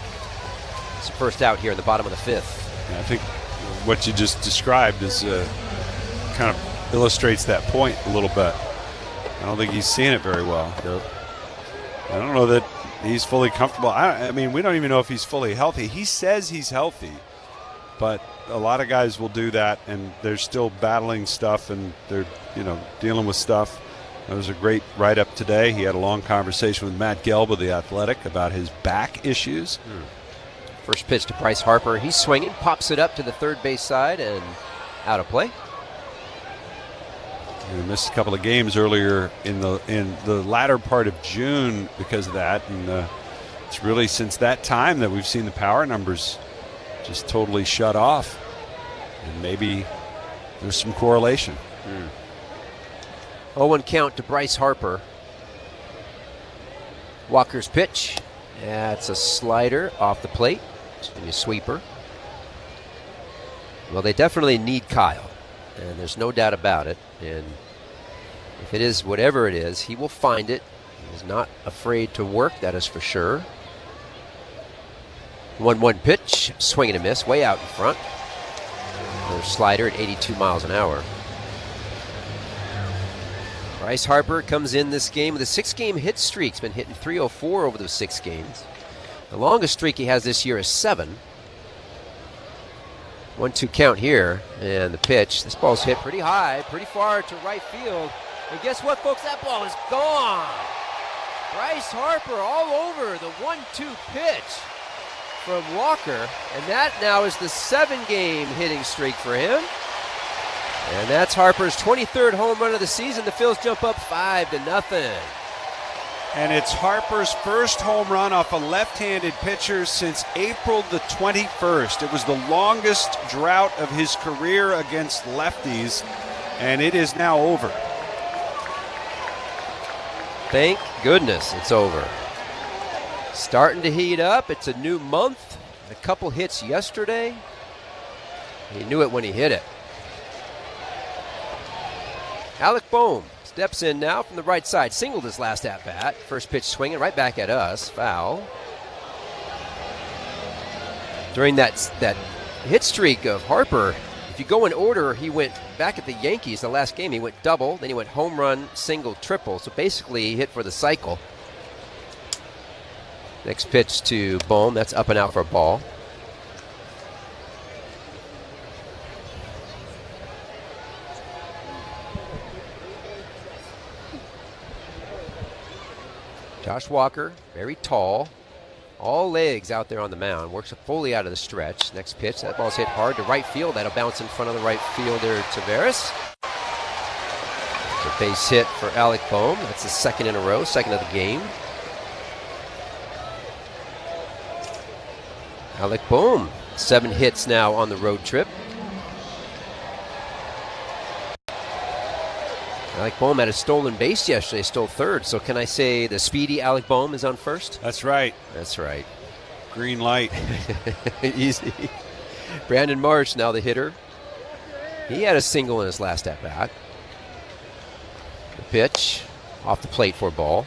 it's the first out here in the bottom of the fifth. Yeah, I think what you just described is kind of illustrates that point a little bit. I don't think he's seeing it very well. Nope. I don't know that he's fully comfortable. I mean, we don't even know if he's fully healthy. He says he's healthy, but a lot of guys will do that, and they're still battling stuff, and they're dealing with stuff. There was a great write-up today. He had a long conversation with Matt Gelb of The Athletic about his back issues. First pitch to Bryce Harper. He's swinging, pops it up to the third base side, and out of play. He missed a couple of games earlier in the latter part of June because of that, and it's really since that time that we've seen the power numbers just totally shut off, and maybe there's some correlation. 0-1 count to Bryce Harper. Walker's pitch. That's a slider off the plate. It's going to be a sweeper. Well, they definitely need Kyle, and there's no doubt about it. And if it is whatever it is, he will find it. He's not afraid to work, that is for sure. 1-1 pitch, swing and a miss, way out in front. Another slider at 82 miles an hour. Bryce Harper comes in this game with a 6-game hit streak. He's been hitting .304 over those 6 games. The longest streak he has this year is 7. 1-2 count here, and the pitch. This ball's hit pretty high, pretty far to right field. And guess what, folks? That ball is gone. Bryce Harper all over the 1-2 pitch from Walker, and that now is the 7-game hitting streak for him. And that's Harper's 23rd home run of the season. The Phils jump up 5-0. And it's Harper's first home run off a left-handed pitcher since April the 21st. It was the longest drought of his career against lefties, and it is now over. Thank goodness it's over. Starting to heat up. It's a new month. A couple hits yesterday. He knew it when he hit it. Alec Boehm steps in now from the right side. Singled his last at-bat. First pitch swinging right back at us. Foul. During that hit streak of Harper, if you go in order, he went back at the Yankees the last game. He went double, then he went home run, single, triple. So basically he hit for the cycle. Next pitch to Boehm. That's up and out for a ball. Josh Walker, very tall, all legs out there on the mound, works fully out of the stretch. Next pitch, that ball's hit hard to right field. That'll bounce in front of the right fielder, Taveras. It's a base hit for Alec Boehm. That's the second in a row, second of the game. Alec Boehm, 7 hits now on the road trip. Alec Boehm had a stolen base yesterday, stole third. So can I say the speedy Alec Boehm is on first? That's right. That's right. Green light. Easy. Brandon Marsh, now the hitter. He had a single in his last at-bat. The pitch, off the plate for a ball.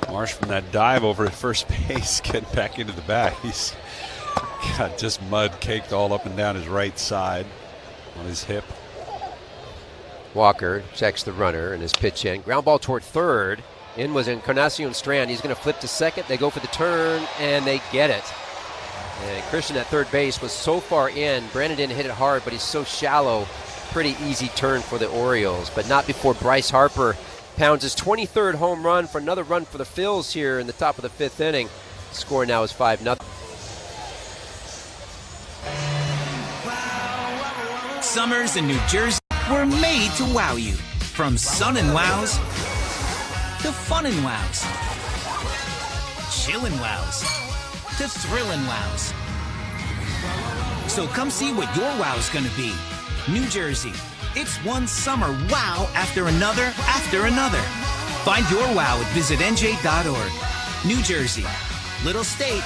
Marsh from that dive over at first base, getting back into the bat. He's got just mud caked all up and down his right side on his hip. Walker checks the runner and his pitch in. Ground ball toward third. In was Encarnacion Strand. He's going to flip to second. They go for the turn, and they get it. And Christian at third base was so far in. Brandon didn't hit it hard, but he's so shallow. Pretty easy turn for the Orioles, but not before Bryce Harper pounds his 23rd home run for another run for the Phils here in the top of the 5th inning. The score now is 5-0. Summers in New Jersey were made to wow you. From sun and wows to fun and wows, chillin' wows to thrillin' wows. So come see what your wow's gonna be. New Jersey, it's one summer wow after another after another. Find your wow at visitnj.org. New Jersey, little state,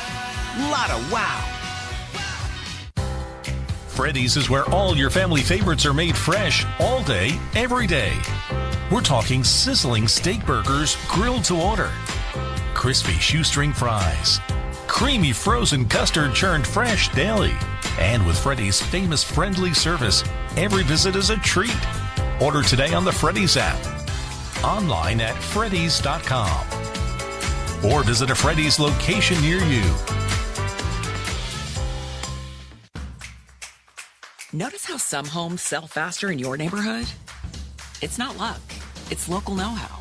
lot of wow. Freddy's is where all your family favorites are made fresh all day, every day. We're talking sizzling steak burgers grilled to order, crispy shoestring fries, creamy frozen custard churned fresh daily. And with Freddy's famous friendly service, every visit is a treat. Order today on the Freddy's app, online at freddys.com, or visit a Freddy's location near you. Notice how some homes sell faster in your neighborhood? It's not luck. It's local know-how.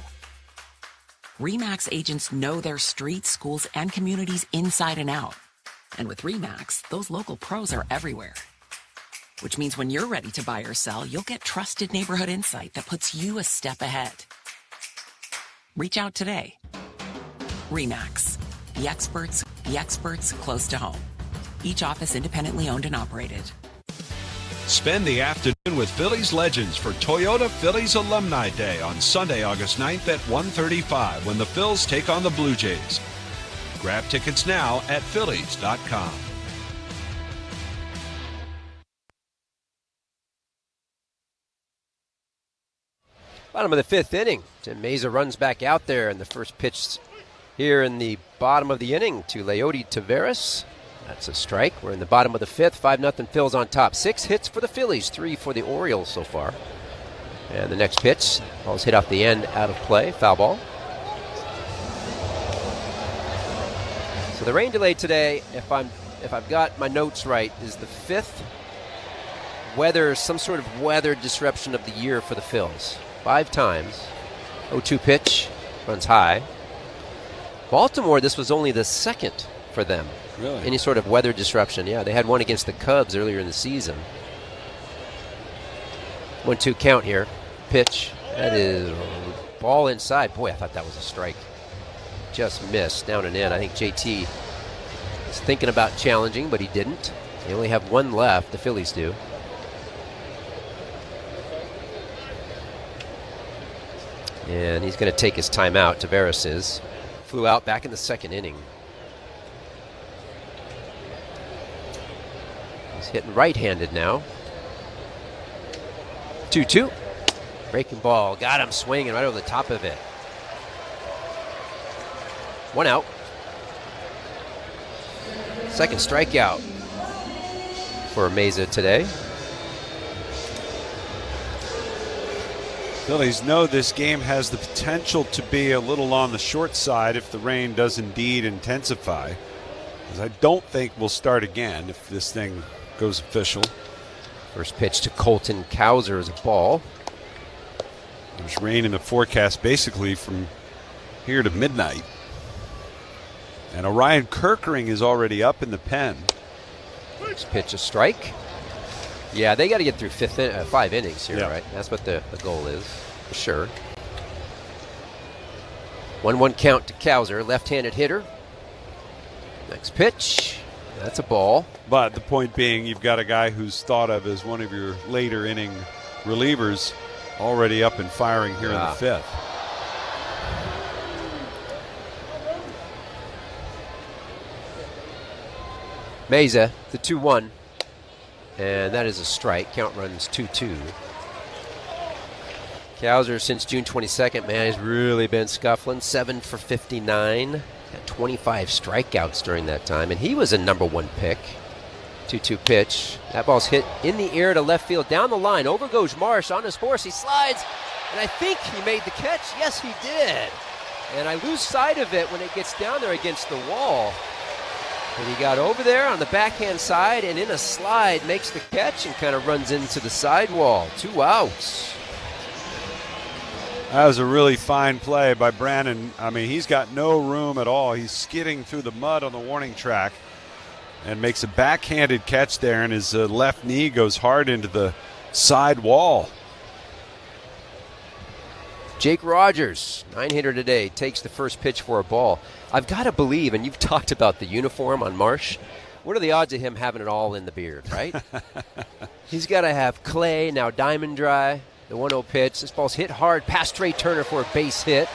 RE/MAX agents know their streets, schools, and communities inside and out. And with RE/MAX, those local pros are everywhere. Which means when you're ready to buy or sell, you'll get trusted neighborhood insight that puts you a step ahead. Reach out today. RE/MAX, the experts close to home. Each office independently owned and operated. Spend the afternoon with Phillies legends for Toyota Phillies Alumni Day on Sunday, August 9th at 1:35 when the Phils take on the Blue Jays. Grab tickets now at phillies.com. Bottom of the fifth inning. Tim Meza runs back out there, and the first pitch here in the bottom of the inning to Leody Taveras. That's a strike. We're in the bottom of the fifth. 5-0 Phils on top. 6 hits for the Phillies, 3 for the Orioles so far. And the next pitch, ball's hit off the end, out of play, foul ball. So the rain delay today, if I've got my notes right, is the 5th some sort of weather disruption of the year for the Phils. 5 times. 0-2 pitch, runs high. Baltimore, this was only the 2nd for them. Really? Any sort of weather disruption. Yeah, they had one against the Cubs earlier in the season. 1-2 count here. Pitch. That is ball inside. Boy, I thought that was a strike. Just missed down and in. I think JT was thinking about challenging, but he didn't. They only have one left. The Phillies do. And he's going to take his timeout. Taveras is. Flew out back in the 2nd inning. He's hitting right-handed now. 2-2. Breaking ball. Got him swinging right over the top of it. 1 out. Second strikeout for Meza today. Phillies know this game has the potential to be a little on the short side if the rain does indeed intensify. Because I don't think we'll start again if this thing goes official. First pitch to Colton Cowser is a ball. There's rain in the forecast basically from here to midnight. And Orion Kirkering is already up in the pen. First pitch a strike. Yeah, they got to get through 5 innings here, right? That's what the goal is, for sure. 1-1 count to Cowser, left-handed hitter. Next pitch, that's a ball. But the point being, you've got a guy who's thought of as one of your later inning relievers already up and firing here in the 5th. Meza, the 2-1. And that is a strike. Count runs 2-2. Cowser, since June 22nd, man, has really been scuffling. 7 for 59. Had 25 strikeouts during that time. And he was a #1 pick. 2-2 pitch. That ball's hit in the air to left field. Down the line. Over goes Marsh on his horse. He slides. And I think he made the catch. Yes, he did. And I lose sight of it when it gets down there against the wall. And he got over there on the backhand side and in a slide makes the catch and kind of runs into the sidewall. 2 outs. That was a really fine play by Brandon. I mean, he's got no room at all. He's skidding through the mud on the warning track and makes a backhanded catch there, and his left knee goes hard into the side wall. Jake Rogers, 9-hitter today, takes the first pitch for a ball. I've got to believe, and you've talked about the uniform on Marsh, what are the odds of him having it all in the beard, right? He's got to have clay, now diamond dry, the 1-0 pitch. This ball's hit hard past Trey Turner for a base hit.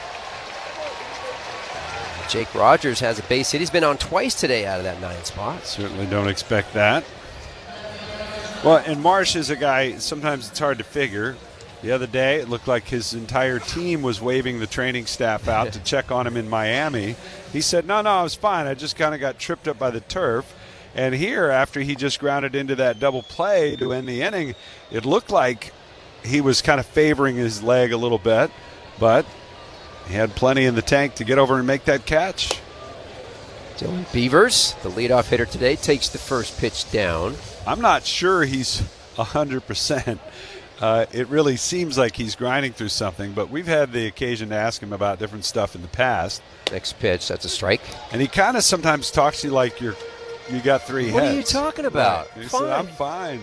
Jake Rogers has a base hit. He's been on twice today out of that 9 spot. Certainly don't expect that. Well, and Marsh is a guy, sometimes it's hard to figure. The other day, it looked like his entire team was waving the training staff out to check on him in Miami. He said, no, I was fine. I just kind of got tripped up by the turf. And here, after he just grounded into that double play to end the inning, it looked like he was kind of favoring his leg a little bit, but he had plenty in the tank to get over and make that catch. Dylan Beavers, the leadoff hitter today, takes the first pitch down. I'm not sure he's 100%. It really seems like he's grinding through something, but we've had the occasion to ask him about different stuff in the past. Next pitch, that's a strike. And he kind of sometimes talks to you like you got three heads. What are you talking about? Right. He Fine. said, I'm fine.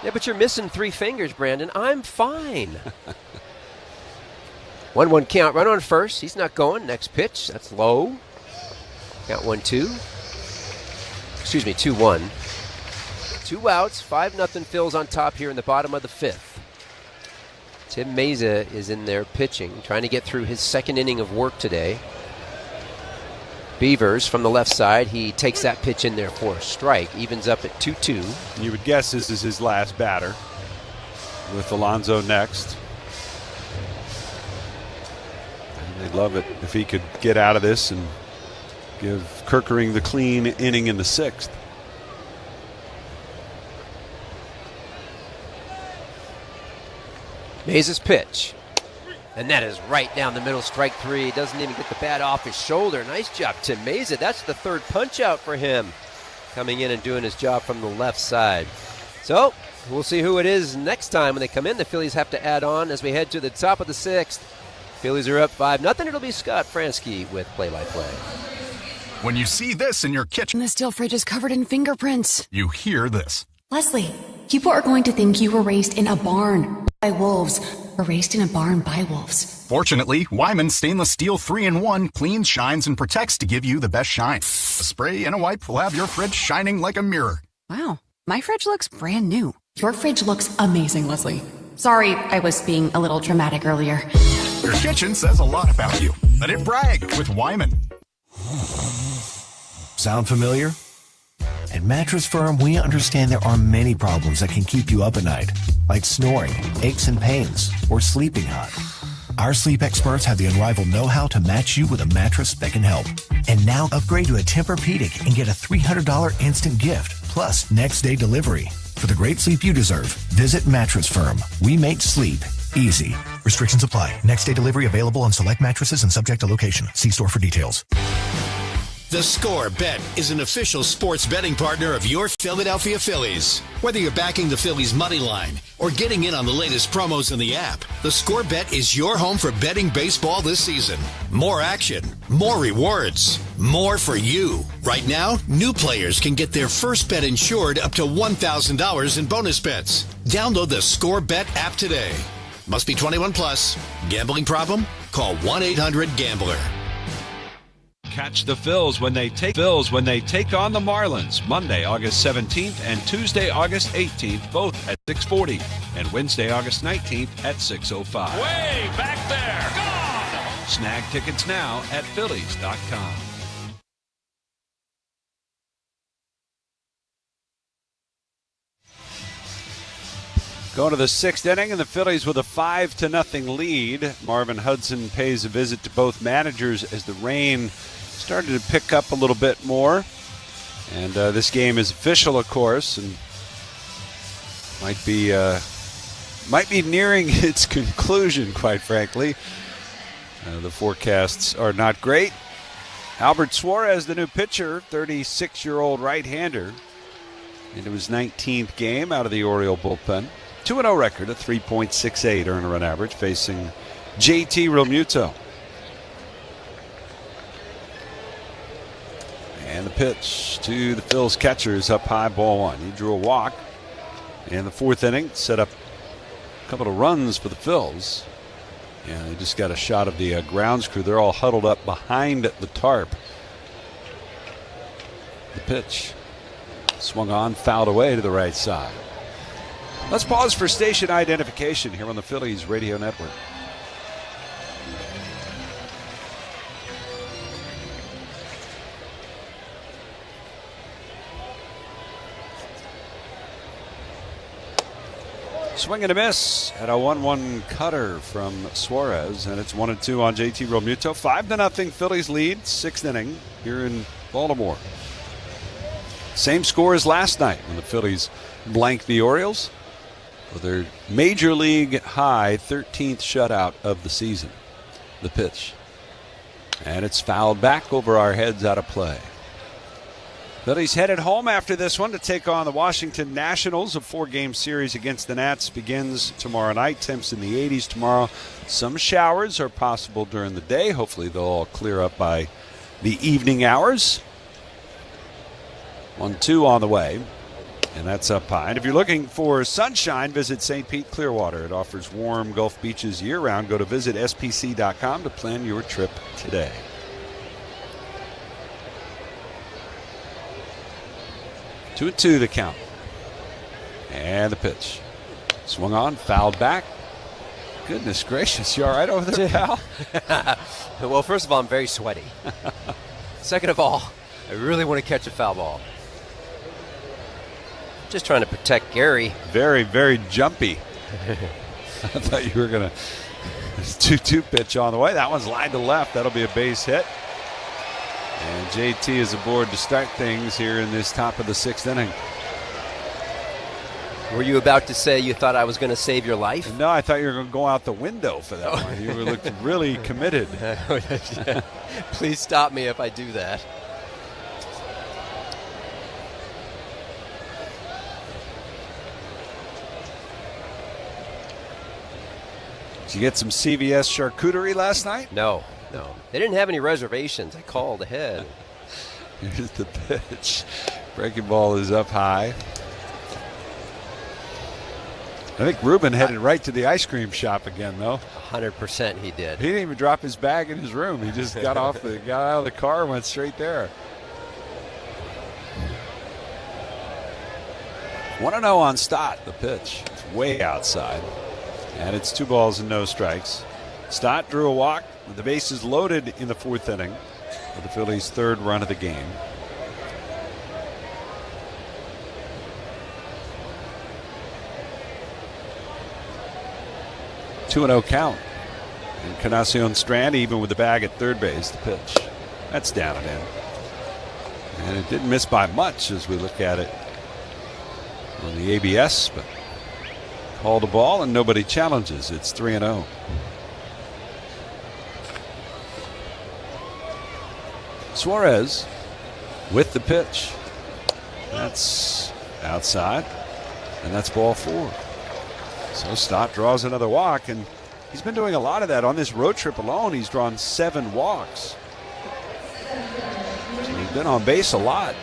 Yeah, but you're missing 3 fingers, Brandon. I'm fine. 1-1 count. Run on first. He's not going. Next pitch. That's low. Count 1-2. Excuse me, 2-1. 2 outs. 5-0 Phil's on top here in the bottom of the 5th. Tim Meza is in there pitching, trying to get through his second inning of work today. Beavers from the left side. He takes that pitch in there for a strike. Evens up at 2-2. You would guess this is his last batter with Alonso next. And they'd love it if he could get out of this and give Kerkering the clean inning in the 6th. Meza's pitch. And that is right down the middle, strike 3. Doesn't even get the bat off his shoulder. Nice job, Tim Meza. That's the 3rd punch out for him. Coming in and doing his job from the left side. So, we'll see who it is next time when they come in. The Phillies have to add on as we head to the top of the 6th. Phillies are up 5-0. It'll be Scott Fransky with play-by-play. When you see this in your kitchen, the steel fridge is covered in fingerprints. You hear this. Leslie, people are going to think you were raised in a barn by wolves or raised in a barn by wolves. Fortunately, Wyman Stainless Steel 3-in-1 cleans, shines, and protects to give you the best shine. A spray and a wipe will have your fridge shining like a mirror. Wow, my fridge looks brand new. Your fridge looks amazing, Leslie. Sorry, I was being a little dramatic earlier. Your kitchen says a lot about you. Let it brag with Wyman. Sound familiar? At Mattress Firm, we understand there are many problems that can keep you up at night, like snoring, aches and pains, or sleeping hot. Our sleep experts have the unrivaled know-how to match you with a mattress that can help. And now upgrade to a Tempur-Pedic and get a $300 instant gift, plus next-day delivery. For the great sleep you deserve, visit Mattress Firm. We make sleep easy. Restrictions apply. Next-day delivery available on select mattresses and subject to location. See store for details. The Score Bet is an official sports betting partner of your Philadelphia Phillies. Whether you're backing the Phillies money line or getting in on the latest promos in the app, the Score Bet is your home for betting baseball this season. More action, more rewards, more for you. Right now, new players can get their first bet insured up to $1,000 in bonus bets. Download the Score Bet app today. Must be 21 plus. Gambling problem? Call 1-800-GAMBLER. Catch the Phils when they take on the Marlins Monday, August 17th and Tuesday, August 18th, both at 6:40, and Wednesday, August 19th at 6:05. Way back there. Gone! Snag tickets now at Phillies.com. Going to the 6th inning, and the Phillies with a 5-0 lead. Marvin Hudson pays a visit to both managers as the rain started to pick up a little bit more. And this game is official, of course, and might be nearing its conclusion, quite frankly. The forecasts are not great. Albert Suarez, the new pitcher, 36-year-old right-hander, into his 19th game out of the Oriole bullpen. 2-0 record, a 3.68 earned run average, facing JT Realmuto. And the pitch to the Phil's catcher is up high, ball 1. He drew a walk in the 4th inning, set up a couple of runs for the Phils. And they just got a shot of the grounds crew. They're all huddled up behind the tarp. The pitch swung on, fouled away to the right side. Let's pause for station identification here on the Phillies Radio Network. Swing and a miss at a 1-1 cutter from Suarez, and it's 1-2 on JT Realmuto. 5-0 Phillies lead, 6th inning here in Baltimore. Same score as last night when the Phillies blanked the Orioles for their major league high 13th shutout of the season. The pitch. And it's fouled back over our heads, out of play. Phillies headed home after this one to take on the Washington Nationals. A 4-game series against the Nats begins tomorrow night. Temps in the 80s tomorrow. Some showers are possible during the day. Hopefully they'll all clear up by the evening hours. 1-2 on the way. And that's up high. And if you're looking for sunshine, visit St. Pete Clearwater. It offers warm Gulf beaches year-round. Go to visitspc.com to plan your trip today. 2-2 the count. And the pitch. Swung on, fouled back. Goodness gracious, you all right over there, pal? Well, first of all, I'm very sweaty. Second of all, I really want to catch a foul ball. Just trying to protect Gary. Very, very jumpy. I thought you were going to. 2-2 pitch on the way. That one's lined to left. That'll be a base hit. And JT is aboard to start things here in this top of the 6th inning. Were you about to say you thought I was going to save your life? No, I thought you were going to go out the window for that one. You looked really committed. Please stop me if I do that. Did you get some CVS charcuterie last night? No. They didn't have any reservations. I called ahead. Here's the pitch. Breaking ball is up high. I think Ruben headed right to the ice cream shop again, though. 100% he did. He didn't even drop his bag in his room. He just got out of the car and went straight there. 1-0 on Stott, the pitch. It's way outside. And it's 2 balls and no strikes. Stott drew a walk with the bases loaded in the 4th inning for the Phillies' 3rd run of the game. Two 2-0 count. And Encarnacion Strand even with the bag at third base. The pitch. That's down and in. And it didn't miss by much as we look at it on the ABS, but called a ball and nobody challenges. It's 3-0. Suarez with the pitch. That's outside, and that's ball 4. So Stott draws another walk, and he's been doing a lot of that on this road trip alone. He's drawn 7 walks. So he's been on base a lot.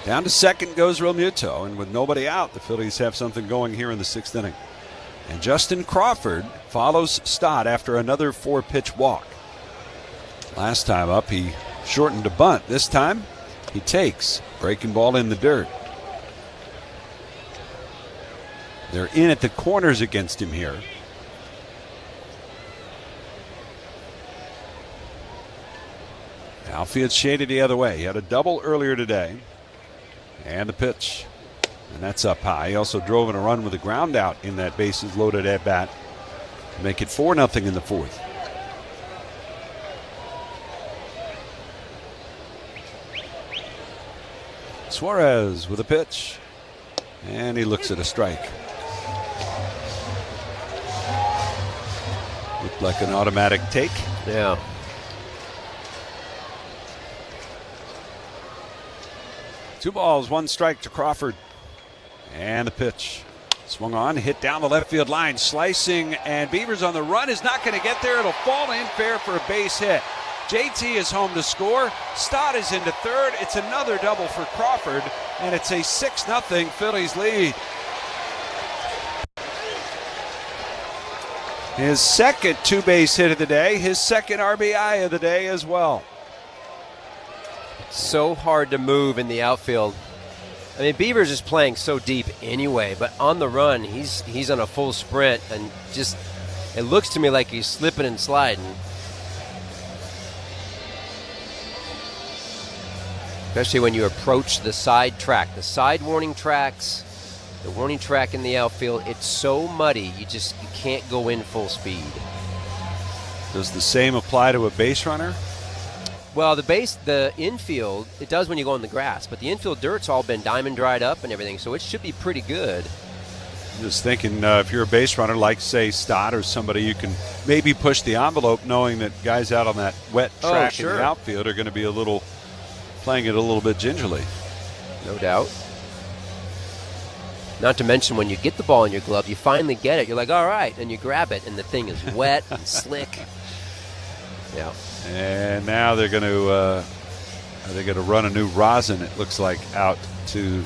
Down to second goes Realmuto, and with nobody out, the Phillies have something going here in the 6th inning. And Justin Crawford follows Stott after another 4-pitch walk. Last time up, he shortened a bunt. This time, he takes. Breaking ball in the dirt. They're in at the corners against him here. Outfield shaded the other way. He had a double earlier today. And the pitch. And that's up high. He also drove in a run with a ground out in that bases loaded at bat to make it 4-0 in the 4th. Suarez with a pitch. And he looks at a strike. Looked like an automatic take. Yeah. Two balls, 1 strike to Crawford. And the pitch. Swung on, hit down the left field line. Slicing, and Beavers on the run is not going to get there. It'll fall in fair for a base hit. JT is home to score. Stott is into third. It's another double for Crawford, and it's a 6-0 Phillies lead. His second 2-base hit of the day, his second RBI of the day as well. So hard to move in the outfield. I mean, Beavers is playing so deep anyway, but on the run, he's on a full sprint, and just it looks to me like he's slipping and sliding. Especially when you approach the side track. The side warning tracks, the warning track in the outfield, it's so muddy, you can't go in full speed. Does the same apply to a base runner? Well, the infield, it does when you go on the grass, but the infield dirt's all been diamond dried up and everything, so it should be pretty good. I'm just thinking, if you're a base runner, like, say, Stott or somebody, you can maybe push the envelope knowing that guys out on that wet track in the outfield are going to be playing it a little bit gingerly. No doubt. Not to mention when you get the ball in your glove, you finally get it. You're like, all right, and you grab it, and the thing is wet and slick. Yeah. And now they're going to run a new rosin, it looks like, out to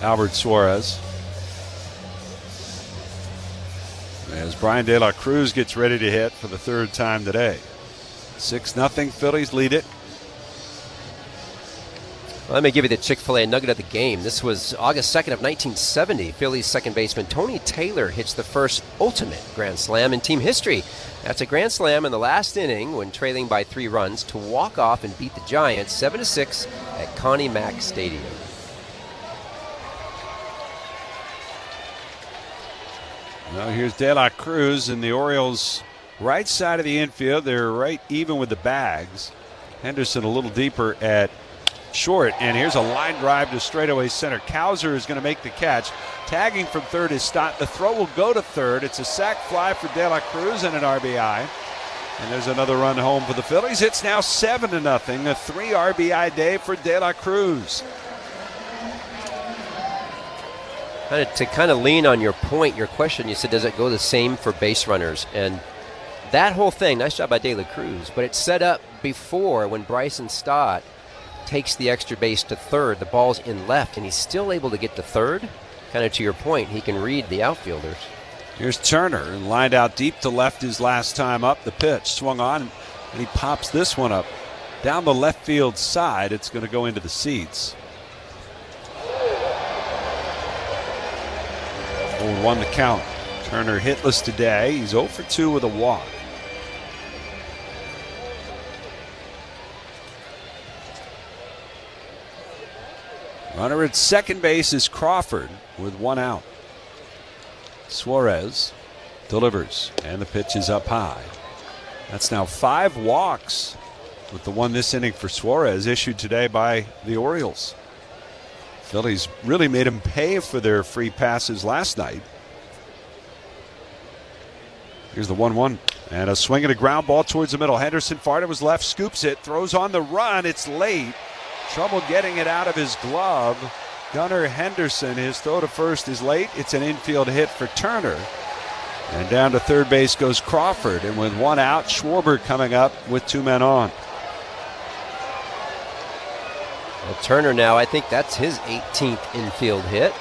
Albert Suarez. As Brian De La Cruz gets ready to hit for the third time today. 6-0, Phillies lead it. Well, let me give you the Chick-fil-A nugget of the game. This was August 2nd of 1970. Phillies second baseman Tony Taylor hits the first ultimate grand slam in team history. That's a grand slam in the last inning when trailing by 3 runs to walk off and beat the Giants 7-6 at Connie Mack Stadium. Well, here's De La Cruz in the Orioles' right side of the infield. They're right even with the bags. Henderson a little deeper at short, and here's a line drive to straightaway center. Cowser is going to make the catch. Tagging from third is Stott. The throw will go to third. It's a sac fly for De La Cruz and an RBI. And there's another run home for the Phillies. It's now 7-0, a 3 RBI day for De La Cruz. To kind of lean on your point, your question, you said, does it go the same for base runners? And that whole thing, nice job by De La Cruz, but it's set up before when Bryson Stott takes the extra base to third. The ball's in left, and he's still able to get to third. Kind of to your point, he can read the outfielders. Here's Turner, and lined out deep to left his last time up. The pitch swung on, and he pops this one up. Down the left field side, it's going to go into the seats. 0-1 the count. Turner hitless today. He's 0 for 2 with a walk. Runner at second base is Crawford with 1 out. Suarez delivers, and the pitch is up high. That's now 5 walks, with the one this inning for Suarez issued today by the Orioles. Phillies really made him pay for their free passes last night. Here's the 1-1, and a swing and a ground ball towards the middle. Henderson far to his left, scoops it, throws on the run. It's late. Trouble getting it out of his glove. Gunnar Henderson, his throw to first is late. It's an infield hit for Turner. And down to third base goes Crawford. And with 1 out, Schwarber coming up with 2 men on. Well, Turner now, I think that's his 18th infield hit.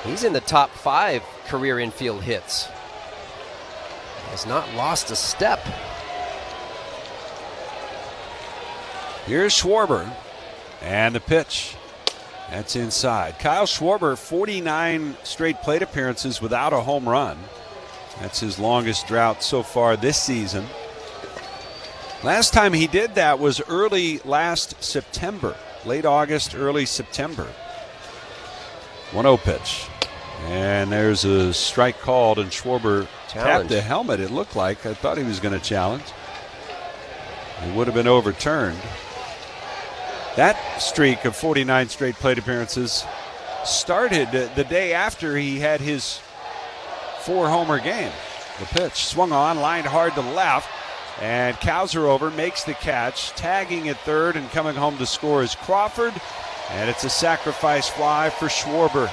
He's in the top 5 career infield hits. Has not lost a step. Here's Schwarber. And the pitch. That's inside. Kyle Schwarber, 49 straight plate appearances without a home run. That's his longest drought so far this season. Last time he did that was early last September. Late August, early September. 1-0 pitch. And there's a strike called, and Schwarber tapped the helmet, it looked like. I thought he was going to challenge. It would have been overturned. That streak of 49 straight plate appearances started the day after he had his 4-homer game. The pitch swung on, lined hard to left, and Cowser over makes the catch. Tagging at third and coming home to score is Crawford, and it's a sacrifice fly for Schwarber.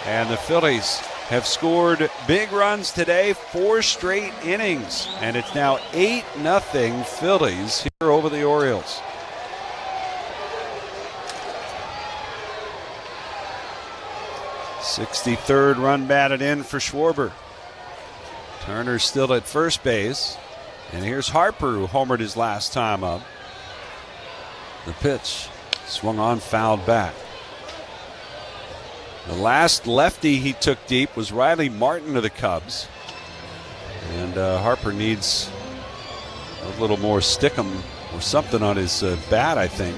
And the Phillies have scored big runs today, 4 straight innings, and it's now 8-0 Phillies here over the Orioles. 63rd run batted in for Schwarber. Turner's still at first base. And here's Harper, who homered his last time up. The pitch swung on, fouled back. The last lefty he took deep was Riley Martin of the Cubs. And Harper needs a little more stickum or something on his bat, I think.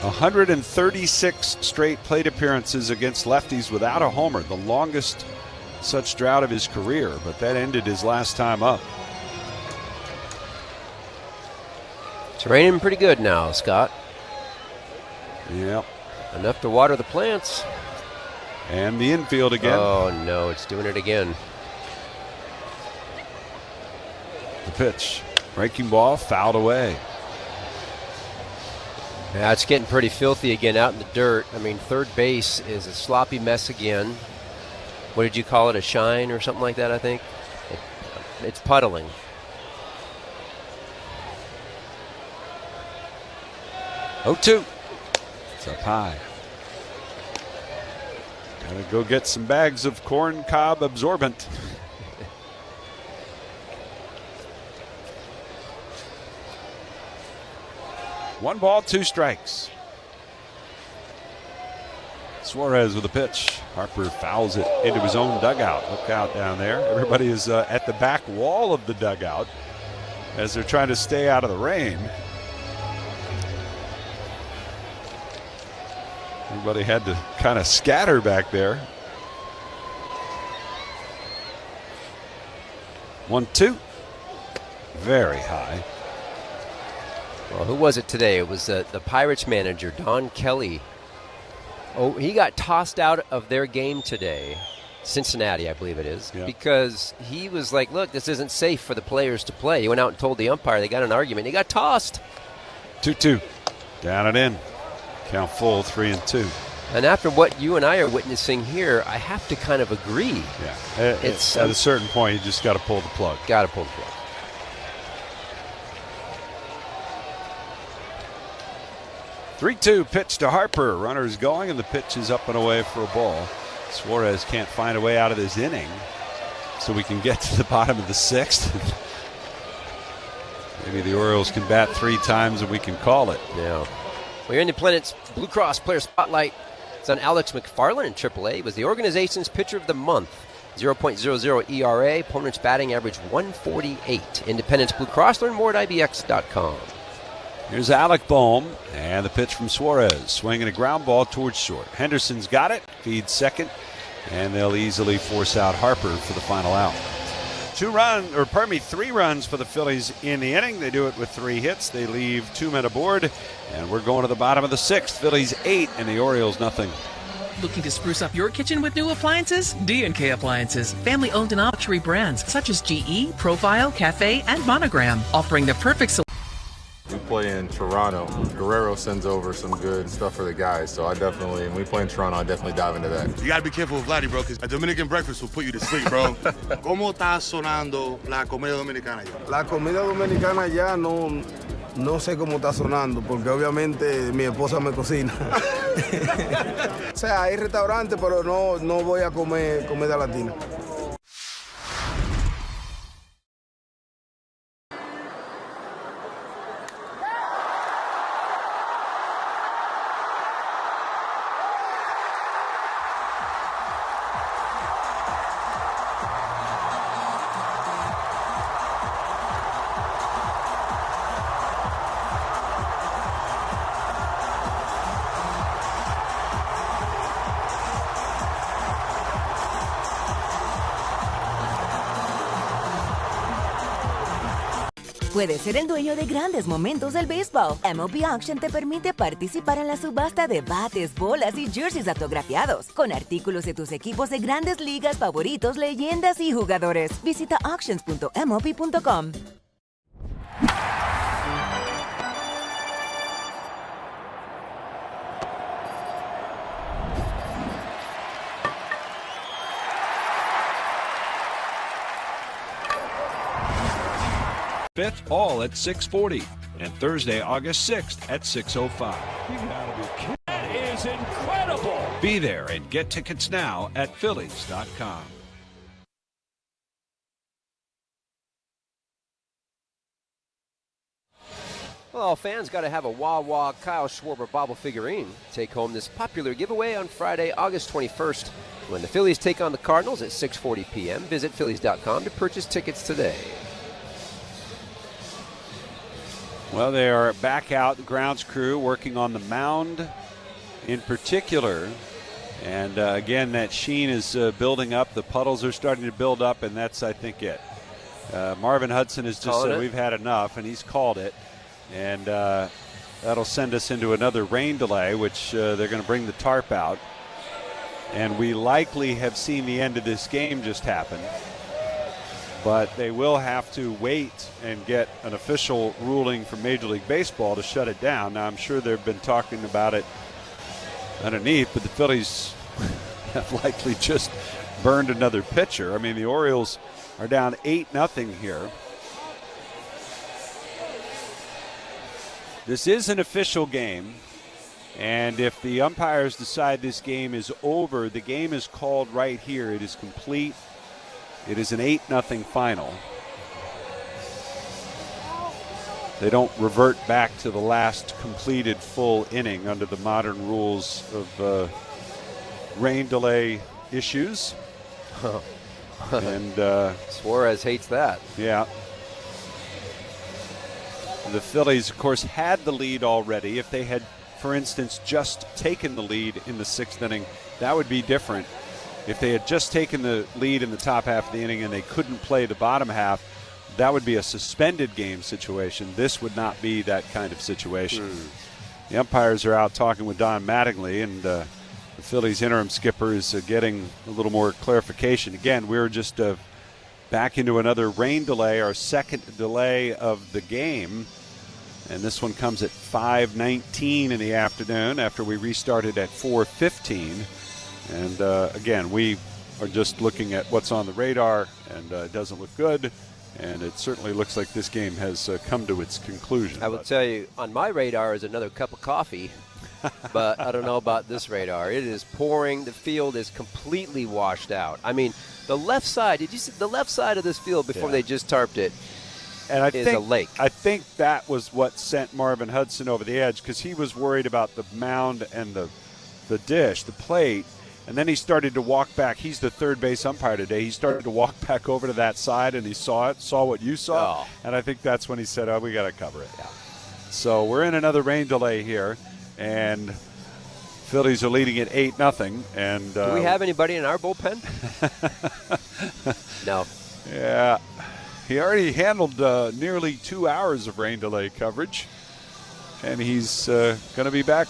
136 straight plate appearances against lefties without a homer, the longest such drought of his career, but that ended his last time up. It's raining pretty good now, Scott. Yep. Enough to water the plants. And the infield again. Oh, no, it's doing it again. The pitch. Breaking ball, fouled away. Yeah, it's getting pretty filthy again out in the dirt. I mean, third base is a sloppy mess again. What did you call it, a shine or something like that, I think? It's puddling. Oh, 2. It's up high. Gotta go get some bags of corn cob absorbent. One ball, 2 strikes. Suarez with a pitch. Harper fouls it into his own dugout. Look out down there. Everybody is at the back wall of the dugout as they're trying to stay out of the rain. Everybody had to kind of scatter back there. 1-2. Very high. Well, who was it today? It was the Pirates manager, Don Kelly. Oh, he got tossed out of their game today, Cincinnati, I believe it is, because he was like, look, this isn't safe for the players to play. He went out and told the umpire. They got an argument. He got tossed. 2-2. Down and in. Count full, 3-2. And after what you and I are witnessing here, I have to kind of agree. Yeah. It's at a certain point, you just got to pull the plug. Got to pull the plug. 3-2 pitch to Harper. Runners going, and the pitch is up and away for a ball. Suarez can't find a way out of this inning, so we can get to the bottom of the 6th. Maybe the Orioles can bat 3 times and we can call it. Yeah. Well, your Independence Blue Cross Player Spotlight. It's on Alex McFarland in AAA. He was the organization's pitcher of the month. 0.00 ERA. Opponent's batting average 148. Independence Blue Cross. Learn more at IBX.com. Here's Alec Bohm, and the pitch from Suarez. Swinging a ground ball towards short. Henderson's got it, feeds second, and they'll easily force out Harper for the final out. 3 runs for the Phillies in the inning. They do it with 3 hits. They leave 2 men aboard, and we're going to the bottom of the 6th. Phillies 8 and the Orioles nothing. Looking to spruce up your kitchen with new appliances? D&K Appliances, family-owned and luxury brands such as GE, Profile, Cafe, and Monogram, offering the perfect solution. We play in Toronto. Guerrero sends over some good stuff for the guys, so when we play in Toronto, I definitely dive into that. You gotta be careful with Vladdy, bro, because a Dominican breakfast will put you to sleep, bro. ¿Cómo está sonando la comida dominicana ya? La comida dominicana ya no sé cómo está sonando, porque obviamente mi esposa me cocina. O sea, hay restaurantes, pero no voy a comer comida latina. Puedes ser el dueño de grandes momentos del béisbol. MLB Auction te permite participar en la subasta de bates, bolas y jerseys autografiados, con artículos de tus equipos de grandes ligas favoritos, leyendas y jugadores. Visita auctions.mlb.com. Fifth, all at 6:40, and Thursday, August 6th at 6:05. You gotta be kidding. That is incredible. Be there and get tickets now at Phillies.com. Well, fans got to have a Wah-Wah Kyle Schwarber bobble figurine. Take home this popular giveaway on Friday, August 21st, when the Phillies take on the Cardinals at 6:40 p.m. Visit Phillies.com to purchase tickets today. Well, they are back out, the grounds crew working on the mound in particular. And again, that sheen is building up. The puddles are starting to build up, and that's, I think, it. Marvin Hudson has just said we've had enough, and he's called it. And that'll send us into another rain delay, which they're going to bring the tarp out. And we likely have seen the end of this game just happen. But they will have to wait and get an official ruling from Major League Baseball to shut it down. Now, I'm sure they've been talking about it underneath, but the Phillies have likely just burned another pitcher. I mean, the Orioles are down 8-0 here. This is an official game, and if the umpires decide this game is over, the game is called right here. It is complete. It is an 8-0 final. They don't revert back to the last completed full inning under the modern rules of rain delay issues. And Suarez hates that. Yeah. The Phillies, of course, had the lead already. If they had, for instance, just taken the lead in the 6th inning, that would be different. If they had just taken the lead in the top half of the inning and they couldn't play the bottom half, that would be a suspended game situation. This would not be that kind of situation. The umpires are out talking with Don Mattingly, and the Phillies interim skipper is getting a little more clarification. Again, we're just back into another rain delay, our second delay of the game. And this one comes at 5:19 in the afternoon after we restarted at 4:15. And again, we are just looking at what's on the radar, and it doesn't look good. And it certainly looks like this game has come to its conclusion. I will tell you, on my radar is another cup of coffee, but I don't know about this radar. It is pouring. The field is completely washed out. I mean, the left side, did you see the left side of this field before they just tarped it? And I is think, a lake. I think that was what sent Marvin Hudson over the edge, because he was worried about the mound and the dish, the plate. And then he started to walk back. He's the third base umpire today. He started to walk back over to that side, and he saw what you saw. Oh. And I think that's when he said, we got to cover it. Yeah. So we're in another rain delay here, and Phillies are leading at 8-0. And do we have anybody in our bullpen? No. Yeah. He already handled nearly 2 hours of rain delay coverage, and he's going to be back.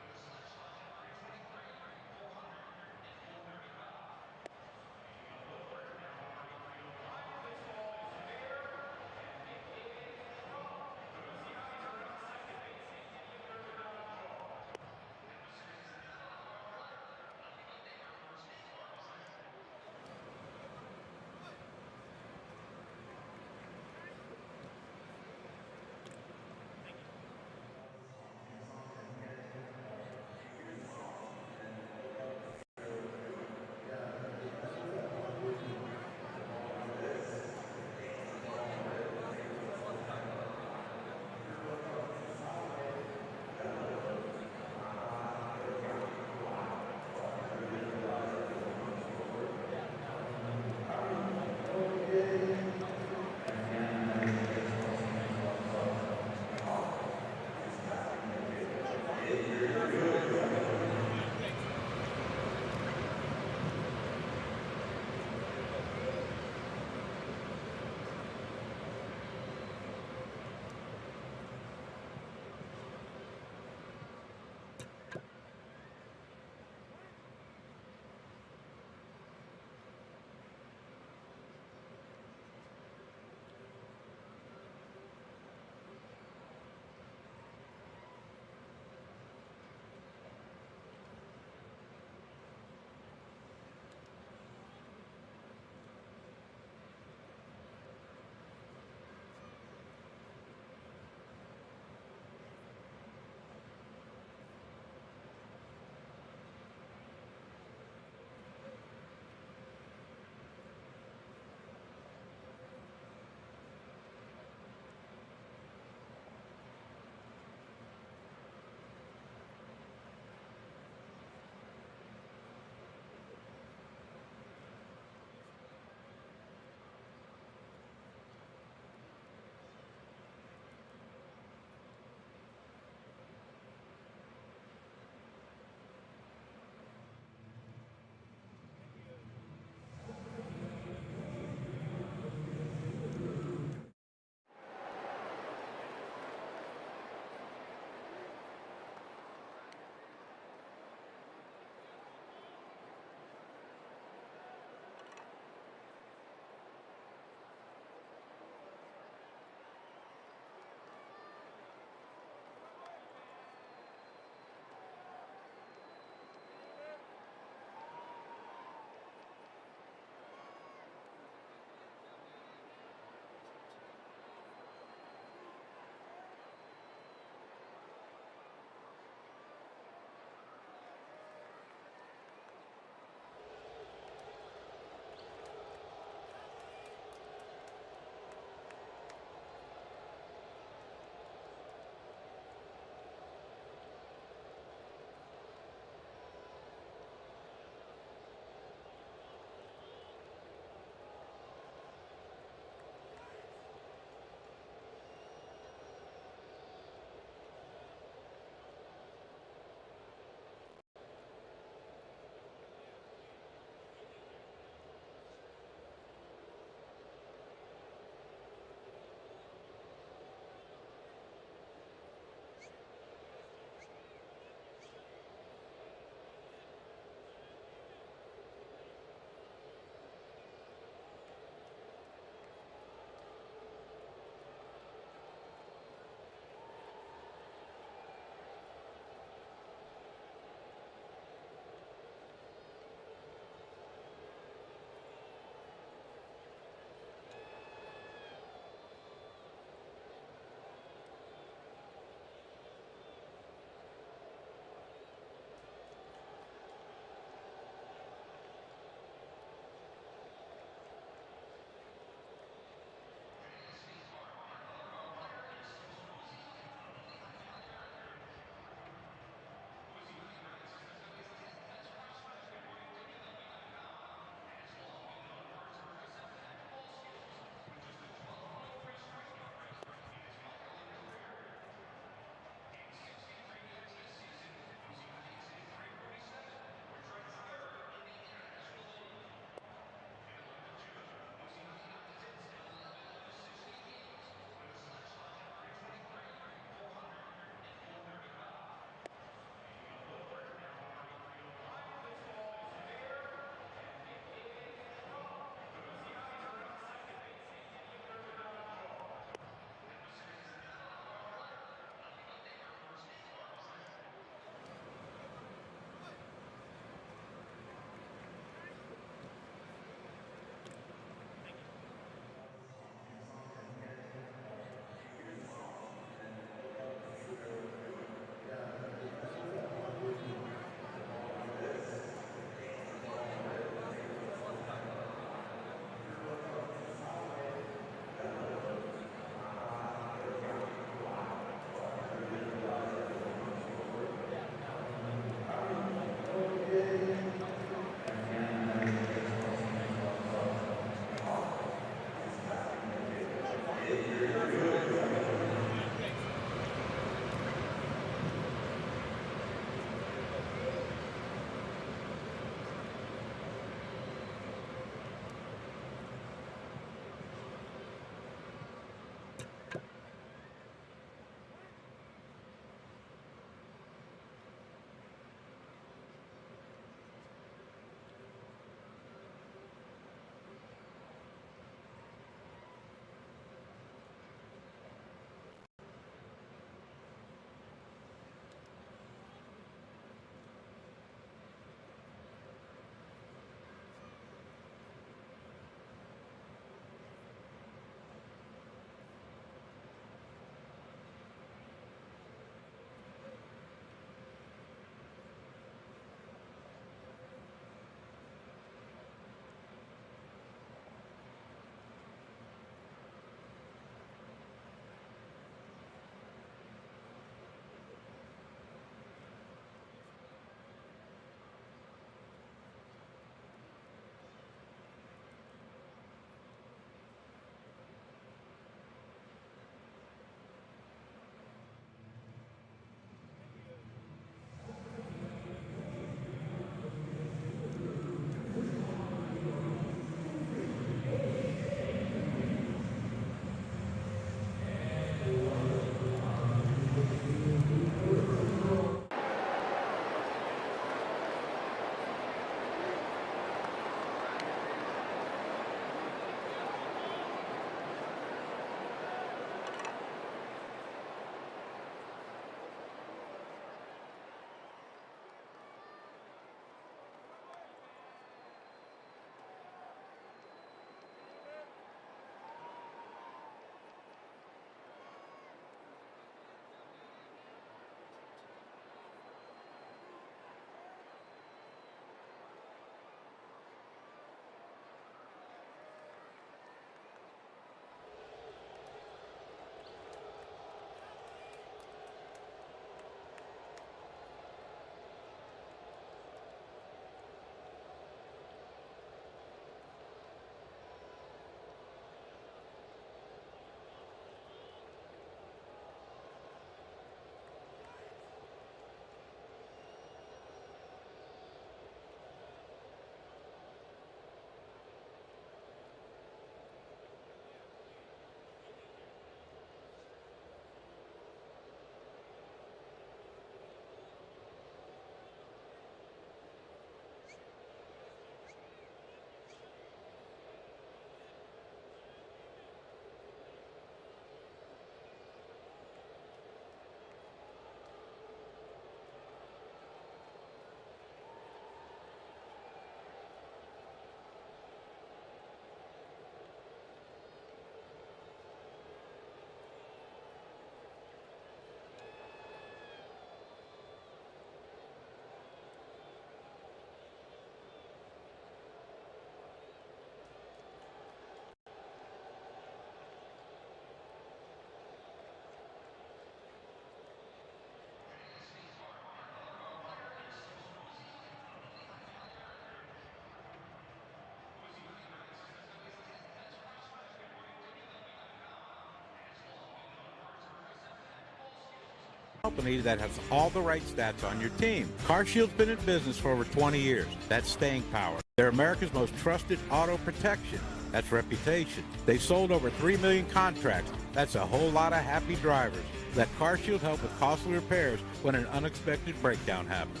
Company that has all the right stats on your team. CarShield's been in business for over 20 years. That's staying power. They're America's most trusted auto protection. That's reputation. They've sold over 3 million contracts. That's a whole lot of happy drivers. Let CarShield help with costly repairs when an unexpected breakdown happens.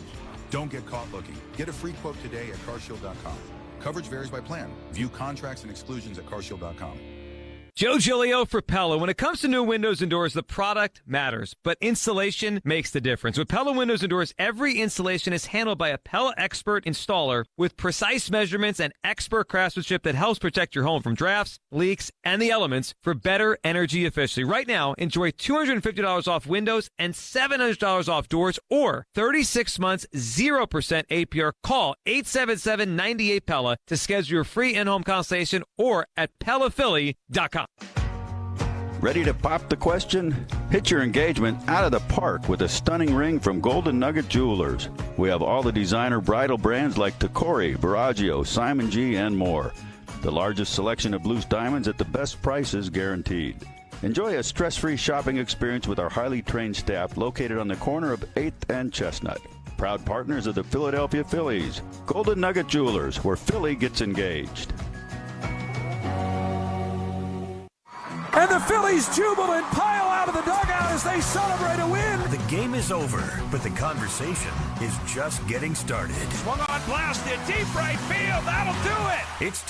Don't get caught looking. Get a free quote today at carshield.com. Coverage varies by plan. View contracts and exclusions at carshield.com. Joe Giglio for Pella. When it comes to new windows and doors, the product matters, but installation makes the difference. With Pella Windows and Doors, every installation is handled by a Pella expert installer with precise measurements and expert craftsmanship that helps protect your home from drafts, leaks, and the elements for better energy efficiency. Right now, enjoy $250 off windows and $700 off doors or 36 months, 0% APR. Call 877-98-PELLA to schedule your free in-home consultation or at PellaPhilly.com. Ready to pop the question? Hit your engagement out of the park with a stunning ring from Golden Nugget Jewelers. We have all the designer bridal brands like Tacori, Baraggio, Simon G, and more. The largest selection of loose diamonds at the best prices guaranteed. Enjoy a stress-free shopping experience with our highly trained staff located on the corner of 8th and Chestnut. Proud partners of the Philadelphia Phillies. Golden Nugget Jewelers, where Philly gets engaged. And the Phillies jubilant pile out of the dugout as they celebrate a win. The game is over, but the conversation is just getting started. Swung on, blasted, deep right field. That'll do it. It's